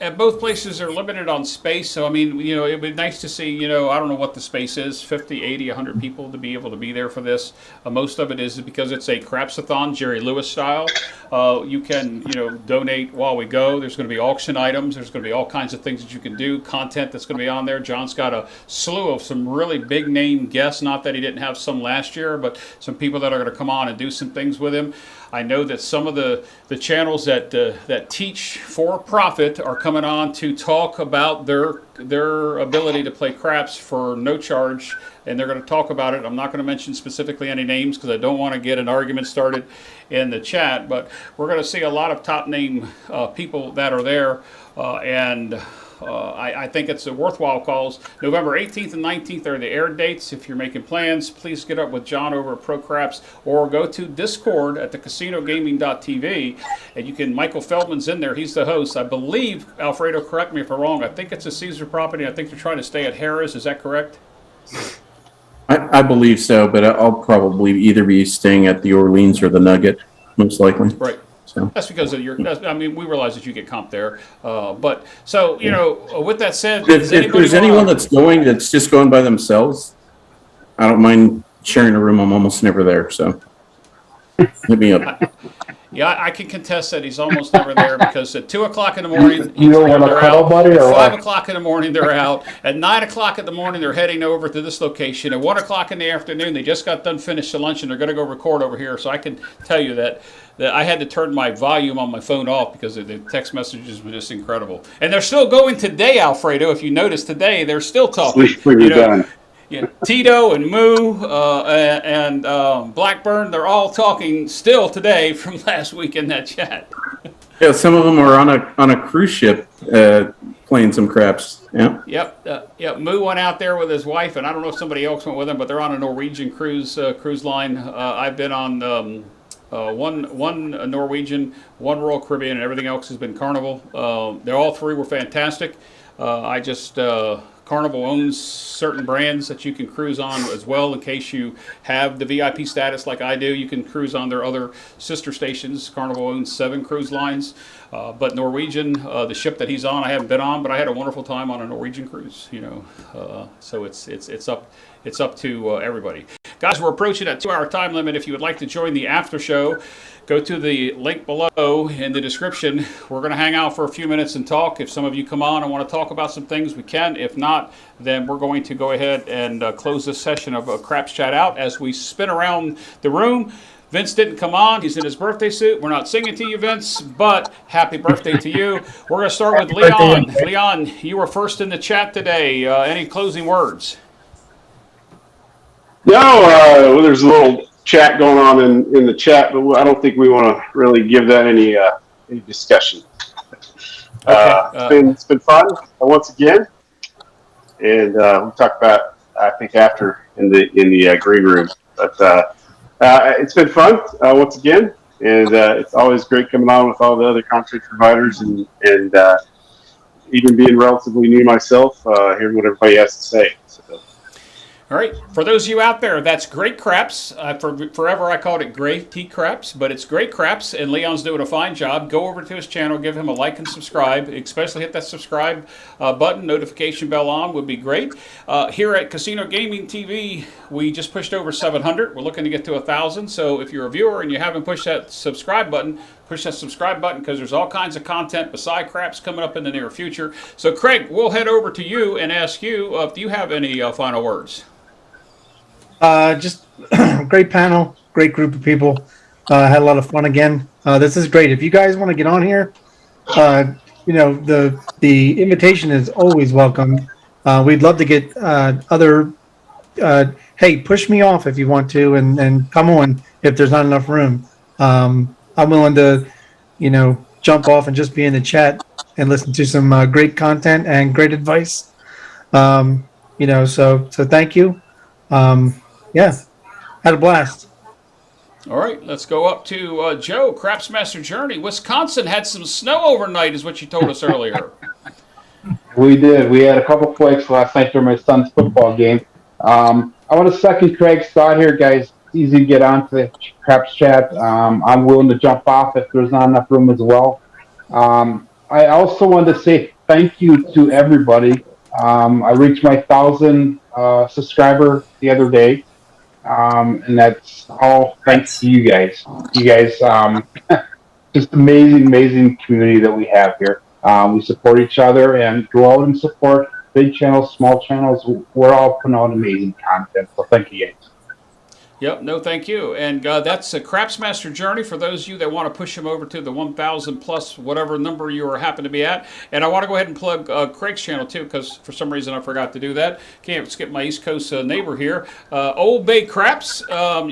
at both places they're limited on space. So, I mean, it'd be nice to see, I don't know what the space is, 50, 80, 100 people to be able to be there for this. Most of it is because it's a Crapsathon, Jerry Lewis style. You can, donate while we go. There's going to be auction items. There's going to be all kinds of things that you can do, content that's going to be on there. John's got a slew of some really big name guests. Not that he didn't have some last year, but some people that are going to come on and do some things with him. I know that some of the channels that teach for profit are coming on to talk about their ability to play craps for no charge, and they're going to talk about it. I'm not going to mention specifically any names because I don't want to get an argument started in the chat, but we're going to see a lot of top name people that are there, and I think it's a worthwhile cause. November 18th and 19th are the air dates. If you're making plans, please get up with John over at Pro Craps or go to Discord at the casinogaming.tv, and Michael Feldman's in there. He's the host. I believe, Alfredo, correct me if I'm wrong, I think it's a Caesar property. I think they're trying to stay at Harrah's. Is that correct? I believe so, but I'll probably either be staying at the Orleans or the Nugget, most likely. Right. So that's because of we realize that you get comp there. But so, with that said, if there's anyone that's just going by themselves, I don't mind sharing a room. I'm almost never there, so hit me up. Yeah, I can contest that he's almost never there because at 2 o'clock in the morning, You don't want to they're cuddle, out. buddy, At or 5 what? o'clock in the morning, they're out. At 9 o'clock in the morning, they're heading over to this location. At 1 o'clock in the afternoon, they just got done finished the lunch and they're going to go record over here. So I can tell you that I had to turn my volume on my phone off because the text messages were just incredible. And they're still going today, Alfredo. If you notice today, they're still talking. sleep when you're done. Yeah, Tito and Moo and Blackburn, they're all talking still today from last week in that chat. Yeah, some of them are on a cruise ship playing some craps. Yeah. Yep. Moo went out there with his wife, and I don't know if somebody else went with him, but they're on a Norwegian cruise line. I've been on one Norwegian, one Royal Caribbean, and everything else has been Carnival. They all three were fantastic. Carnival owns certain brands that you can cruise on as well in case you have the VIP status like I do. You can cruise on their other sister stations. Carnival owns 7 cruise lines. But Norwegian, the ship that he's on, I haven't been on, but I had a wonderful time on a Norwegian cruise, So it's up to everybody. Guys, we're approaching that 2-hour time limit. If you would like to join the after show, go to the link below in the description. We're going to hang out for a few minutes and talk. If some of you come on and want to talk about some things, we can. If not, then we're going to go ahead and close this session of Craps Chat out as we spin around the room. Vince didn't come on. He's in his birthday suit. We're not singing to you, Vince, but happy birthday to you. We're going to start with Leon. Leon, you were first in the chat today. Any closing words? No, well, there's a little chat going on in the chat, but I don't think we want to really give that any discussion. It's been fun once again, and we'll talk about I think after in the green room. But it's been fun once again, and it's always great coming on with all the other content providers, and even being relatively new myself, hearing what everybody has to say. So. All right, for those of you out there, that's Great Craps. Forever I called it Gray Tea Craps, but it's Great Craps, and Leon's doing a fine job. Go over to his channel, give him a like and subscribe. Especially hit that subscribe button, notification bell on would be great. Here at Casino Gaming TV, we just pushed over 700. We're looking to get to 1,000. So if you're a viewer and you haven't pushed that subscribe button, push that subscribe button because there's all kinds of content beside Craps coming up in the near future. So Craig, we'll head over to you and ask you if you have any final words. Just great panel, great group of people. Had a lot of fun again. This is great. If you guys want to get on here, the invitation is always welcome. We'd love to get other. Hey, push me off if you want to, and come on if there's not enough room. I'm willing to, jump off and just be in the chat and listen to some great content and great advice. So thank you. Yeah, had a blast. All right, let's go up to Joe, Craps Master Journey. Wisconsin had some snow overnight, is what you told us earlier. We did. We had a couple flakes last night during my son's football game. I want to second Craig's thought here, guys. It's easy to get onto the Craps chat. I'm willing to jump off if there's not enough room as well. I also wanted to say thank you to everybody. I reached my 1,000 subscriber the other day. And that's all thanks to you guys. You guys, just amazing community that we have here. We support each other and go out and support big channels, small channels. We're all putting out amazing content. So thank you guys. Yep, no thank you. And that's a Craps Master Journey for those of you that want to push him over to the 1,000 plus whatever number you happen to be at. And I want to go ahead and plug Craig's channel too, because for some reason I forgot to do that. Can't skip my East Coast neighbor here. Old Bay Craps,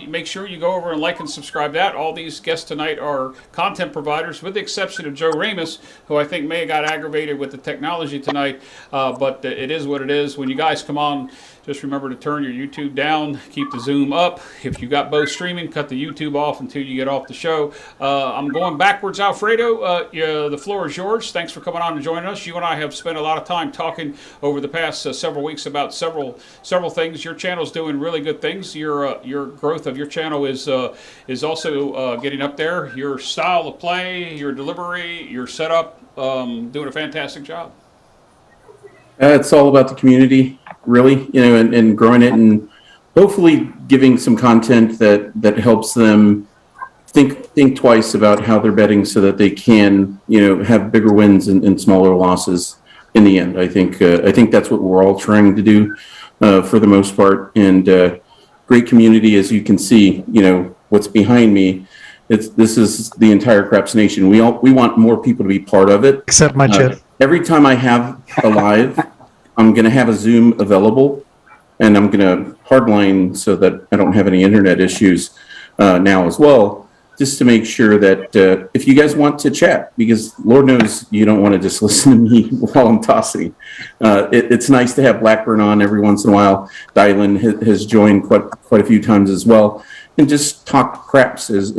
make sure you go over and like and subscribe that. All these guests tonight are content providers, with the exception of Joe Ramus, who I think may have got aggravated with the technology tonight. But it is what it is. When you guys come on, just remember to turn your YouTube down, keep the Zoom up. If you got both streaming, cut the YouTube off until you get off the show. I'm going backwards, Alfredo. The floor is yours. Thanks for coming on and joining us. You and I have spent a lot of time talking over the past several weeks about several things. Your channel's doing really good things. Your growth of your channel is also getting up there. Your style of play, your delivery, your setup, doing a fantastic job. It's all about the community, really, and growing it, and hopefully giving some content that helps them think twice about how they're betting, so that they can, have bigger wins and smaller losses in the end. I think that's what we're all trying to do for the most part. And great community, as you can see. What's behind me. This is the entire Craps Nation. We want more people to be part of it. Except my chip. Every time I have a live, I'm going to have a Zoom available, and I'm going to hardline so that I don't have any internet issues now as well, just to make sure that if you guys want to chat, because Lord knows you don't want to just listen to me while I'm tossing. It's nice to have Blackburn on every once in a while. Dylan has joined quite a few times as well, and just talk craps as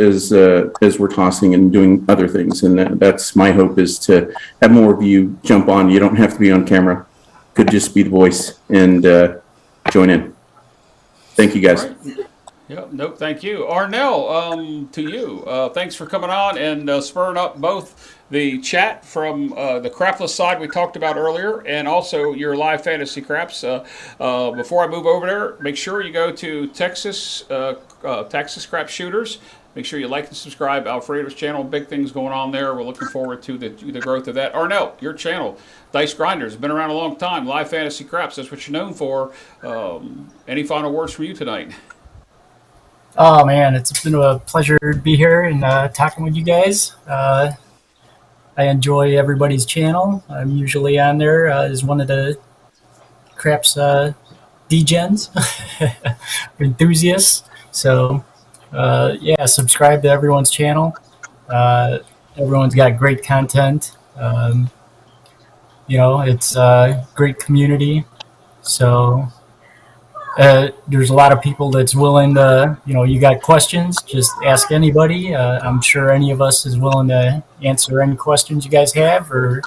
we're tossing and doing other things. And that's my hope, is to have more of you jump on. You don't have to be on camera. Could just be the voice and join in. Thank you, guys. Right. Yep. Nope. Thank you, Arnell. To you. Thanks for coming on and spurring up both the chat from the Crapless side we talked about earlier, and also your live fantasy craps. Before I move over there, make sure you go to Texas Crap Shooters. Make sure you like and subscribe. Alfredo's channel, big things going on there. We're looking forward to the growth of that. Arnell, your channel, Dice Grinders, been around a long time. Live fantasy craps, that's what you're known for. Any final words from you tonight? Oh man, it's been a pleasure to be here and talking with you guys. I enjoy everybody's channel. I'm usually on there as one of the Craps degens, enthusiasts. So subscribe to everyone's channel. Everyone's got great content. It's a great community. So there's a lot of people that's willing to, you got questions, just ask anybody. I'm sure any of us is willing to answer any questions you guys have, or,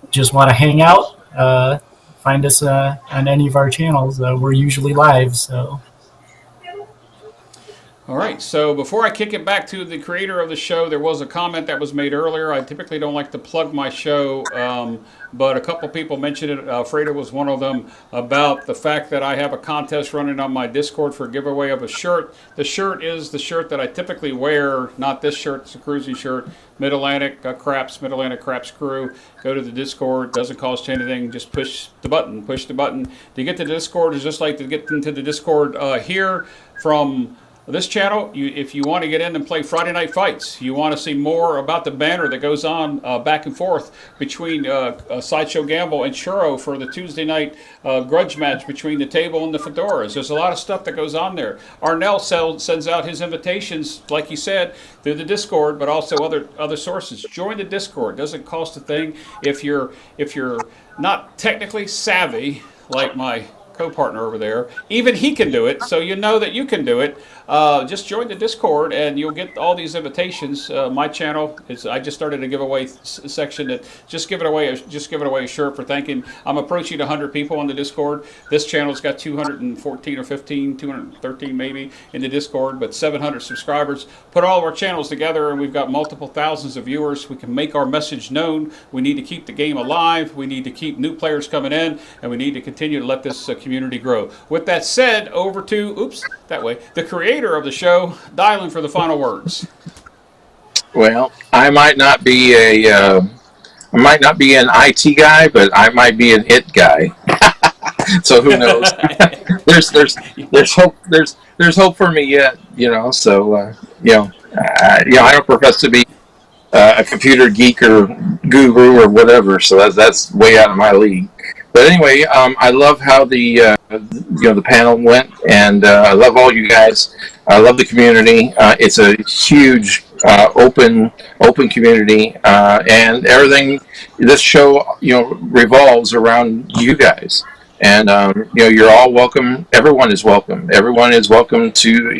just want to hang out. find us on any of our channels. We're usually live, so. All right, so before I kick it back to the creator of the show, there was a comment that was made earlier. I typically don't like to plug my show, but a couple people mentioned it. Fredo was one of them, about the fact that I have a contest running on my Discord for a giveaway of a shirt. The shirt is the shirt that I typically wear, not this shirt. It's a cruising shirt. Mid-Atlantic Craps, Mid-Atlantic Craps crew. Go to the Discord. Doesn't cost you anything. Just push the button. Push the button. To get to the Discord is just like to get into the Discord here from this channel. If you want to get in and play Friday Night Fights, you want to see more about the banner that goes on back and forth between Sideshow Gamble and Churro for the Tuesday night grudge match between the table and the fedoras. There's a lot of stuff that goes on there. Arnell sends out his invitations, like he said, through the Discord, but also other sources. Join the Discord. Doesn't cost a thing. If you're not technically savvy, like my co-partner over there, even he can do it, so you know that you can do it. Just join the Discord and you'll get all these invitations. My channel is, I just started a giveaway section that just giving away a shirt for thanking. I'm approaching 100 people on the Discord. This channel's got 214 or 15, 213 maybe in the Discord, but 700 subscribers. Put all of our channels together and we've got multiple thousands of viewers. We can make our message known. We need to keep the game alive. We need to keep new players coming in, and we need to continue to let this community grow. With that said, over to, the creator of the show, dialing for the final words. Well, I might not be an IT guy, but I might be an it guy. So who knows? there's hope. There's hope for me yet. So I don't profess to be a computer geek or guru or whatever. So that's way out of my league. But anyway, I love how the panel went, and I love all you guys. I love the community. It's a huge open community, and everything. This show revolves around you guys, and you're all welcome. Everyone is welcome. Everyone is welcome to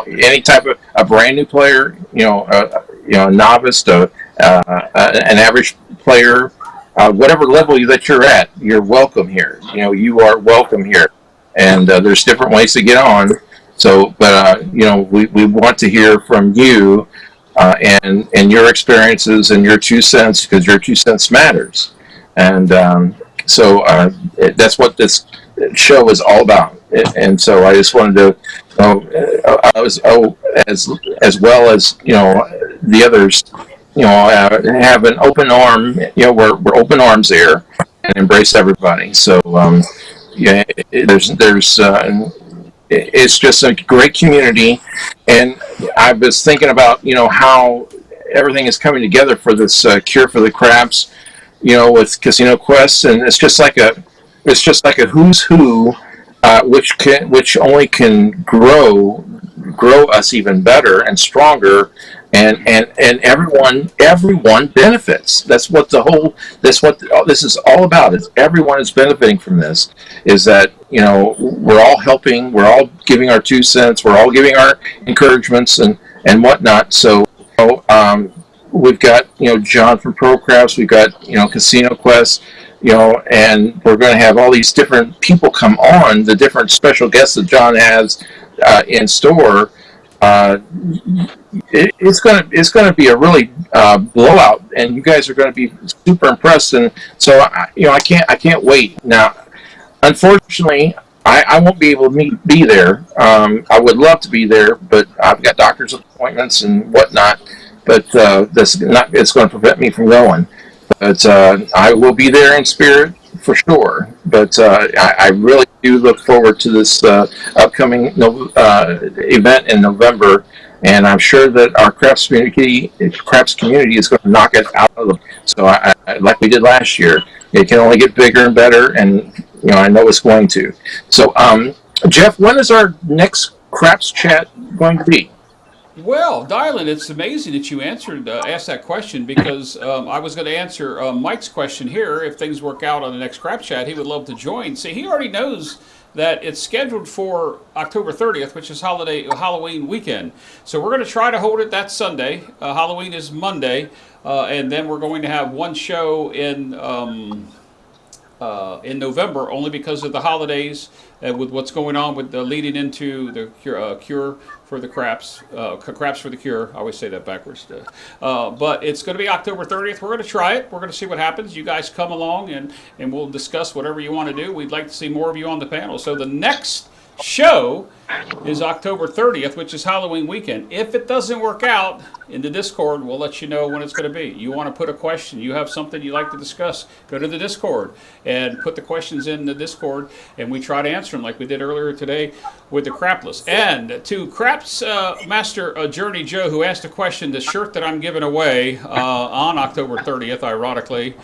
any type of a brand new player, a novice, an average player. Whatever level that you're at, you're welcome here. You are welcome here, and there's different ways to get on. So, but we want to hear from you and your experiences and your 2 cents, because your 2 cents matters. And so that's what this show is all about. And so I just wanted to, as well as the others. Have an open arm. We're open arms there and embrace everybody. So, it's just a great community. And I was thinking about, how everything is coming together for this Cure for the Craps, with Casino Quest, and it's just like a who's who, which only can grow us even better and stronger. And everyone benefits. That's what this is all about. Is everyone is benefiting from this. Is that we're all helping. We're all giving our 2 cents. We're all giving our encouragements and whatnot. So we've got John from ProCraps. We've got Casino Quest. And we're going to have all these different people come on. The different special guests that John has in store. It's gonna be a really blowout, and you guys are going to be super impressed. And so I can't wait. Now, unfortunately, I won't be able to be there. I would love to be there, but I've got doctor's appointments and whatnot. But it's going to prevent me from going. But I will be there in spirit for sure. But I really do look forward to this upcoming event in November, and I'm sure that our Craps community is going to knock it out of the. So like we did last year, it can only get bigger and better, and I know it's going to. So Jeff, when is our next Craps chat going to be? Well, Dylan, it's amazing that you asked that question, because I was going to answer Mike's question here. If things work out on the next Crap Chat, he would love to join. See, he already knows that it's scheduled for October 30th, which is Halloween weekend. So we're going to try to hold it that Sunday. Halloween is Monday, and then we're going to have one show in in November, only because of the holidays, with what's going on with the leading into the cure for the craps, craps for the cure. I always say that backwards. But it's going to be October 30th. We're going to try it. We're going to see what happens. You guys come along and we'll discuss whatever you want to do. We'd like to see more of you on the panel. So the next show is October 30th, which is Halloween weekend. If it doesn't work out in the Discord, we'll let you know when it's going to be. You want to put a question, you have something you'd like to discuss, go to the Discord and put the questions in the Discord, and we try to answer them like we did earlier today with the Crapless. And to Craps Master Journey Joe, who asked a question, the shirt that I'm giving away on October 30th, ironically,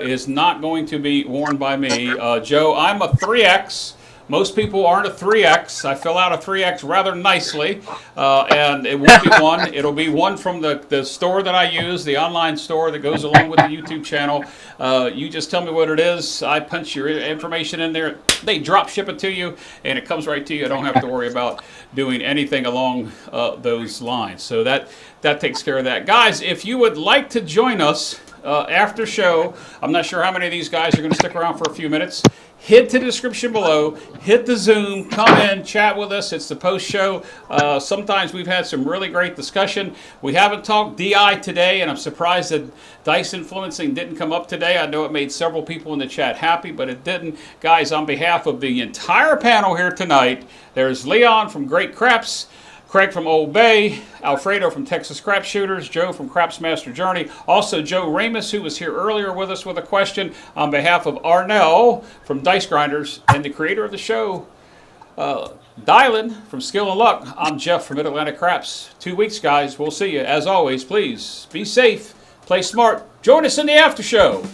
is not going to be worn by me. Joe, I'm a 3X. Most people aren't a 3X. I fill out a 3X rather nicely, and it won't be one. It'll be one from the store that I use, the online store that goes along with the YouTube channel. You just tell me what it is. I punch your information in there. They drop ship it to you, and it comes right to you. I don't have to worry about doing anything along those lines. So that takes care of that. Guys, if you would like to join us after show, I'm not sure how many of these guys are going to stick around for a few minutes. Hit the description below, hit the Zoom, come in, chat with us. It's the post show. Sometimes we've had some really great discussion. We haven't talked DI today, and I'm surprised that dice influencing didn't come up today. I know it made several people in the chat happy, but it didn't. Guys, on behalf of the entire panel here tonight, there's Leon from Great Craps, Craig from Old Bay, Alfredo from Texas Crap Shooters, Joe from Craps Master Journey, also Joe Ramus, who was here earlier with us with a question, on behalf of Arnell from Dice Grinders, and the creator of the show, Dylan from Skill and Luck. I'm Jeff from Mid-Atlantic Craps. 2 weeks, guys. We'll see you. As always, please be safe, play smart. Join us in the after show.